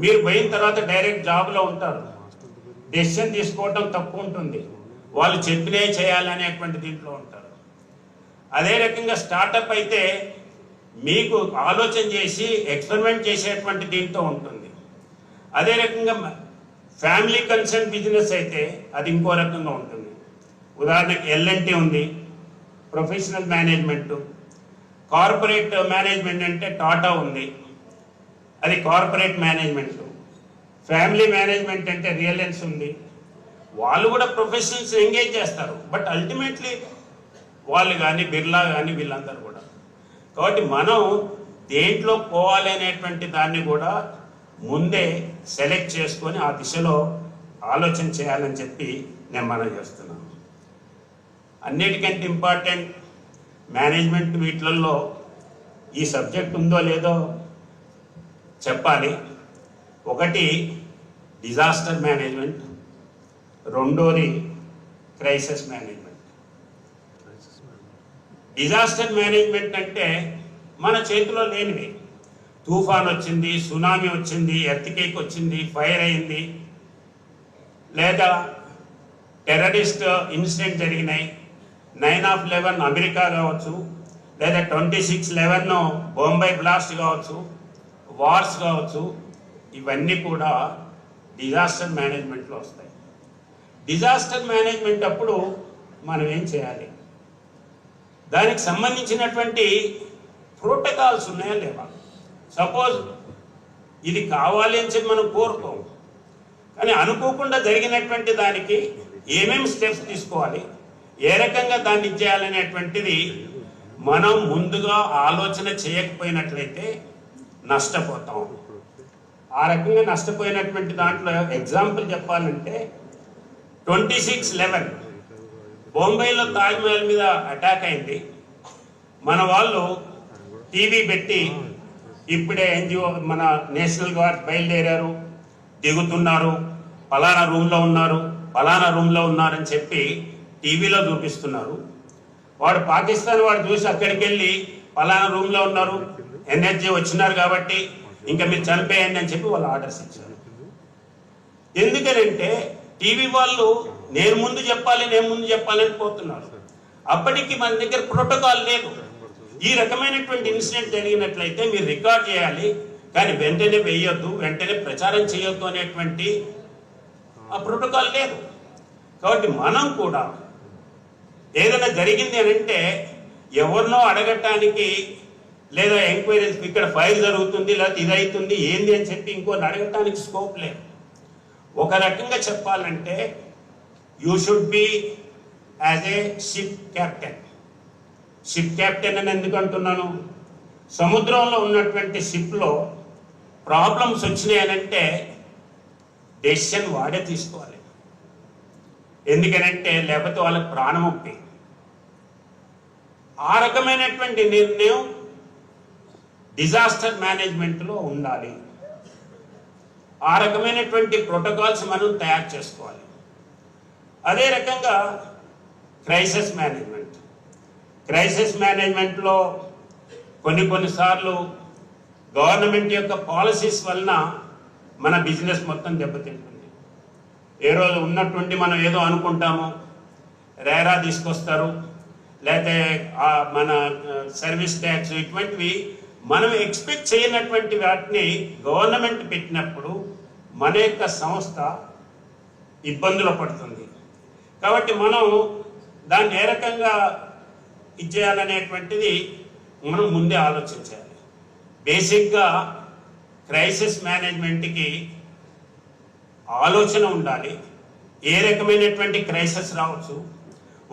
S13: మీరు పోయిన తర్వాత డైరెక్ట్ జాబ్లో ఉంటారు, డెసిషన్ తీసుకోవటం తక్కువ ఉంటుంది, వాళ్ళు చెప్పినే చేయాలనేటువంటి దీంట్లో ఉంటారు. అదే రకంగా స్టార్టప్ అయితే మీకు ఆలోచన చేసి ఎక్స్పెరిమెంట్ చేసేటువంటి దీంతో ఉంటుంది. అదే రకంగా ఫ్యామిలీ కన్సర్న్ బిజినెస్ అయితే అది ఇంకో రకంగా ఉంటుంది. ఉదాహరణకి ఎల్ఎన్టీ ఉంది, ప్రొఫెషనల్ మేనేజ్మెంటు. కార్పొరేట్ మేనేజ్మెంట్ అంటే టాటా ఉంది, అది కార్పొరేట్ మేనేజ్మెంటు. ఫ్యామిలీ మేనేజ్మెంట్ అంటే రిలయన్స్ ఉంది, వాళ్ళు కూడా ప్రొఫెషనల్స్ ఎంగేజ్ చేస్తారు. బట్ అల్టిమేట్లీ వాళ్ళు కానీ బిర్లా కానీ వీళ్ళందరూ కూడా. కాబట్టి మనం దేంట్లో పోవాలి అనేటువంటి దాన్ని కూడా ముందే సెలెక్ట్ చేసుకొని ఆ దిశలో ఆలోచన చేయాలని చెప్పి నేను మనం చేస్తున్నాను. అన్నిటికంటే ఇంపార్టెంట్ మేనేజ్మెంట్ వీటిలలో ఈ సబ్జెక్ట్ ఉందో లేదో చెప్పాలి. ఒకటి డిజాస్టర్ మేనేజ్మెంట్, రెండోది క్రైసిస్ మేనేజ్మెంట్. డిజాస్టర్ మేనేజ్మెంట్ అంటే మన చేతిలో లేనివి. తుఫాన్ వచ్చింది, సునామీ వచ్చింది, ఎర్త్క్వేక్ వచ్చింది, ఫైర్ అయింది, లేదా టెర్రరిస్ట్ ఇన్సిడెంట్ జరిగినాయి, 9/11 అమెరికా కావచ్చు, లేదా 26/11 బొంబాయి బ్లాస్ట్ కావచ్చు, వార్స్ కావచ్చు, ఇవన్నీ కూడా డిజాస్టర్ మేనేజ్మెంట్లో వస్తాయి. డిజాస్టర్ మేనేజ్మెంట్ అప్పుడు మనం ఏం చేయాలి, దానికి సంబంధించినటువంటి ప్రోటోకాల్స్ ఉన్నాయా లేవా. సపోజ్ ఇది కావాలి అని చెప్పి మనం కోరుకోం, కానీ అనుకోకుండా జరిగినటువంటి దానికి ఏమేమి స్టెప్స్ తీసుకోవాలి, ఏ రకంగా దాన్ని చేయాలనేటువంటిది మనం ముందుగా ఆలోచన చేయకపోయినట్లయితే నష్టపోతాం. ఆ రకంగా నష్టపోయినటువంటి దాంట్లో ఎగ్జాంపుల్ చెప్పాలంటే 26/11 బొంబాయిలో తాజ్మహల్ మీద అటాక్ అయింది. మన వాళ్ళు టీవీ పెట్టి ఇప్పుడే ఎన్జిఓ మన నేషనల్ గార్డ్ బయలుదేరారు, దిగుతున్నారు, ఫలానా రూమ్లో ఉన్నారు, ఫలానా రూమ్లో ఉన్నారని చెప్పి టీవీలో చూపిస్తున్నారు. వాడు పాకిస్తాన్ వాడు చూసి అక్కడికి వెళ్ళి ఫలానా రూమ్లో ఉన్నారు, ఎన్హెచ్జి వచ్చినారు కాబట్టి ఇంకా మీరు చనిపోయండి అని చెప్పి వాళ్ళు ఆర్డర్స్ ఇచ్చారు. ఎందుకనంటే టీవీ వాళ్ళు నేను ముందు చెప్పాలని పోతున్నారు. అప్పటికి మన దగ్గర ప్రోటోకాల్ లేదు. ఈ రకమైనటువంటి ఇన్సిడెంట్ జరిగినట్లయితే మీరు రికార్డ్ చేయాలి, కానీ వెంటనే వేయొద్దు, వెంటనే ప్రచారం చేయొద్దు అనేటువంటి ఆ ప్రోటోకాల్ లేదు. కాబట్టి మనం కూడా ఏదైనా జరిగింది అని అంటే ఎవరినో అడగటానికి, లేదా ఎంక్వైరీస్ ఇక్కడ ఫైర్ జరుగుతుంది లేదా ఇది అవుతుంది ఏంది అని చెప్పి ఇంకోని అడగటానికి స్కోప్ లేదు. ఒక రకంగా చెప్పాలంటే you should be as a ship captain. Ship captain అని ఎందుకు అంటున్నాను, సముద్రంలో ఉన్నటువంటి షిప్లో ప్రాబ్లమ్స్ వచ్చినాయనంటే డెసిషన్ వాడే తీసుకోవాలి. ఎందుకనంటే లేకపోతే వాళ్ళకి ప్రాణముక్తి. ఆ రకమైనటువంటి నిర్ణయం డిజాస్టర్ మేనేజ్మెంట్లో ఉండాలి. ఆ రకమైనటువంటి ప్రోటోకాల్స్ మనం తయారు చేసుకోవాలి. అదే రకంగా క్రైసిస్ మేనేజ్మెంట్లో కొన్నిసార్లు గవర్నమెంట్ యొక్క పాలసీస్ వలన మన బిజినెస్ మొత్తం దెబ్బతింటుంది. ఏ రోజు ఉన్నటువంటి మనం ఏదో అనుకుంటాము, రేరా తీసుకొస్తారు, లేకపోతే మన సర్వీస్ ట్యాక్స్, ఇటువంటివి మనం ఎక్స్పెక్ట్ చేయనటువంటి వాటిని గవర్నమెంట్ పెట్టినప్పుడు మన యొక్క సంస్థ ఇబ్బందులు పడుతుంది. కాబట్టి మనం దాన్ని ఏ రకంగా ఇచ్చేయాలనేటువంటిది మనం ముందే ఆలోచించాలి. బేసిక్గా క్రైసిస్ మేనేజ్మెంట్కి ఆలోచన ఉండాలి. ఏ రకమైనటువంటి క్రైసిస్ రావచ్చు,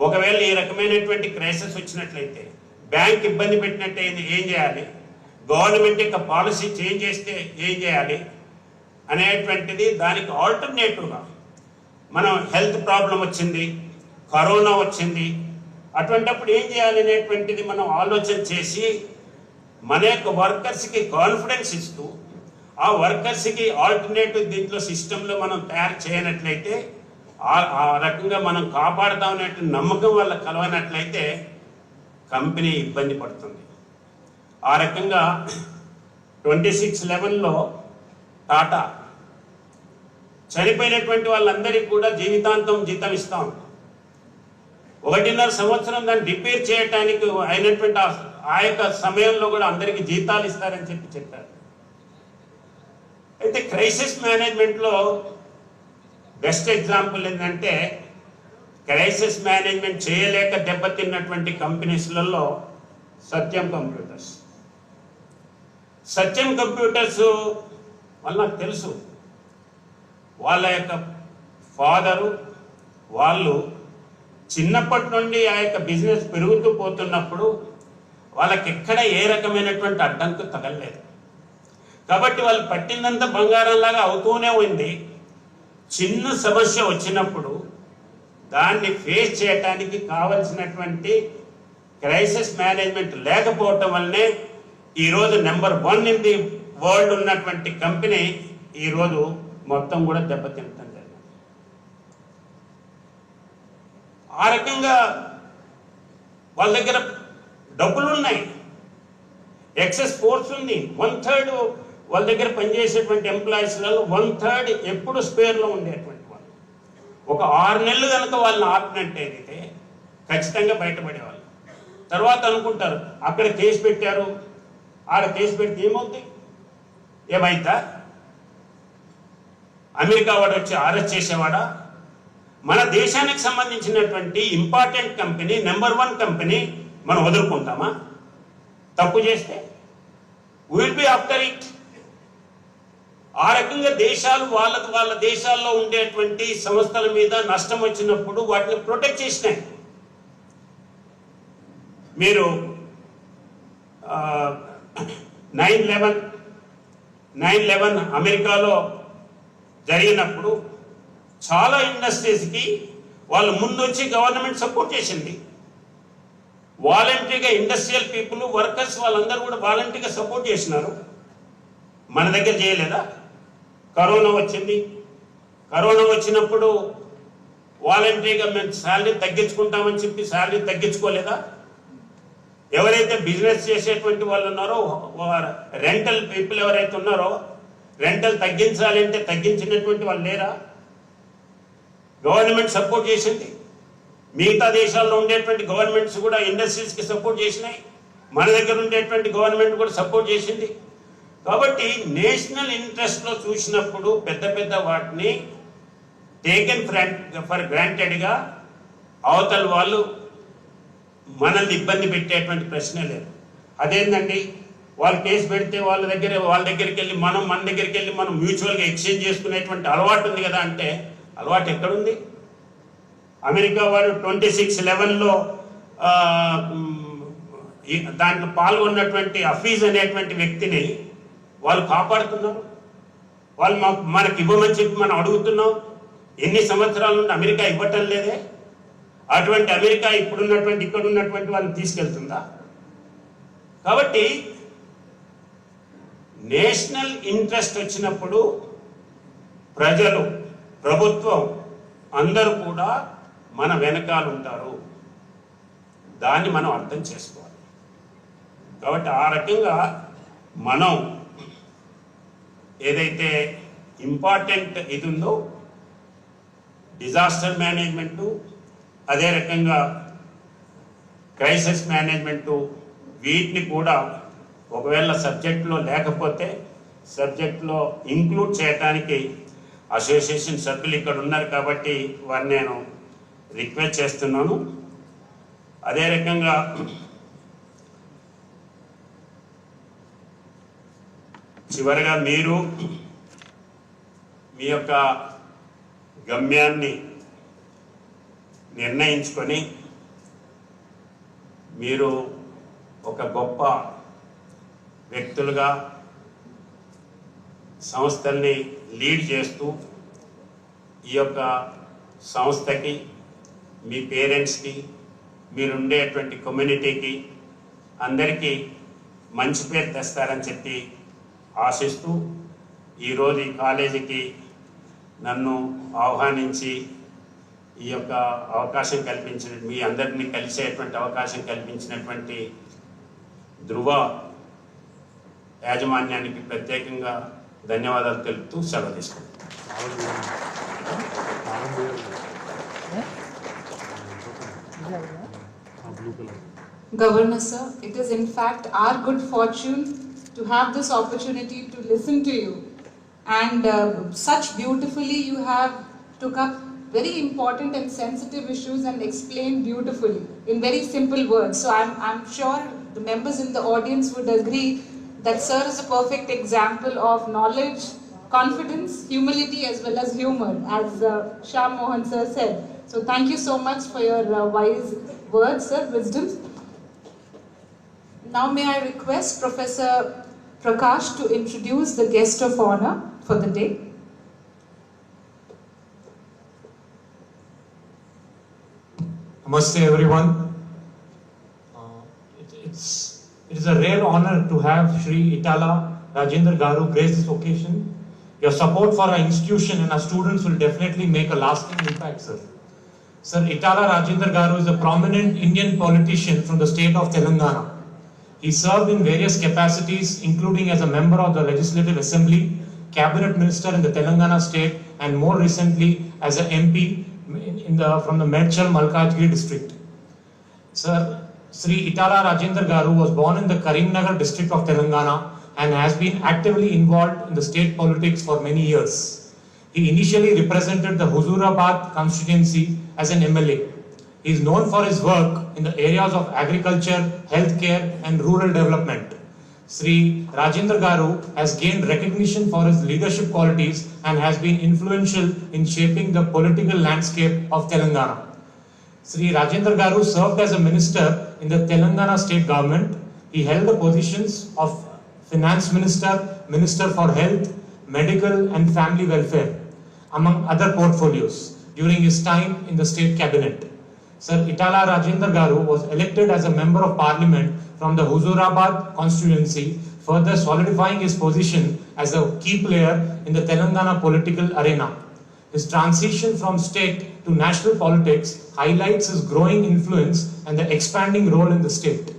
S13: ఒకవేళ ఈ రకమైనటువంటి క్రైసిస్ వచ్చినట్లయితే బ్యాంక్ ఇబ్బంది పెట్టినట్టు ఏం చేయాలి, గవర్నమెంట్ యొక్క పాలసీ చేంజ్ చేస్తే ఏం చేయాలి అనేటువంటిది, దానికి ఆల్టర్నేటివ్గా మనం హెల్త్ ప్రాబ్లం వచ్చింది, కరోనా వచ్చింది, అటువంటిప్పుడు ఏం చేయాలి అనేటువంటిది మనం ఆలోచన చేసి మన యొక్క వర్కర్స్కి కాన్ఫిడెన్స్ ఇస్తూ ఆ వర్కర్స్కి ఆల్టర్నేటివ్ దీంట్లో సిస్టంలో మనం తయారు చేయనట్లయితే ఆ రకంగా మనం కాపాడుతామనే నమ్మకం వల్ల కలవనట్లయితే కంపెనీ ఇబ్బంది పడుతుంది. ఆ రకంగా 26/11లో టాటా చనిపోయినటువంటి వాళ్ళందరికీ కూడా జీవితాంతం జీతం ఇస్తాం, 1.5 సంవత్సరం దాన్ని రిపేర్ చేయడానికి అయినటువంటి ఆ యొక్క సమయంలో కూడా అందరికీ జీతాలు ఇస్తారని చెప్పారు. అయితే క్రైసిస్ మేనేజ్మెంట్లో బెస్ట్ ఎగ్జాంపుల్ ఏంటంటే, క్రైసిస్ మేనేజ్మెంట్ చేయలేక దెబ్బతిన్నటువంటి కంపెనీస్లలో సత్యం కంప్యూటర్స్. సత్యం కంప్యూటర్స్ వల్ల నాకు తెలుసు, వాళ్ళ యొక్క ఫాదరు వాళ్ళు చిన్నప్పటి నుండి ఆ యొక్క బిజినెస్ పెరుగుతూ పోతున్నప్పుడు వాళ్ళకి ఎక్కడ ఏ రకమైనటువంటి అడ్డంకు తగలలేదు. కాబట్టి వాళ్ళు పట్టినంత బంగారంలాగా అవుతూనే ఉంది. చిన్న సమస్య వచ్చినప్పుడు దాన్ని ఫేస్ చేయడానికి కావలసినటువంటి క్రైసిస్ మేనేజ్మెంట్ లేకపోవటం వల్లనే ఈరోజు నెంబర్ 1 ఇన్ ది వరల్డ్ ఉన్నటువంటి కంపెనీ ఈరోజు మొత్తం కూడా దెబ్బతింటం జరిగింది. ఆ రకంగా వాళ్ళ దగ్గర డబ్బులు ఉన్నాయి, ఎక్సెస్ ఫోర్స్ ఉంది. 1/3 వాళ్ళ దగ్గర పనిచేసేటువంటి ఎంప్లాయీస్లలో 1/3 ఎప్పుడు స్పేర్లో ఉండేటువంటి వాళ్ళు. ఒక 6 నెలలు కనుక వాళ్ళని ఆపినట్టయితే ఖచ్చితంగా బయటపడేవాళ్ళు. తర్వాత అనుకుంటారు అక్కడ కేసు పెట్టారు, ఆడ కేసు పెడితే ఏమవుతుంది, ఏమైతా అమెరికా వాడు వచ్చి అరెస్ట్ చేసేవాడా? మన దేశానికి సంబంధించినటువంటి ఇంపార్టెంట్ కంపెనీ, నెంబర్ 1 కంపెనీ మనం వదులుకుంటామా? తప్పు చేస్తే విల్ బి ఆఫ్టర్ ఇట్. ఆ రకంగా దేశాలు వాళ్ళ దేశాల్లో ఉండేటువంటి సంస్థల మీద నష్టం వచ్చినప్పుడు వాటిని ప్రొటెక్ట్ చేసినాయి. మీరు 9/11 అమెరికాలో జరిగినప్పుడు చాలా ఇండస్ట్రీస్కి వాళ్ళు ముందొచ్చి గవర్నమెంట్ సపోర్ట్ చేసింది. వాలంటరీగా ఇండస్ట్రియల్ పీపుల్, వర్కర్స్ వాళ్ళందరూ కూడా వాలంటరీగా సపోర్ట్ చేసినారు. మన దగ్గర చేయలేదా? కరోనా వచ్చింది, కరోనా వచ్చినప్పుడు వాలంటరీగా మేము శాలరీ తగ్గించుకుంటామని చెప్పి శాలరీ తగ్గించుకోలేదా? ఎవరైతే బిజినెస్ చేసేటువంటి వాళ్ళు ఉన్నారో, రెంటల్ పీపుల్ ఎవరైతే ఉన్నారో, రెంటల్ తగ్గించాలి అంటే తగ్గించినటువంటి వాళ్ళు లేరా? గవర్నమెంట్ సపోర్ట్ చేసింది. మిగతా దేశాల్లో ఉండేటువంటి గవర్నమెంట్స్ కూడా ఇండస్ట్రీస్కి సపోర్ట్ చేసినాయి. మన దగ్గర ఉండేటువంటి గవర్నమెంట్ కూడా సపోర్ట్ చేసింది. కాబట్టి నేషనల్ ఇంట్రెస్ట్లో చూసినప్పుడు పెద్ద పెద్ద వాటిని టేకెన్ ఫర్ గ్రాంటెడ్గా అవతల వాళ్ళు మనల్ని ఇబ్బంది పెట్టేటువంటి ప్రశ్నే లేదు. అదేంటండి, వాళ్ళు కేసు పెడితే వాళ్ళ దగ్గరికి వెళ్ళి మన దగ్గరికి వెళ్ళి మనం మ్యూచువల్గా ఎక్స్చేంజ్ చేసుకునేటువంటి అలవాటు ఉంది కదా అంటే, అలవాటు ఎక్కడుంది? అమెరికా వారు 26/11లో దాంట్లో పాల్గొన్నటువంటి హఫీజ్ అనేటువంటి వ్యక్తిని వాళ్ళు కాపాడుతున్నారు. వాళ్ళు మనకి ఇవ్వమని చెప్పి మనం అడుగుతున్నాం. ఎన్ని సంవత్సరాల నుండి అమెరికా ఇవ్వటం లేదే. అటువంటి అమెరికా ఇక్కడ ఉన్నటువంటి వాళ్ళని తీసుకెళ్తుందా? కాబట్టి నేషనల్ ఇంట్రెస్ట్ వచ్చినప్పుడు ప్రజలు, ప్రభుత్వం అందరూ కూడా మన వెనకాల ఉంటారు. దాన్ని మనం అర్థం చేసుకోవాలి. కాబట్టి ఆ రకంగా మనం ఏదైతే ఇంపార్టెంట్ ఇది ఉందో డిజాస్టర్ మేనేజ్మెంటు, అదే రకంగా క్రైసిస్ మేనేజ్మెంటు, వీటిని కూడా ఒకవేళ సబ్జెక్టులో లేకపోతే సబ్జెక్టులో ఇంక్లూడ్ చేయడానికి అసోసియేషన్ సభ్యులు ఇక్కడ ఉన్నారు కాబట్టి వారిని నేను రిక్వెస్ట్ చేస్తున్నాను. అదే రకంగా చివరగా మీరు మీ యొక్క గమ్యాన్ని నిర్ణయించుకొని మీరు ఒక గొప్ప వ్యక్తులుగా సంస్థల్ని లీడ్ చేస్తూ ఈ యొక్క సంస్థకి, మీ పేరెంట్స్కి, మీరుండేటువంటి కమ్యూనిటీకి అందరికీ మంచి పేరు తెస్తారని చెప్పి ఆశిస్తూ ఈరోజు ఈ కాలేజీకి నన్ను ఆహ్వానించి ఈ యొక్క అవకాశం కల్పించిన, మీ అందరినీ కలిసేటువంటి అవకాశం కల్పించినటువంటి ధృవ యాజమాన్యానికి ప్రత్యేకంగా ధన్యవాదాలు తెలుపుతూ సెలవు తీసుకుంటాను.
S1: Governor sir, it is in fact our good fortune to have this opportunity to listen to you, and such beautifully you have took up very important and sensitive issues and explained beautifully in very simple words. So I'm sure the members in the audience would agree that sir is a perfect example of knowledge, confidence, humility as well as humor, as Shyam Mohan sir said. So thank you so much for your wise words, sir, wisdom. Now may I request Professor Prakash to introduce the guest of honor for the day.
S14: Namaste everyone. It is a rare honor to have Shri Etela Rajender Garu grace this occasion. Your support for our institution and our students will definitely make a lasting impact, sir. Sir, Etela Rajender Garu is a prominent Indian politician from the state of Telangana. He served in various capacities, including as a member of the Legislative Assembly, Cabinet Minister in the Telangana state, and more recently as an MP from the Medchal Malkajgiri district. Sir, Sri Etela Rajender Garu was born in the Karimnagar district of Telangana and has been actively involved in the state politics for many years. He initially represented the Huzurabad constituency as an MLA. He is known for his work in the areas of agriculture, healthcare, and rural development. Sri Rajender Garu has gained recognition for his leadership qualities and has been influential in shaping the political landscape of Telangana. Sri Rajender Garu served as a minister in the Telangana state government. He held the positions of Finance Minister, Minister for Health, Medical and Family Welfare, among other portfolios during his time in the state cabinet. Sir Etela Rajender Garu was elected as a member of parliament from the Huzurabad constituency, further solidifying his position as a key player in the Telangana political arena. His transition from state to national politics highlights his growing influence and the expanding role in the state.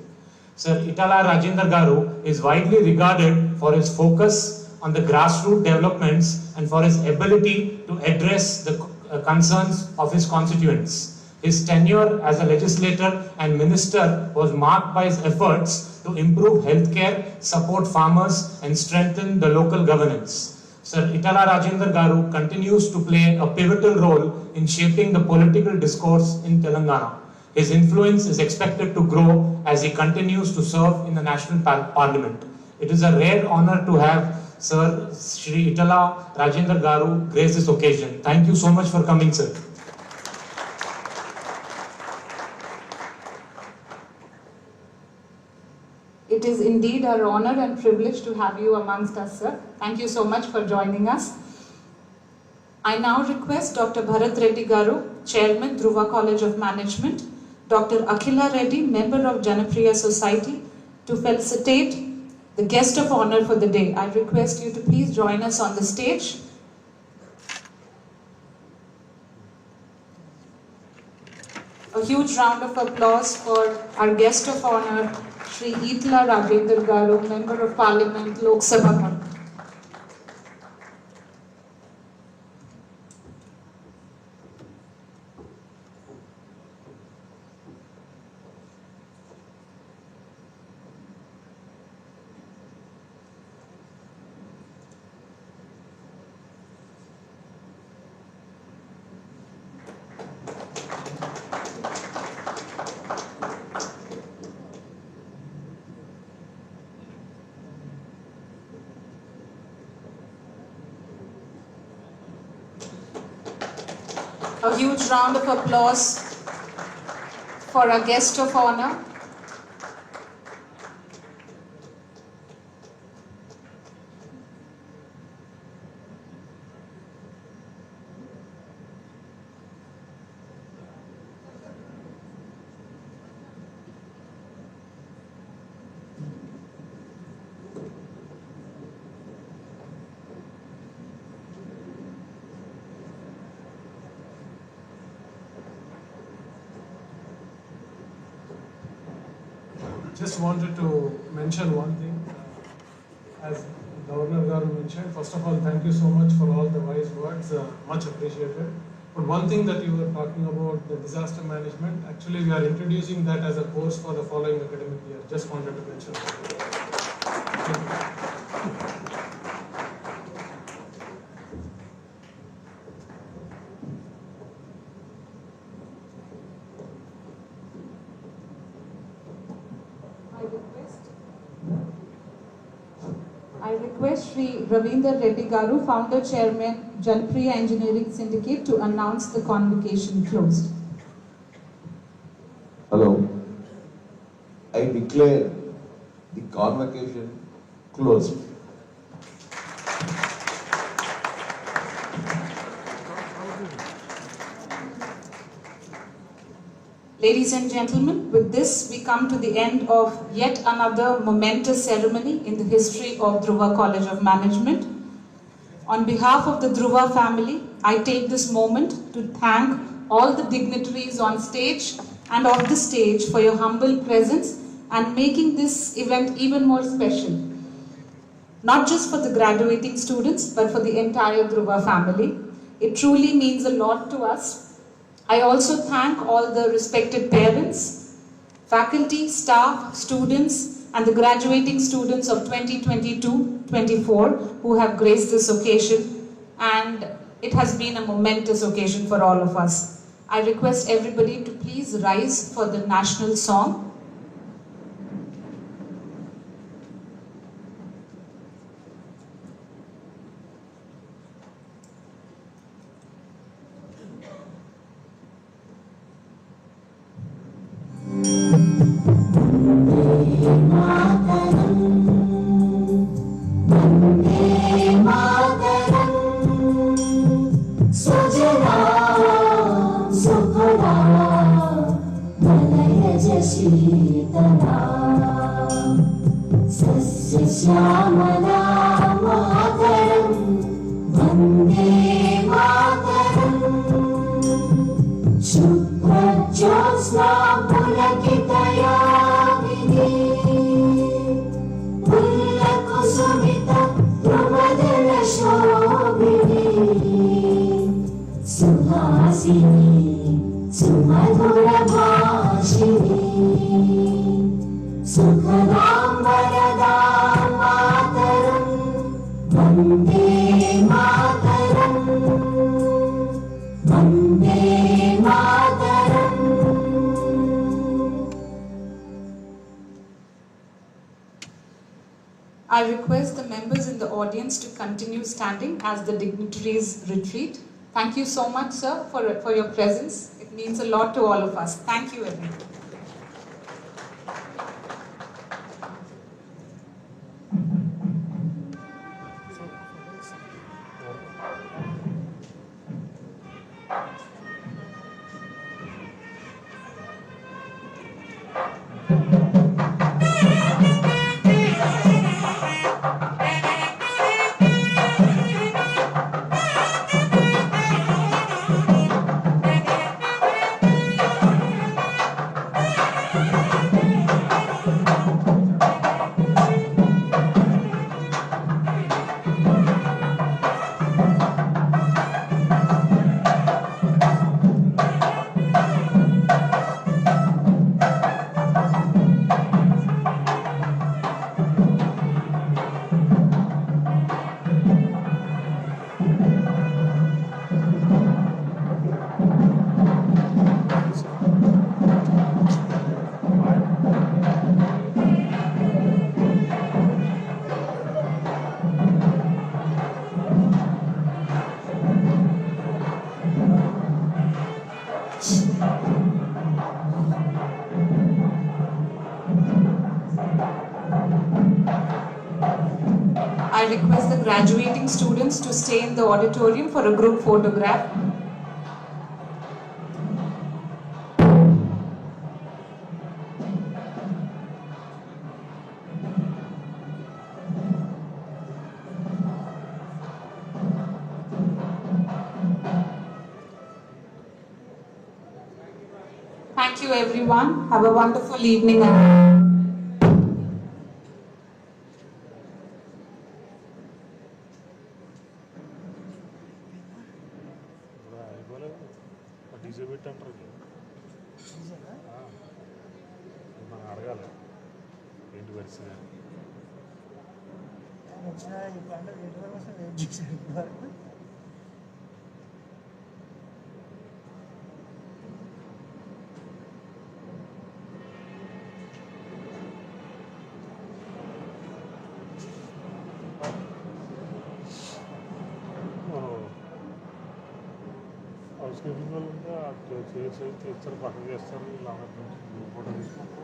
S14: Sir Etela Rajender Garu is widely regarded for his focus on the grassroots developments and for his ability to address the concerns of his constituents. His tenure as a legislator and minister was marked by his efforts to improve healthcare, support farmers, and strengthen the local governance. Sir Etela Rajender Garu continues to play a pivotal role in shaping the political discourse in Telangana. His influence is expected to grow as he continues to serve in the national parliament. It is a rare honor to have Sir Shri Etela Rajender Garu grace this occasion. Thank you so much for coming, sir.
S1: It is indeed our honor and privilege to have you amongst us, sir. Thank you so much for joining us. I now request Dr. Bharat Reddy Garu, Chairman, Dhruva College of Management, Dr. Akhila Reddy, Member of Janapriya Society, to felicitate the guest of honor for the day. I request you to please join us on the stage. A huge round of applause for our guest of honor, Shri Etela Rajender Garu, Member of Parliament, Lok Sabha. A huge round of applause for our guest of honor.
S4: Just wanted to mention one thing. As Governor Garu mentioned, first of all, thank you so much for all the wise words, much appreciated. But one thing that you were talking about, the disaster management, actually we are introducing that as a course for the following academic year. Just wanted to mention that.
S1: I request Sri Reddy Garu, Founder Chairman, Tripura Engineering Syndicate, to announce the convocation closed.
S2: Hello. I declare the convocation closed.
S1: Ladies and gentlemen, with this we come to the end of yet another momentous ceremony in the history of Dhruva College of Management. On behalf of the Dhruva family, I take this moment to thank all the dignitaries on stage and off the stage for your humble presence and making this event even more special. Not just for the graduating students, but for the entire Dhruva family. It truly means a lot to us. I also thank all the respected parents, faculty, staff, students, and the graduating students of 2022-24 who have graced this occasion, and it has been a momentous occasion for all of us. I request everybody to please rise for the national song. I request the members in the audience to continue standing as the dignitaries retreat. Thank you so much, sir, for your presence. It means a lot to all of us. Thank you, everyone. I request the graduating students to stay in the auditorium for a group photograph. Thank you everyone. Have a wonderful evening.
S15: అడగాలి ఏంటి పరిస్థితి house keeping వాళ్ళు ఉంటే చేసి తెచ్చారు పక్కన చేస్తారు ఇలా ఫోటో తీసుకుంటారు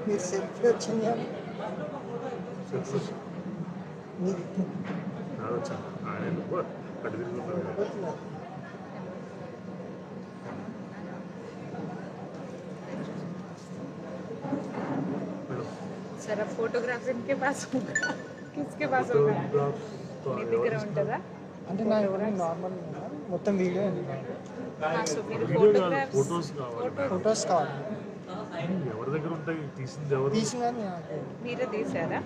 S12: మీరు సెల్ఫీ వచ్చింది
S16: सर अब फोटोग्राफ इनके पास होगा किसके पास होगा మీ దగ్గర ఉంటుందా
S12: అంటే నా ఎవరైనా నార్మల్ మొత్తం వీడియో
S16: సో మీరు ఫోటోగ్రాఫ్స్
S12: ఫొటోస్ కావాలి
S15: ఎవరి దగ్గర ఉంటాయి తీసింది ఎవరు
S12: తీసిందని
S16: మీరే తీసారా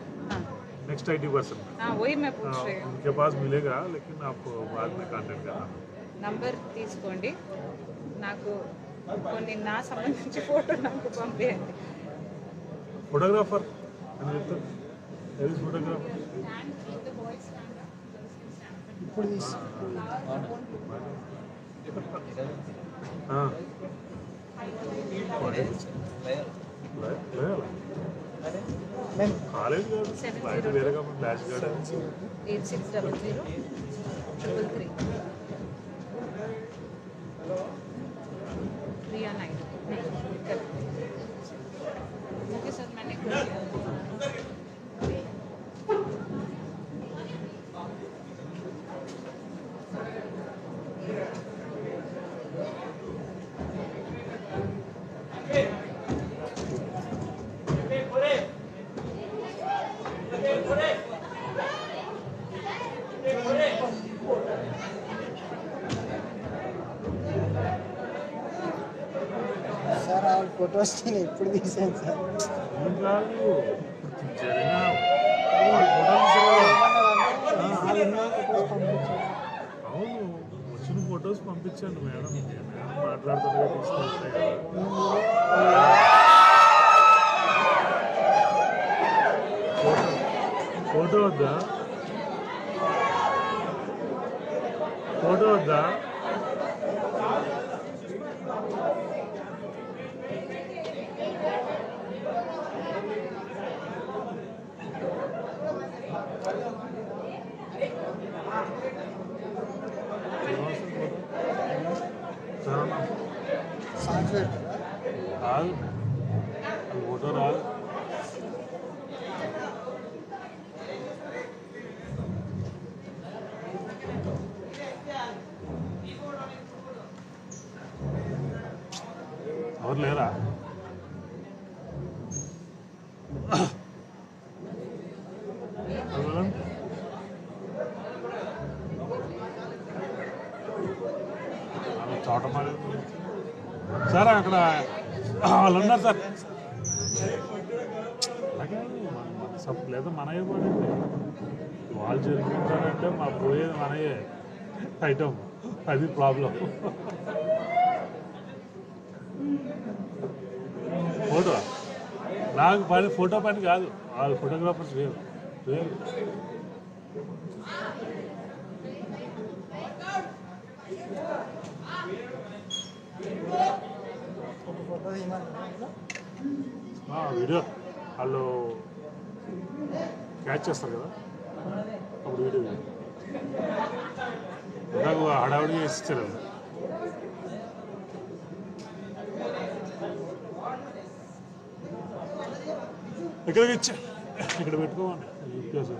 S15: नेक्स्ट आईटी पर्सन
S16: वही मैं पूछ रही हूँ
S15: उनके पास मिलेगा लेकिन आपको बाद में कांटेक्ट करना
S16: నంబర్ తీసుకోండి నాకు కొన్ని నా సంబంధించి ఫోటో నాకు పంపేయండి
S15: ఫోటోగ్రాఫర్ అని చెప్తారు ఎవరి ఫోటోగ్రాఫర్
S12: ఇప్పుడు
S15: కాలేజ్ కాదు వేరే కాబట్టి బ్యాచ్ కాదు
S16: 8600 प्रिया नायडू ओके सर मैंने कर दिया
S12: సార్ ఆ ఫొటోస్ నేను ఎప్పుడు తీసాను సార్
S15: అవును వచ్చిన ఫొటోస్ పంపించండి మేడం మాట్లాడుతుండగా తీసుకుంటాయి ఫోటో వద్దా ఫోటో వద్దా రాదు ఫోటో రాదు ఎవరు లేరా చోటమాలి సార్ అక్కడ వాళ్ళు ఉన్నారు సార్ అలాగే లేదా మనయే పడింది వాళ్ళు జరుగుతుంటారంటే మా పోయేది మనయే ఐటమ్ అది ప్రాబ్లం ఫోటో నాకు పని ఫోటో పని కాదు, వాళ్ళు ఫోటోగ్రాఫర్స్ వేరు వేరు. వీడియో వాళ్ళు క్యాచ్ చేస్తారు కదా, అప్పుడు వీడియో నాకు హడావుడిగా వేసి ఇచ్చారు. ఎక్కడికి ఇచ్చా, ఇక్కడ పెట్టుకోమని యూపీఎస్.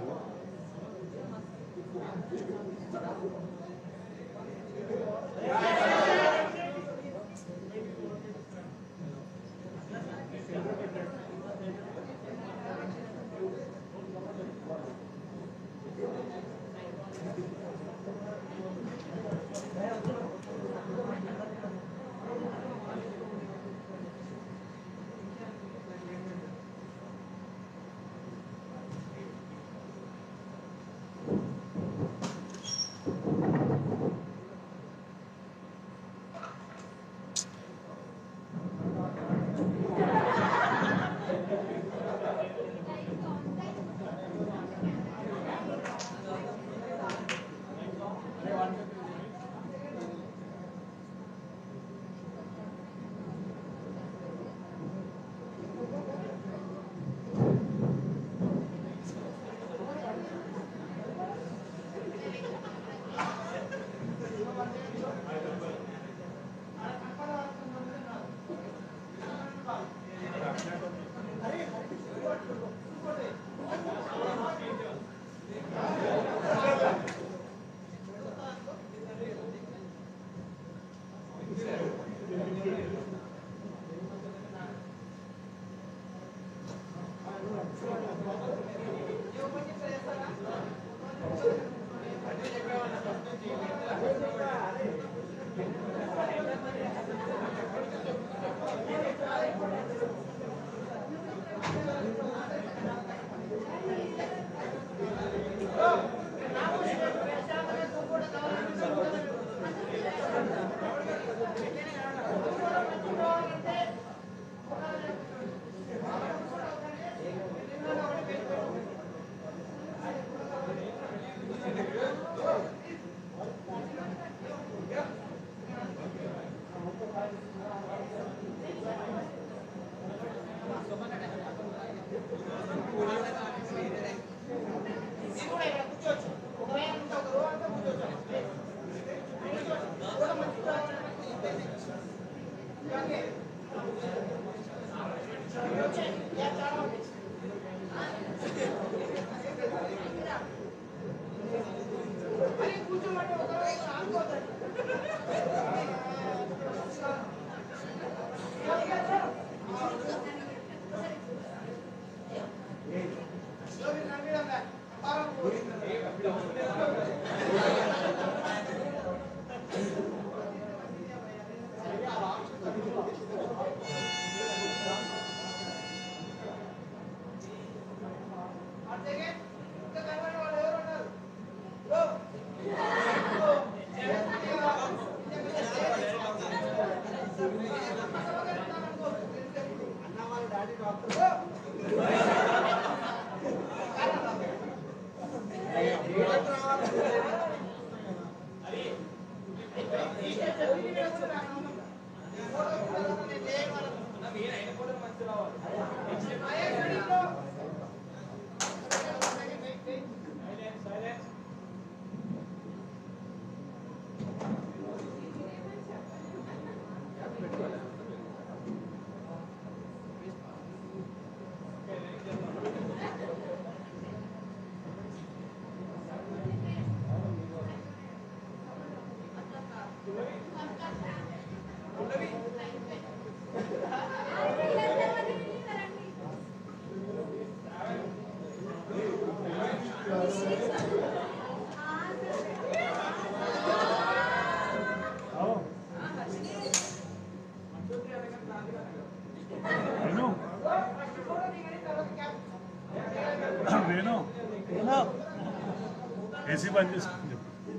S15: ఏసీ బంద్ చేసుకుని చెప్పండి,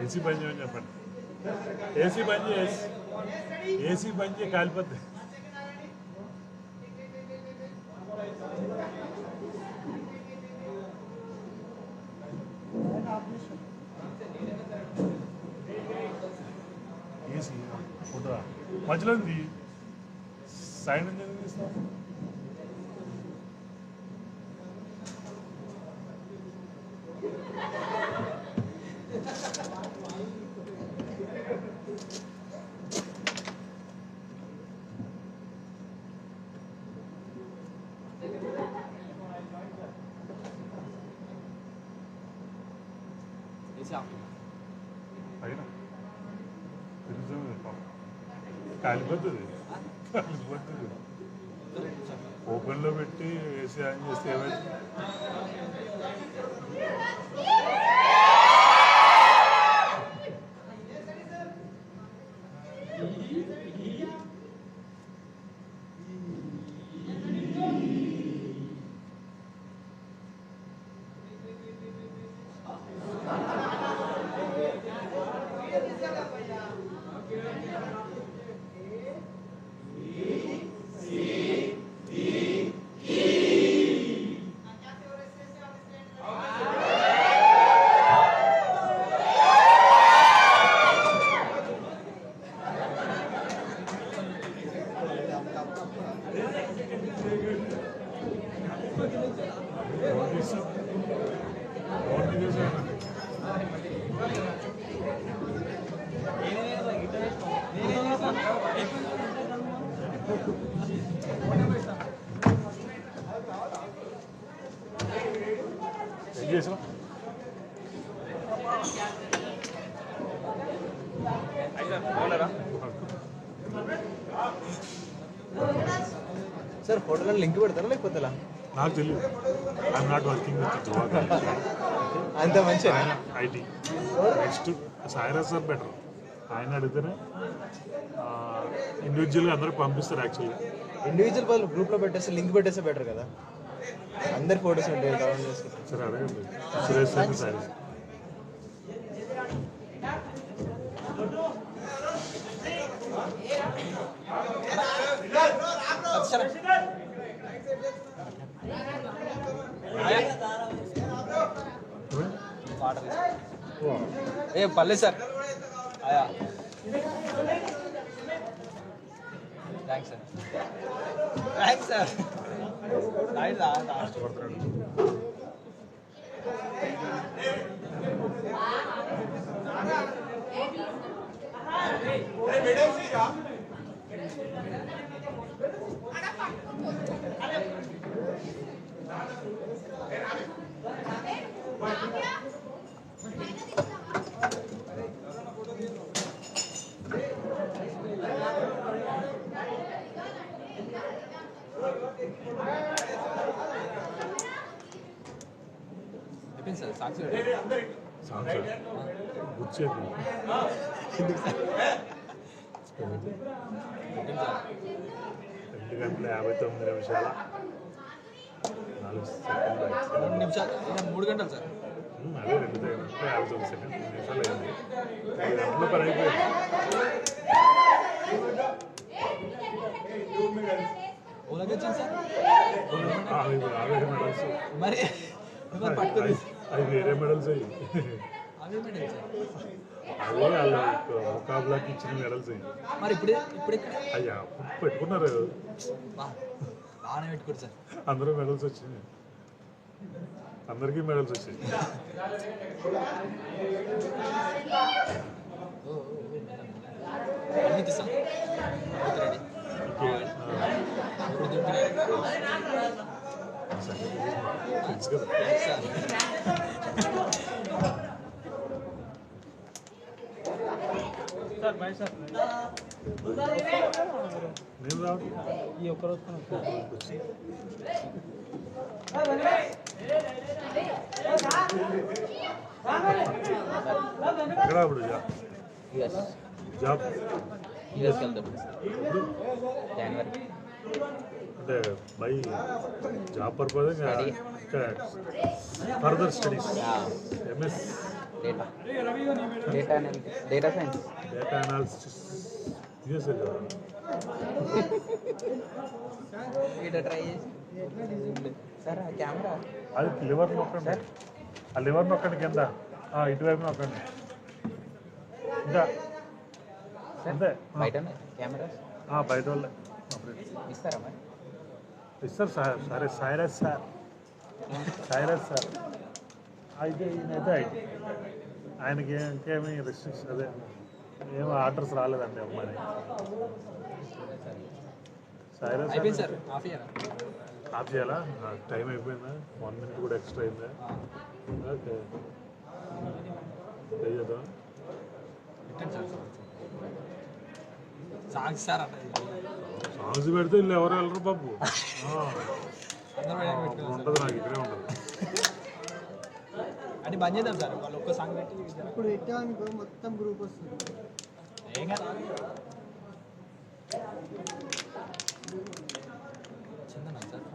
S15: ఏసీ బంద్ చేయమని చెప్పండి, ఏసీ బంద్ చేసి ఏసీ బండి కాలిపోద్ది. ఏసీ ఫోటో మధ్యలో ఉంది సైడ్ నుంచి ఎందుకు తీస్తాం? పైన కాలిపోతుంది కాలిపోతుంది. ఓపెన్లో పెట్టి ఏసీ ఆన్ చేస్తే ఏమైంది? ఏం చేసాం?
S17: సార్ ఫోటోలో లింక్ పెడతారా లేకపోతే
S15: నాకు తెలియదు. ఐఎమ్ నాట్ వర్కింగ్ విత్ ధృవ.
S17: అంత మంచిగా
S15: IT. Next Sairaj sir better. ఆయన అడిగితేనే ఇండివిజువల్గా అందరికి పంపిస్తారు. యాక్చువల్లీ
S17: ఇండివిజువల్ వాళ్ళు గ్రూప్లో పెట్టేస్తే లింక్ పెట్టేస్తే బెటర్ కదా, అందరి ఫోటోస్ ఉంటాయి డౌన్లోడ్ చేసుకుంటారు.
S15: సరే అడగండి. సురేష్ సార్ సాయిరాజ్
S17: ఏ పల్లె సార్ ఆయా థ్యాంక్స్ సార్ థ్యాంక్స్ సార్ సాక్షి
S15: గుర్చేది 2:59
S17: నిమిషాలు 3 గంటలు సార్.
S15: అదే 2:59 నిమిషాలు అయింది. 3 గంటల పని అయిపోయింది.
S17: ఓలాకి వచ్చింది సార్.
S15: అవే మెడల్స్
S17: మరి
S15: అవి వేరే మెడల్స్ అయ్యి
S17: అవే మెడల్స్
S15: అదే వాళ్ళ ముకాబులాకి ఇచ్చిన మెడల్స్ అయ్యి.
S17: మరి ఇప్పుడు
S15: అయ్యా పెట్టుకున్నారు.
S17: బాగానే పెట్టుకోరు సార్.
S15: అందరూ మెడల్స్ వచ్చినాయి. అందరికీ మెడల్స్ వచ్చాయి.
S17: అన్ని తీసాం సార్ బాయ్ సార్.
S15: నేను రావట్లేదు.
S17: ఈ ఒక్కరోజు
S15: ఎక్కడ అప్పుడు జాబ్
S17: యూఎస్కి వెళ్తాం
S15: ఎప్పుడు?
S17: జనవరి.
S15: అంటే by job purpose further studies MS
S17: data science.
S15: Data analysis చేసే కదా
S17: ఇట్లా ట్రై చేసి సార్ ఆ కెమెరా
S15: అది లివర్ నొక్కండి ఆ లివర్ నొక్కండి కింద ఇటువైపు నొక్కండి ఇంకా అంతే
S17: బయట కెమెరా
S15: బయట వాళ్ళే
S17: ఇస్తారా మరి
S15: ఇస్తారు సార్ సరే సైరస్ సార్ అయితే ఈయనైతే ఆయనకి ఇంకేమీ రెస్ట్రిక్షన్ అదే ఏమో ఆర్డర్స్ రాలేదండి అమ్మాయి సైరస్
S17: సార్
S15: ఆఫ్ చేయాలా టైం అయిపోయిందా 1 minute కూడా ఎక్స్ట్రా అయిందా ఓకే చేద్దాం
S17: సాంగ్స్ సార్
S15: సాంగ్స్ పెడితే వీళ్ళు ఎవరు వెళ్ళరు బాబు ఉంటుంది నాకు ఇక్కడే ఉంటుంది
S17: అంటే బంద్ చేద్దాం సార్ వాళ్ళు ఒక్క సాంగ్ పెట్టి
S12: ఇప్పుడు పెట్టామనుకో మొత్తం గ్రూప్ వస్తుంది
S17: ఏం కాదు చందన sir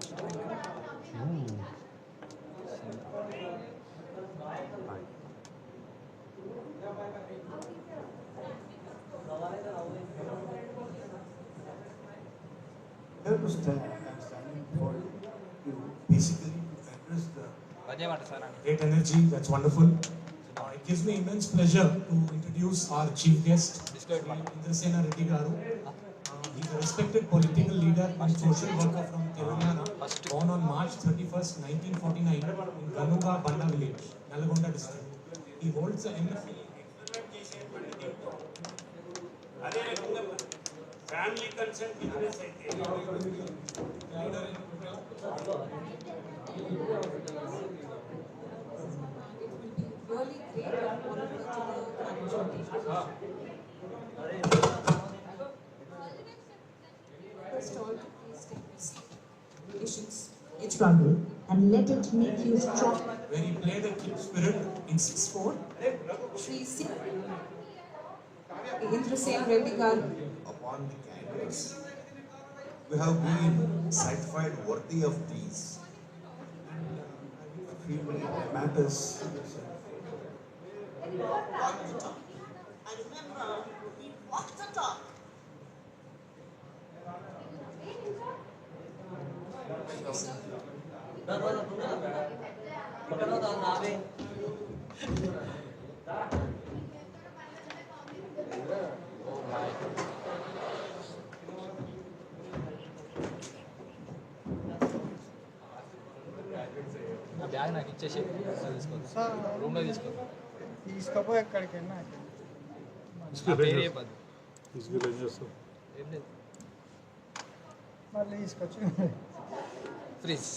S2: Here to stand, I'm standing for you basically to address the
S14: Great energy, that's wonderful. It gives me immense pleasure to introduce our chief guest, Indrasena Reddy Garu. He's a respected political leader and social worker from Telangana, born on March 31st, 1949 in Ganuga Banda village, Nalgonda district. He holds a MSc in experimentation
S13: family consent business అయితే
S1: Really great and wonderful to the First all to please take this. Patience, struggle, and let it make you strong.
S14: where he played a kid spirit in
S1: 6'4", Shri Indrasena Reddy Garu.
S2: upon the candidates. We have been certified worthy of these. I feel it matters.
S7: I remember he walked the talk.
S17: Bag నాకు ఇచ్చేసి తీసుకోండి రూమ్లో తీసుకోండి
S12: తీసుకపోయి ఎక్కడికైనా
S17: పేరు చెప్పదు
S15: తీసుకెళ్ళి ఏం చేస్తాం
S17: ఏం లేదు
S12: మళ్ళీ తీసుకొచ్చి
S17: ఫ్రీజ్